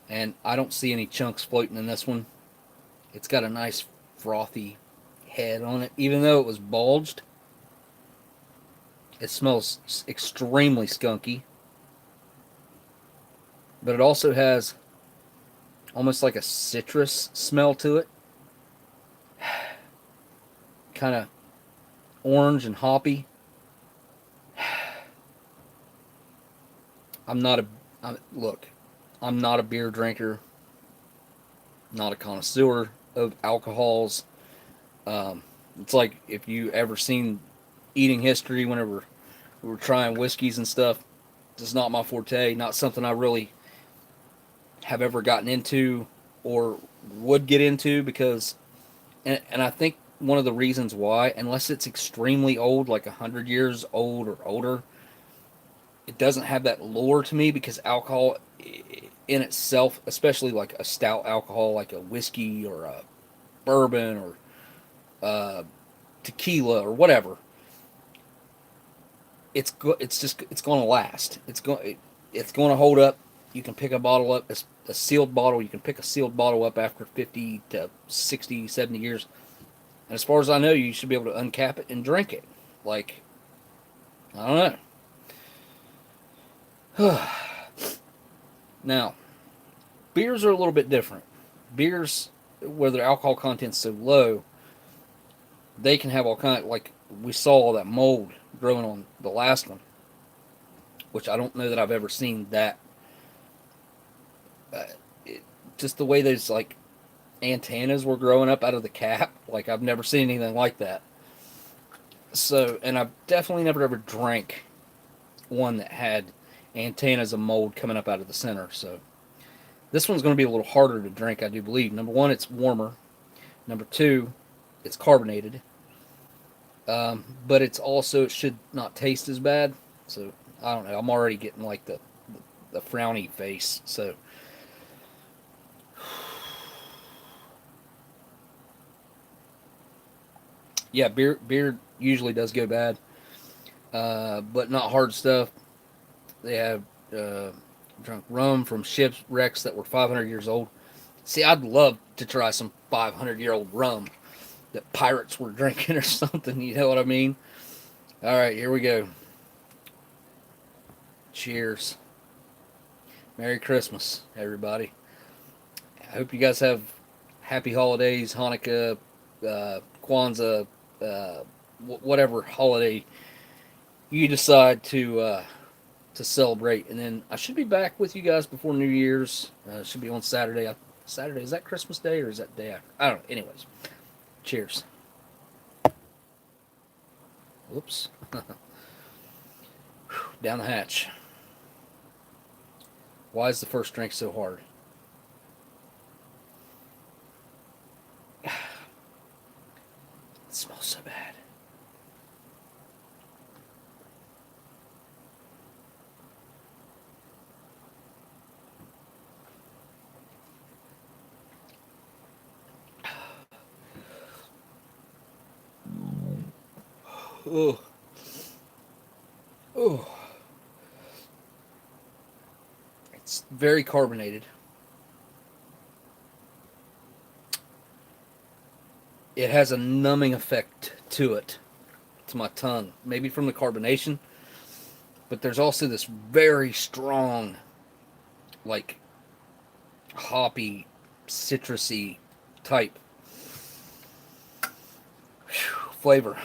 S1: And I don't see any chunks floating in this one. It's got a nice frothy head on it. Even though it was bulged, it smells extremely skunky. But it also has almost like a citrus smell to it. Kind of orange and hoppy. Look, I'm not a beer drinker, not a connoisseur of alcohols. It's like if you ever seen Eating History, whenever we were trying whiskeys and stuff, it's not my forte, not something I really have ever gotten into or would get into, because, and I think one of the reasons why, unless it's extremely old, like 100 years old or older, it doesn't have that lure to me, because alcohol in itself, especially like a stout alcohol, like a whiskey or a bourbon or tequila or whatever, it's going to last. It's going to hold up. You can pick a bottle up, a sealed bottle. You can pick a sealed bottle up after 50 to 60, 70 years. And as far as I know, you should be able to uncap it and drink it. Like, I don't know. Now, beers are a little bit different. Beers, where their alcohol content's so low, they can have all kind. Like we saw all that mold growing on the last one, which I don't know that I've ever seen that. Just the way those like antennas were growing up out of the cap, like I've never seen anything like that. So, and I've definitely never ever drank one that had antennas of mold coming up out of the center. So this one's going to be a little harder to drink, I do believe. Number one, it's warmer. Number two, it's carbonated. But it's also, it should not taste as bad. So I don't know. I'm already getting like the frowny face. So yeah, beer usually does go bad, but not hard stuff. They have drunk rum from shipwrecks that were 500 years old. See, I'd love to try some 500-year-old rum that pirates were drinking or something. You know what I mean? All right, here we go. Cheers. Merry Christmas, everybody. I hope you guys have happy holidays, Hanukkah, Kwanzaa, whatever holiday you decide to celebrate. And then I should be back with you guys before New Year's. It should be on Saturday. Saturday, is that Christmas Day or is that day after? I don't know. Anyways, cheers. Whoops. Down the hatch. Why is the first drink so hard? It smells so bad. Oh. Oh. It's very carbonated. It has a numbing effect to it, to my tongue. Maybe from the carbonation. But there's also this very strong, like, hoppy, citrusy type flavor.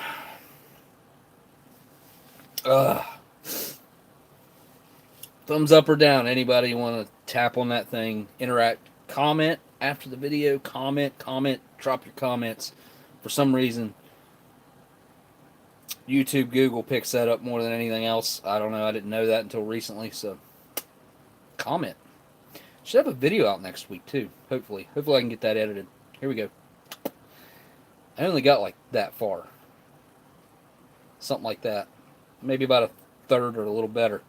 S1: Thumbs up or down. Anybody want to tap on that thing, interact, comment after the video, comment, drop your comments. For some reason, YouTube, Google picks that up more than anything else. I don't know. I didn't know that until recently. So, comment. Should have a video out next week too. Hopefully I can get that edited. Here we go. I only got like that far. Something like that. Maybe about a third or a little better.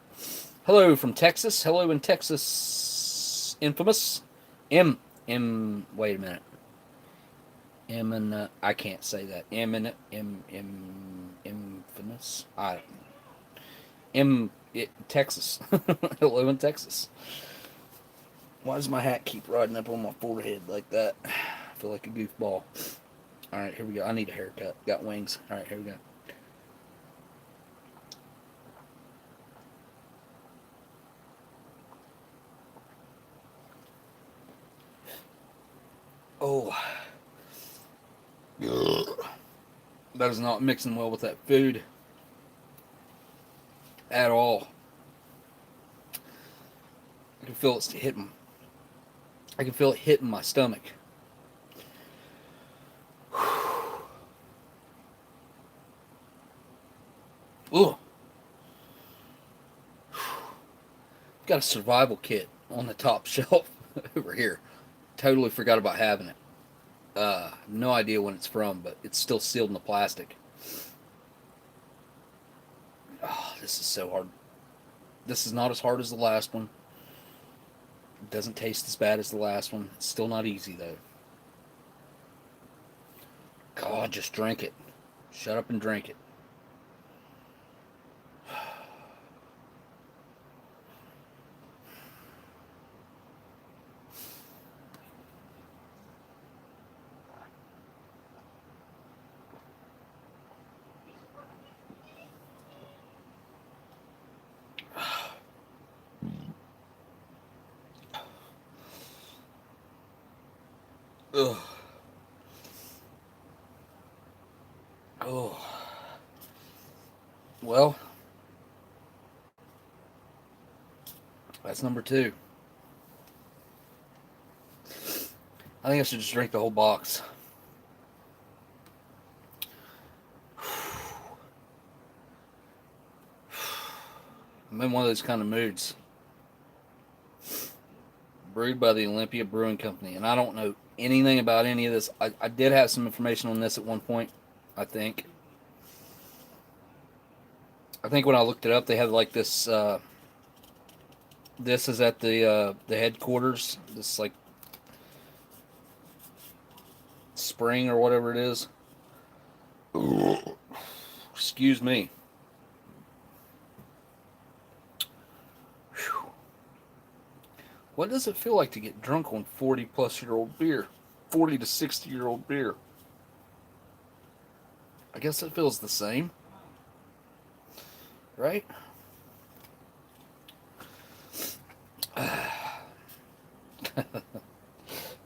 S1: Hello from Texas. Hello in Texas. Infamous. Wait a minute. I can't say that. Infamous. Texas. Hello in Texas. Why does my hat keep riding up on my forehead like that? I feel like a goofball. Alright, here we go. I need a haircut. Got wings. Alright, here we go. Oh. That is not mixing well with that food. At all. I can feel it hitting. I can feel it hitting my stomach. Ooh. Got a survival kit on the top shelf over here. Totally forgot about having it. No idea when it's from, but it's still sealed in the plastic. Oh, this is so hard. This is not as hard as the last one. It doesn't taste as bad as the last one. It's still not easy, though. God, just drink it. Shut up and drink it. Ugh. Oh. Well, that's number 2. I think I should just drink the whole box. I'm in one of those kind of moods. Brewed by the Olympia Brewing Company, and I don't know anything about any of this. I did have some information on this at one point, I think. I think when I looked it up, they had like this. This is at the headquarters. This like spring or whatever it is. Excuse me. Whew. What does it feel like to get drunk on 40-plus-year-old beer? 40 to 60-year-old beer. I guess it feels the same. Right? I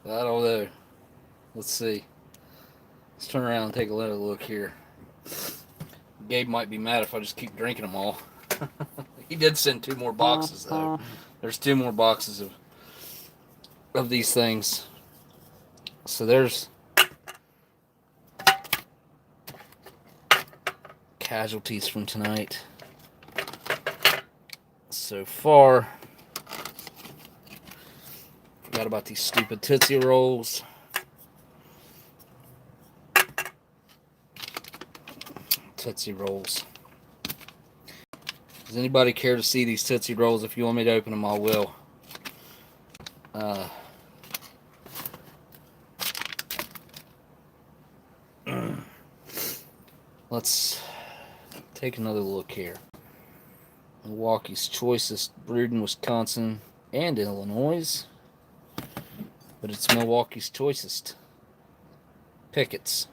S1: don't know. Let's see. Let's turn around and take another look here. Gabe might be mad if I just keep drinking them all. He did send 2 more boxes, though. There's 2 more boxes of these things. So there's casualties from tonight. So far, forgot about these stupid Tootsie Rolls. Tootsie Rolls. Does anybody care to see these Tootsie Rolls? If you want me to open them, I will. Let's take another look here. Milwaukee's Choicest, brewed in Wisconsin and Illinois. But it's Milwaukee's Choicest. Pickets.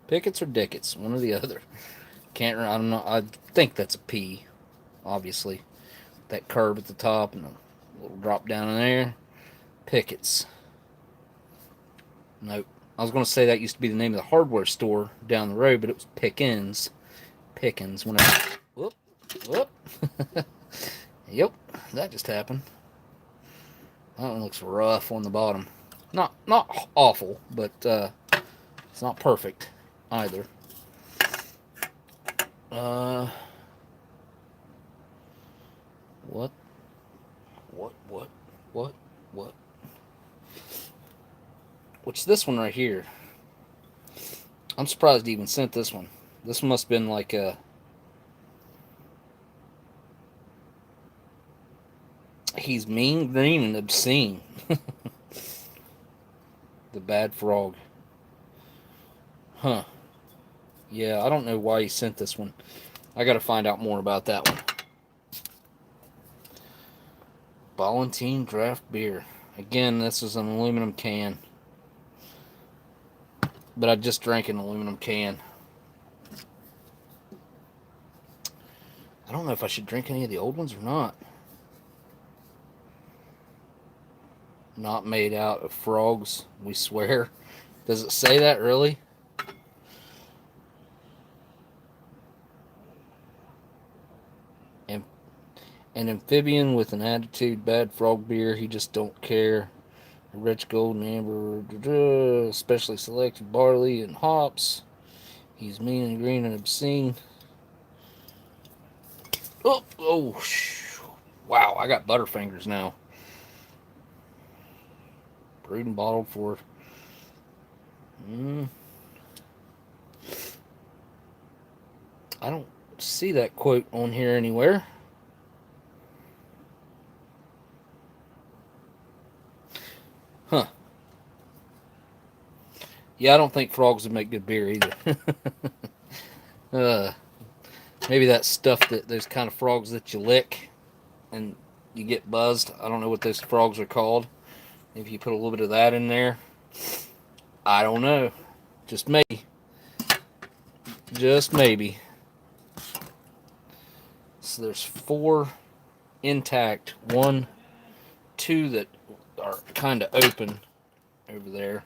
S1: Pickets or Dickets, one or the other. I don't know. I think that's a P, obviously. That curve at the top and a little drop down in there. Pickets. Nope. I was going to say that used to be the name of the hardware store down the road, but it was Pickens. Pickens. Whoop. Whoop. Yep. That just happened. That one looks rough on the bottom. Not awful, but it's not perfect either. What? What's this one right here? I'm surprised he even sent this one. This must have been like a... He's mean, green, and obscene. The Bad Frog. Huh. Yeah, I don't know why he sent this one. I gotta find out more about that one. Ballantine Draft Beer. Again, this is an aluminum can. But I just drank an aluminum can. I don't know if I should drink any of the old ones or not. Not made out of frogs, we swear. Does it say that, really? An amphibian with an attitude, Bad Frog beer, he just don't care. A rich golden amber, specially selected barley and hops. He's mean and green and obscene. Oh, wow, I got butterfingers now. Brewed and bottled for... I don't see that quote on here anywhere. Huh. Yeah, I don't think frogs would make good beer either. Uh, maybe that stuff that those kind of frogs that you lick and you get buzzed. I don't know what those frogs are called. If you put a little bit of that in there, I don't know. Just maybe. Just maybe. So there's 4 intact. 1, 2 that are kind of open over there.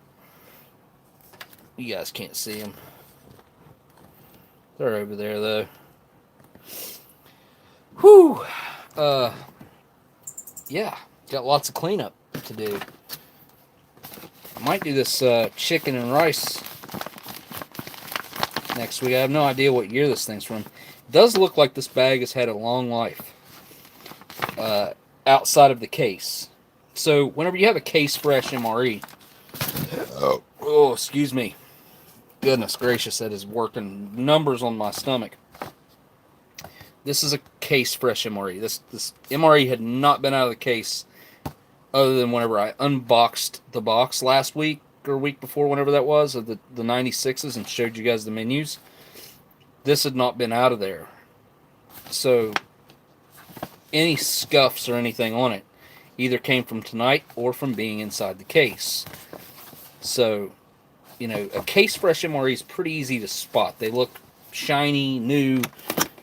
S1: You guys can't see them. They're over there though. Whew. Yeah, got lots of cleanup to do. I might do this chicken and rice next week. I have no idea what year this thing's from. It does look like this bag has had a long life outside of the case. So whenever you have a case fresh MRE, oh, excuse me. Goodness gracious, that is working numbers on my stomach. This is a case fresh MRE. This MRE had not been out of the case other than whenever I unboxed the box last week or week before, whenever that was, of the 96s and showed you guys the menus. This had not been out of there. So any scuffs or anything on it either came from tonight or from being inside the case. So, you know, a case fresh MRE is pretty easy to spot. They look shiny, new,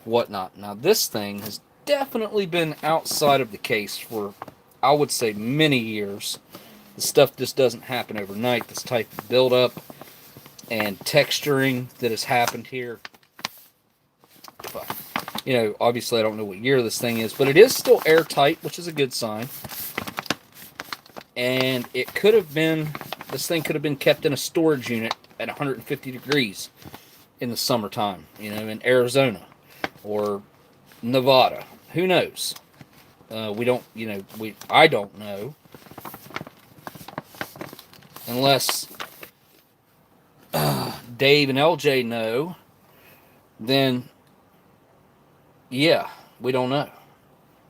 S1: whatnot. Now this thing has definitely been outside of the case for, I would say, many years. The stuff just doesn't happen overnight. This type of buildup and texturing that has happened here. But, you know, obviously I don't know what year this thing is, but it is still airtight, which is a good sign. And it could have been, this thing could have been kept in a storage unit at 150 degrees in the summertime, you know, in Arizona or Nevada. Who knows? We don't, you know, I don't know. Unless Dave and LJ know, then yeah, we don't know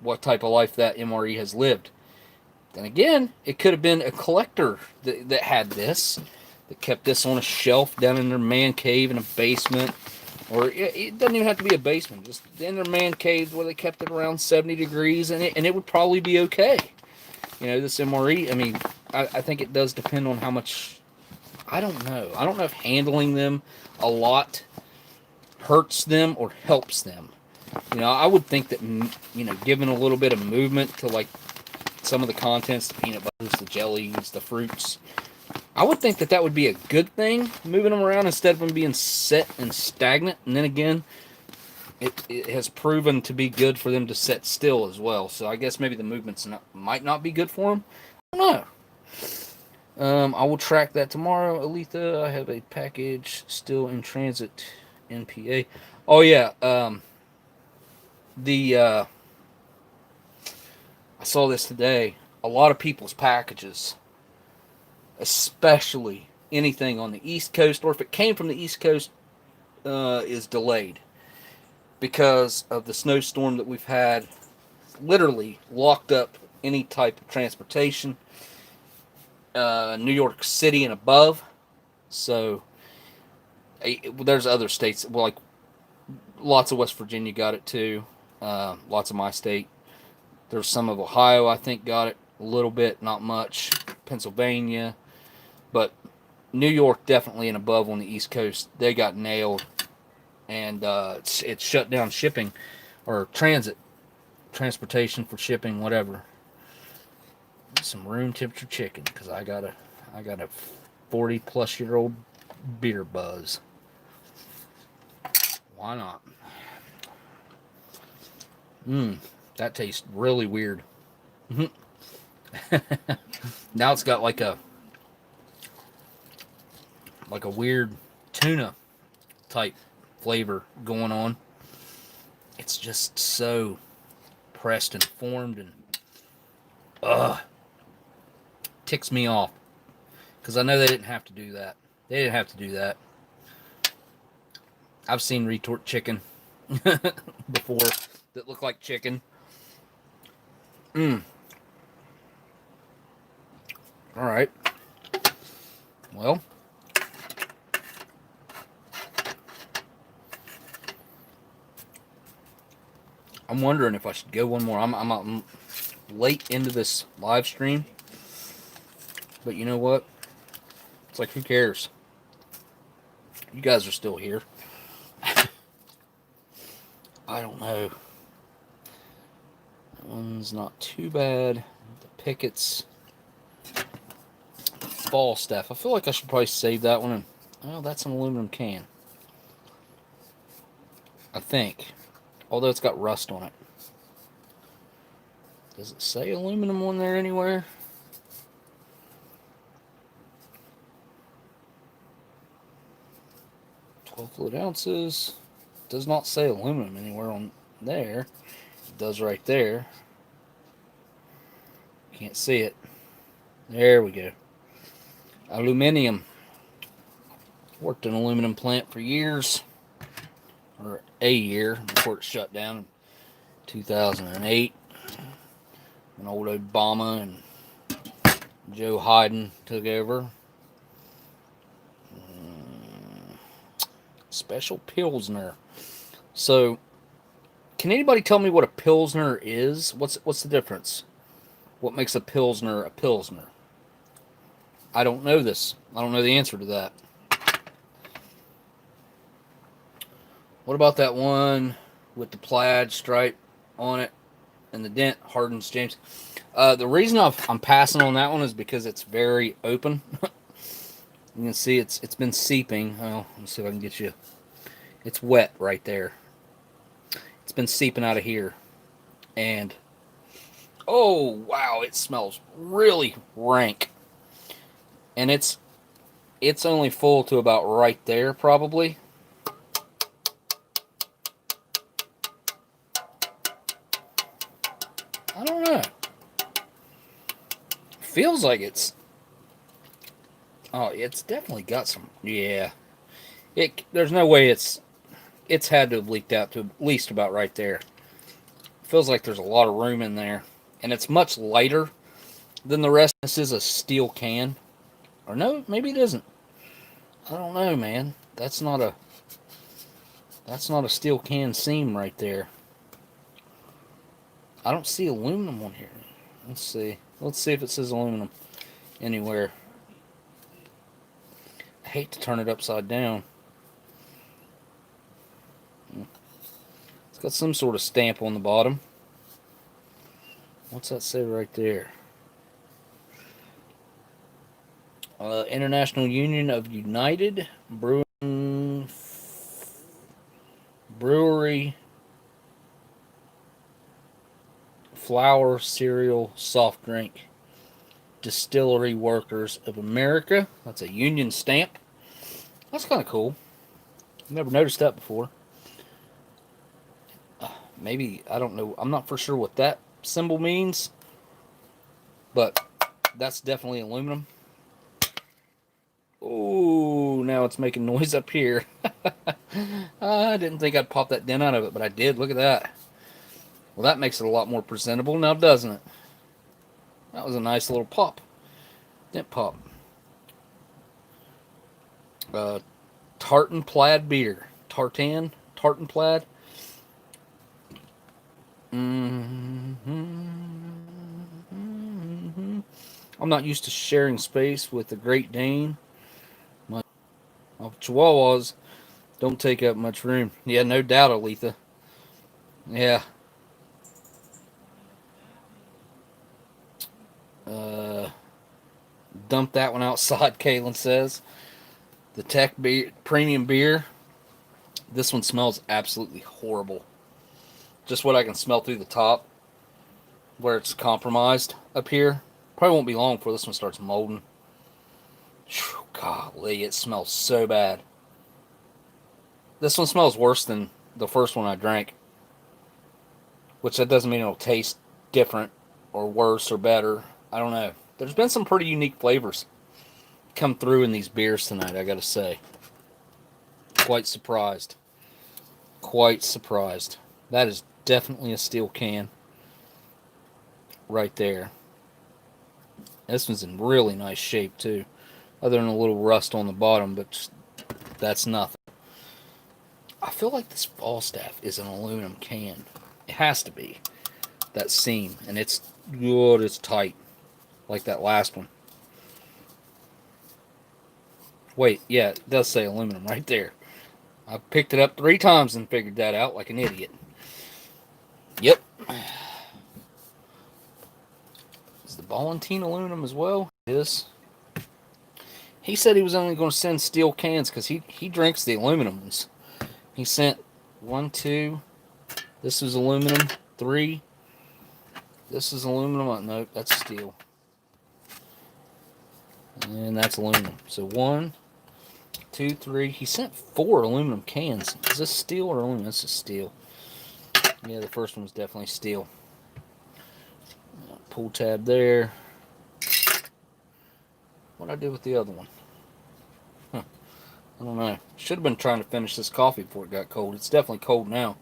S1: what type of life that MRE has lived. Then again, it could have been a collector that had this, that kept this on a shelf down in their man cave in a basement. Or it doesn't even have to be a basement, just in their man cave where they kept it around 70 degrees, and it would probably be okay. You know, this MRE, I mean, I think it does depend on how much, I don't know. I don't know if handling them a lot hurts them or helps them. You know, I would think that, you know, giving a little bit of movement to, like, some of the contents, the peanut butters, the jellies, the fruits, I would think that that would be a good thing, moving them around instead of them being set and stagnant. And then again, it has proven to be good for them to set still as well. So I guess maybe the movements might not be good for them. I don't know. I will track that tomorrow. Aletha, I have a package still in transit, NPA. Oh yeah, I saw this today. A lot of people's packages, especially anything on the East Coast, or if it came from the East Coast, is delayed because of the snowstorm that we've had. Literally locked up any type of transportation, New York City and above. So there's other states, well, like lots of West Virginia got it too. Lots of my state. There's some of Ohio, I think, got it a little bit, not much. Pennsylvania, but New York definitely and above on the East Coast, they got nailed, and it's shut down shipping or transportation for shipping, whatever. Some room temperature chicken because I got a 40-plus-year-old beer buzz. Why not? That tastes really weird. Now it's got like a weird tuna type flavor going on. It's just so pressed and formed, and ticks me off because I know they didn't have to do that. They didn't have to do that. I've seen retort chicken before that look like chicken. All right. Well, I'm wondering if I should go one more. I'm late into this live stream, but you know what? It's like, who cares? You guys are still here. I don't know. That one's not too bad. The pickets. Ball staff. I feel like I should probably save that one. Oh, that's an aluminum can. I think. Although it's got rust on it. Does it say aluminum on there anywhere? Fluid ounces. Does not say aluminum anywhere on there. It does right there. Can't see it. There we go. Aluminium. Worked in an aluminum plant for years. Or a year before it shut down in 2008. When old Obama and Joe Biden took over. Special Pilsner. So, can anybody tell me what a Pilsner is? What's the difference? What makes a Pilsner a Pilsner? I don't know this. I don't know the answer to that. What about that one with the plaid stripe on it and the dent? Hardens James. The reason I'm passing on that one is because it's very open. You can see it's been seeping. Oh, let's see if I can get you. It's wet right there. It's been seeping out of here. And, oh, wow, it smells really rank. And it's only full to about right there, probably. I don't know. Feels like it's... Oh, it's definitely got some... Yeah. There's no way it's had to have leaked out to at least about right there. Feels like there's a lot of room in there. And it's much lighter than the rest. This is a steel can. Or no, maybe it isn't. I don't know, man. That's not a steel can seam right there. I don't see aluminum on here. Let's see. Let's see if it says aluminum anywhere. I hate to turn it upside down. It's got some sort of stamp on the bottom. What's that say right there? International Union of United Brewery Flour Cereal Soft Drink Distillery Workers of America. That's a union stamp. That's kind of cool. Never noticed that before. Maybe, I don't know. I'm not for sure what that symbol means. But that's definitely aluminum. Oh, now it's making noise up here. I didn't think I'd pop that dent out of it, but I did. Look at that. Well, that makes it a lot more presentable now, doesn't it? That was a nice little pop. Dent pop. Tartan Plaid beer. Tartan Plaid. I'm not used to sharing space with the Great Dane. My Chihuahuas don't take up much room. Yeah, no doubt, Aletha. Yeah. Dump that one outside, Kaylin says. The Tech beer, premium beer. This one smells absolutely horrible. Just what I can smell through the top, where it's compromised up here. Probably won't be long before this one starts molding. Whew, golly, it smells so bad. This one smells worse than the first one I drank. Which that doesn't mean it'll taste different or worse or better. I don't know. There's been some pretty unique flavors come through in these beers tonight, I gotta say. Quite surprised. Quite surprised. That is definitely a steel can. Right there. This one's in really nice shape, too. Other than a little rust on the bottom, but that's nothing. I feel like this Falstaff is an aluminum can. It has to be. That seam. And it's good. It's tight. Like that last one. Wait, yeah, it does say aluminum right there. I picked it up 3 times and figured that out like an idiot. Yep. Is the Ballantine aluminum as well? It is. He said he was only going to send steel cans because he drinks the aluminum ones. He sent 1, 2. This is aluminum. 3. This is aluminum. Oh, no, that's steel. And that's aluminum. So 1, 2, 3. He sent 4 aluminum cans. Is this steel or aluminum? This is steel. Yeah, the first one was definitely steel. Pull tab there. What'd I do with the other one? Huh. I don't know. Should have been trying to finish this coffee before it got cold. It's definitely cold now.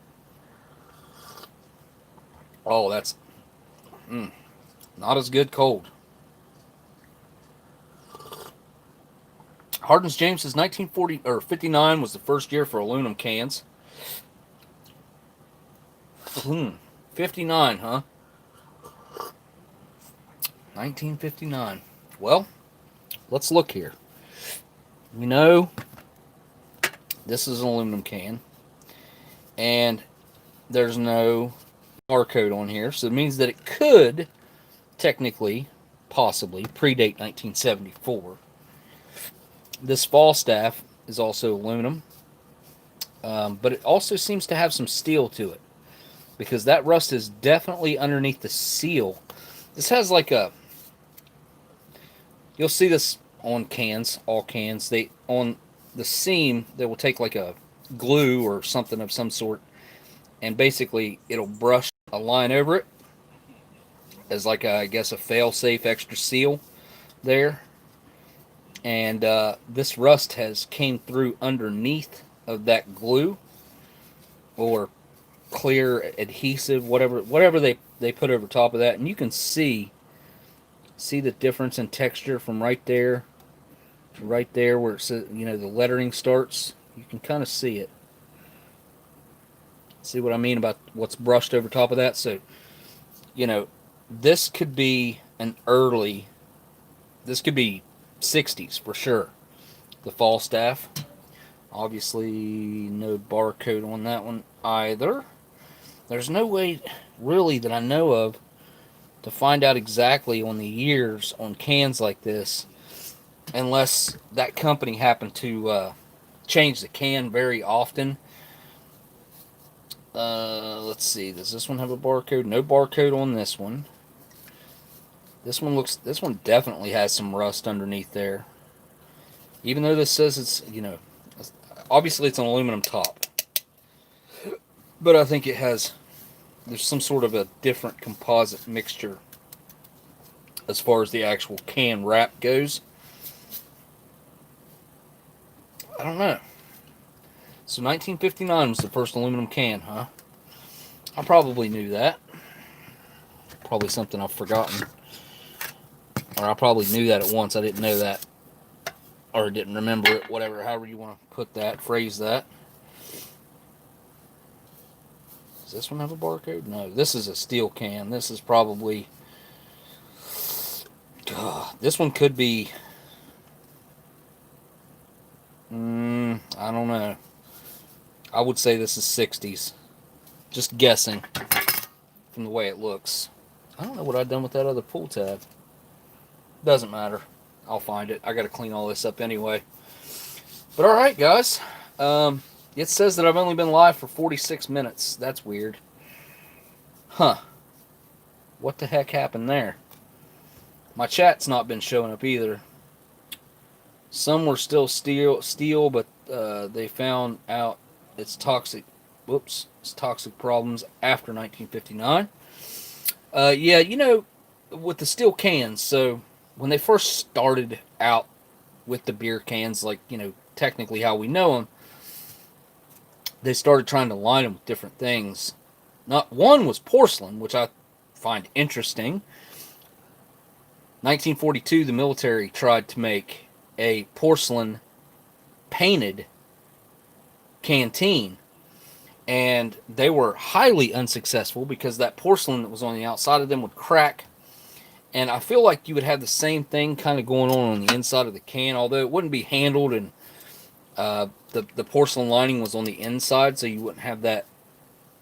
S1: Oh, that's not as good cold. Hardens James says 1940 or 59 was the first year for aluminum cans. 59, huh? 1959. Well, let's look here. We know this is an aluminum can, and there's no barcode on here, so it means that it could technically, possibly, predate 1974. This Falstaff is also aluminum, but it also seems to have some steel to it, because that rust is definitely underneath the seal. This has like a, you'll see this on cans, all cans. They, on the seam, they will take like a glue or something of some sort, and basically it'll brush a line over it as like a, I guess, a fail-safe extra seal there. And this rust has came through underneath of that glue or clear adhesive, whatever they put over top of that, and you can see the difference in texture from right there to right there where it says, you know, the lettering starts. You can kind of see it. See what I mean about what's brushed over top of that? So, you know, this could be this could be 60s for sure. The Falstaff. Obviously, no barcode on that one either. There's no way, really, that I know of to find out exactly on the years on cans like this, unless that company happened to change the can very often. Let's see. Does this one have a barcode? No barcode on this one. This one definitely has some rust underneath there. Even though this says it's, you know, obviously it's an aluminum top. But I think there's some sort of a different composite mixture as far as the actual can wrap goes. I don't know. So 1959 was the first aluminum can, huh? I probably knew that. Probably something I've forgotten. Or I probably knew that at once. I didn't know that. Or didn't remember it. Whatever, however you want to put that, phrase that. Does this one have a barcode? No, this is a steel can. This is probably... this one could be... I don't know. I would say this is 60s. Just guessing from the way it looks. I don't know what I've done with that other pull tab. Doesn't matter. I'll find it. I got to clean all this up anyway. But alright, guys. It says that I've only been live for 46 minutes. That's weird. Huh. What the heck happened there? My chat's not been showing up either. Some were still steel, but they found out it's toxic. Whoops. It's toxic problems after 1959. Yeah, you know, with the steel cans, so when they first started out with the beer cans, like, you know, technically how we know them, they started trying to line them with different things. Not one was porcelain, which I find interesting. 1942, the military tried to make a porcelain painted canteen, and they were highly unsuccessful because that porcelain that was on the outside of them would crack. And I feel like you would have the same thing kind of going on the inside of the can, although it wouldn't be handled, and the porcelain lining was on the inside, so you wouldn't have that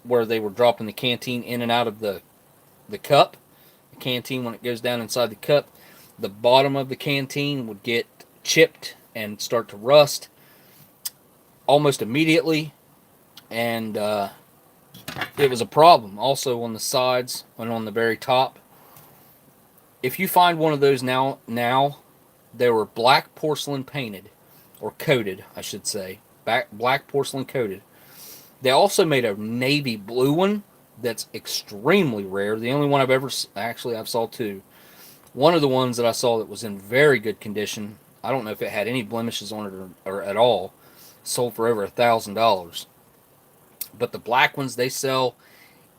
S1: where they were dropping the canteen in and out of the cup. The canteen, when it goes down inside the cup, the bottom of the canteen would get chipped and start to rust almost immediately, and it was a problem. Also on the sides and on the very top. If you find one of those now, they were black porcelain painted, or coated, I should say, black porcelain coated. They also made a navy blue one that's extremely rare. The only one I've ever, actually I've saw two. One of the ones that I saw that was in very good condition, I don't know if it had any blemishes on it or at all, sold for over $1,000. But the black ones they sell,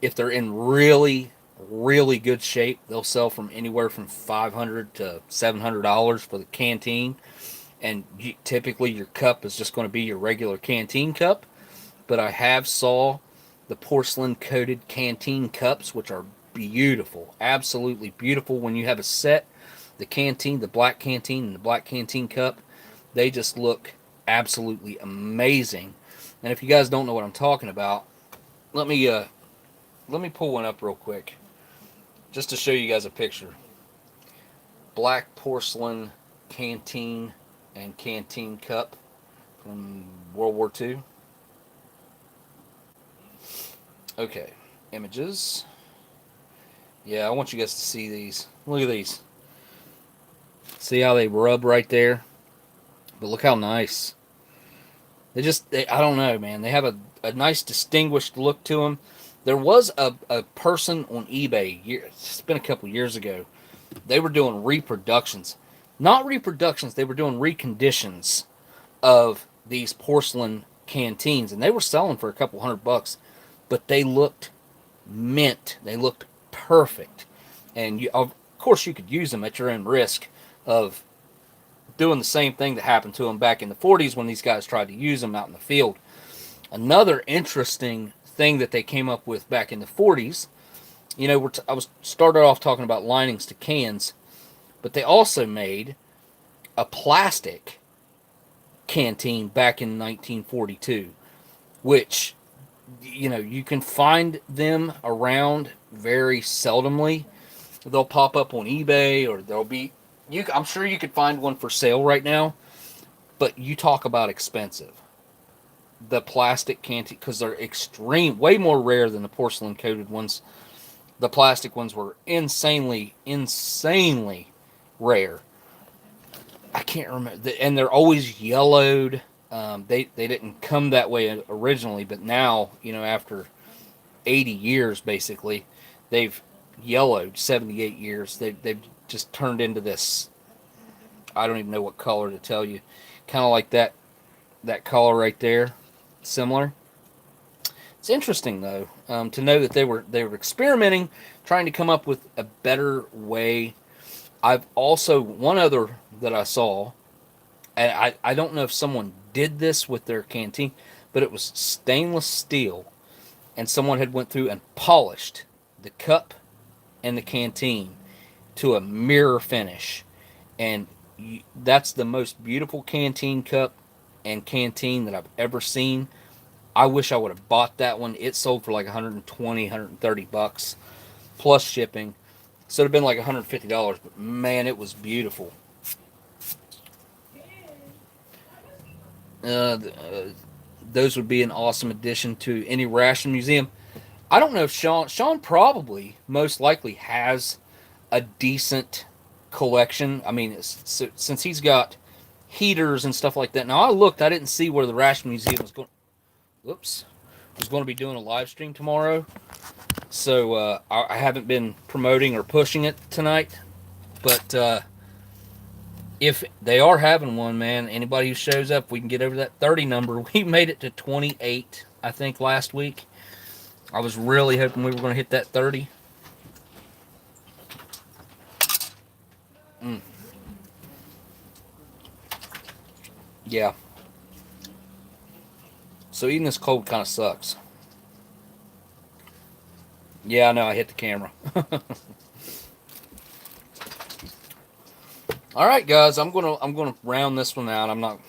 S1: if they're in really, really good shape, they'll sell from anywhere from $500 to $700 for the canteen. And typically your cup is just going to be your regular canteen cup. But I have saw the porcelain coated canteen cups, which are beautiful, absolutely beautiful. When you have a set, the canteen, the black canteen and the black canteen cup, they just look absolutely amazing. And if you guys don't know what I'm talking about, let me pull one up real quick just to show you guys a picture. Black porcelain canteen and canteen cup from World War II. Okay, images. Yeah, I want you guys to see these. Look at these. See how they rub right there? But look how nice. I don't know, man. They have a nice distinguished look to them. There was a person on eBay, it's been a couple years ago. They were doing reproductions. Not reproductions, they were doing reconditions of these porcelain canteens. And they were selling for a couple $100. But they looked mint. They looked perfect. And of course you could use them at your own risk of doing the same thing that happened to them back in the 40s when these guys tried to use them out in the field. Another interesting thing that they came up with back in the 40s, you know, I was started off talking about linings to cans, but they also made a plastic canteen back in 1942, which, you know, you can find them around very seldomly. They'll pop up on eBay, or there'll be, I'm sure you could find one for sale right now, but you talk about expensive. The plastic canteen, because they're way more rare than the porcelain coated ones. The plastic ones were insanely rare. I can't remember, and they're always yellowed. They didn't come that way originally, but now, you know, after 80 years basically, they've yellowed. 78 years, they've just turned into this, I don't even know what color to tell you, kind of like that color right there, similar. It's interesting though, to know that they were experimenting, trying to come up with a better way. I've also, one other that I saw, and I don't know if someone did this with their canteen, but it was stainless steel, and someone had went through and polished the cup and the canteen to a mirror finish, and that's the most beautiful canteen cup and canteen that I've ever seen. I wish I would have bought that one. It sold for like 120, 130 bucks plus shipping. So it'd have been like $150, but man, it was beautiful. Those would be an awesome addition to any ration museum. I don't know if Sean probably most likely has a decent collection. I mean, since he's got heaters and stuff like that. Now I looked, I didn't see where the ration museum was going. Whoops, was going to be doing a live stream tomorrow, so I haven't been promoting or pushing it tonight. But if they are having one, man, anybody who shows up, we can get over that 30 number. We made it to 28, I think, last week. I was really hoping we were going to hit that 30. Yeah. So eating this cold kind of sucks. Yeah, I know I hit the camera. All right, guys, I'm gonna round this one out. I'm not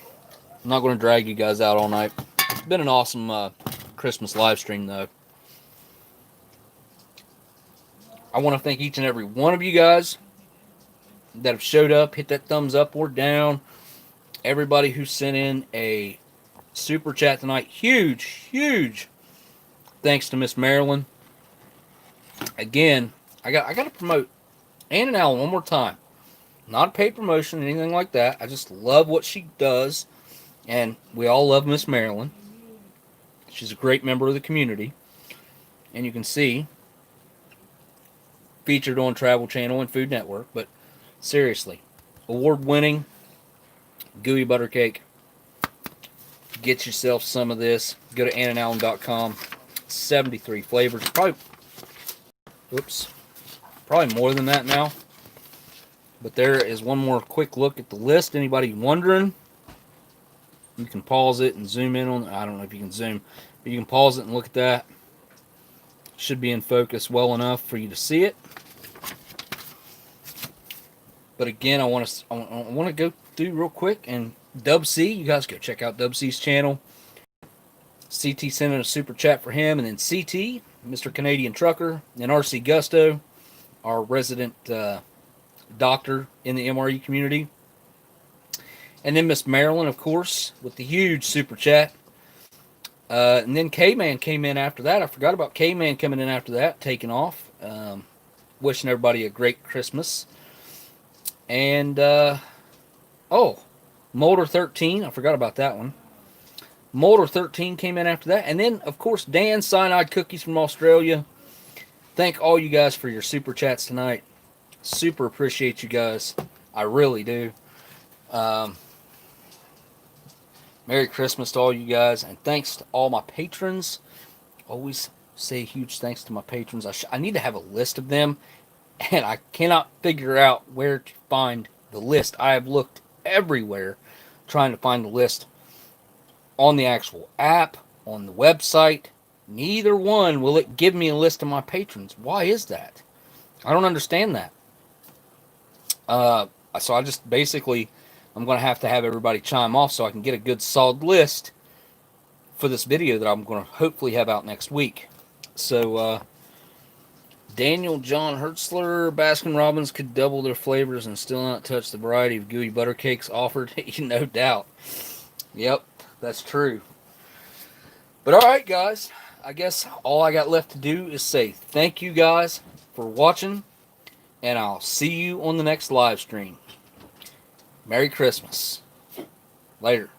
S1: gonna drag you guys out all night. It's been an awesome Christmas live stream though. I want to thank each and every one of you guys that have showed up, hit that thumbs up or down. Everybody who sent in a super chat tonight, huge thanks to Miss Marilyn. Again, I got to promote Ann and Alan one more time. Not a paid promotion, anything like that. I just love what she does, and we all love Miss Marilyn. She's a great member of the community, and you can see featured on Travel Channel and Food Network. But seriously, award-winning gooey butter cake. Get yourself some of this. Go to annandallen.com. 73 flavors. Probably more than that now. But there is one more quick look at the list. Anybody wondering? You can pause it and zoom in on. I don't know if you can zoom, but you can pause it and look at that. Should be in focus well enough for you to see it. But again, I want to go through real quick, and Dub C, you guys go check out Dub C's channel. CT sent in a super chat for him, and then CT, Mr. Canadian Trucker, and RC Gusto, our resident doctor in the MRE community. And then Miss Marilyn, of course, with the huge super chat. And then K-Man came in after that. I forgot about K-Man coming in after that, taking off. Wishing everybody a great Christmas. And, Molder 13. I forgot about that one. Molder 13 came in after that. And then, of course, Dan Cyanide Cookies from Australia. Thank all you guys for your super chats tonight. Super appreciate you guys. I really do. Merry Christmas to all you guys. And thanks to all my patrons. Always say huge thanks to my patrons. I need to have a list of them. And I cannot figure out where to find the list. I have looked everywhere trying to find the list on the actual app, on the website. Neither one will it give me a list of my patrons. Why is that? I don't understand that. So I just basically, I'm going to have everybody chime off so I can get a good solid list for this video that I'm going to hopefully have out next week. So, Daniel John Hertzler, Baskin Robbins could double their flavors and still not touch the variety of gooey butter cakes offered. No doubt. Yep, that's true. But all right, guys. I guess all I got left to do is say thank you guys for watching, and I'll see you on the next live stream. Merry Christmas. Later.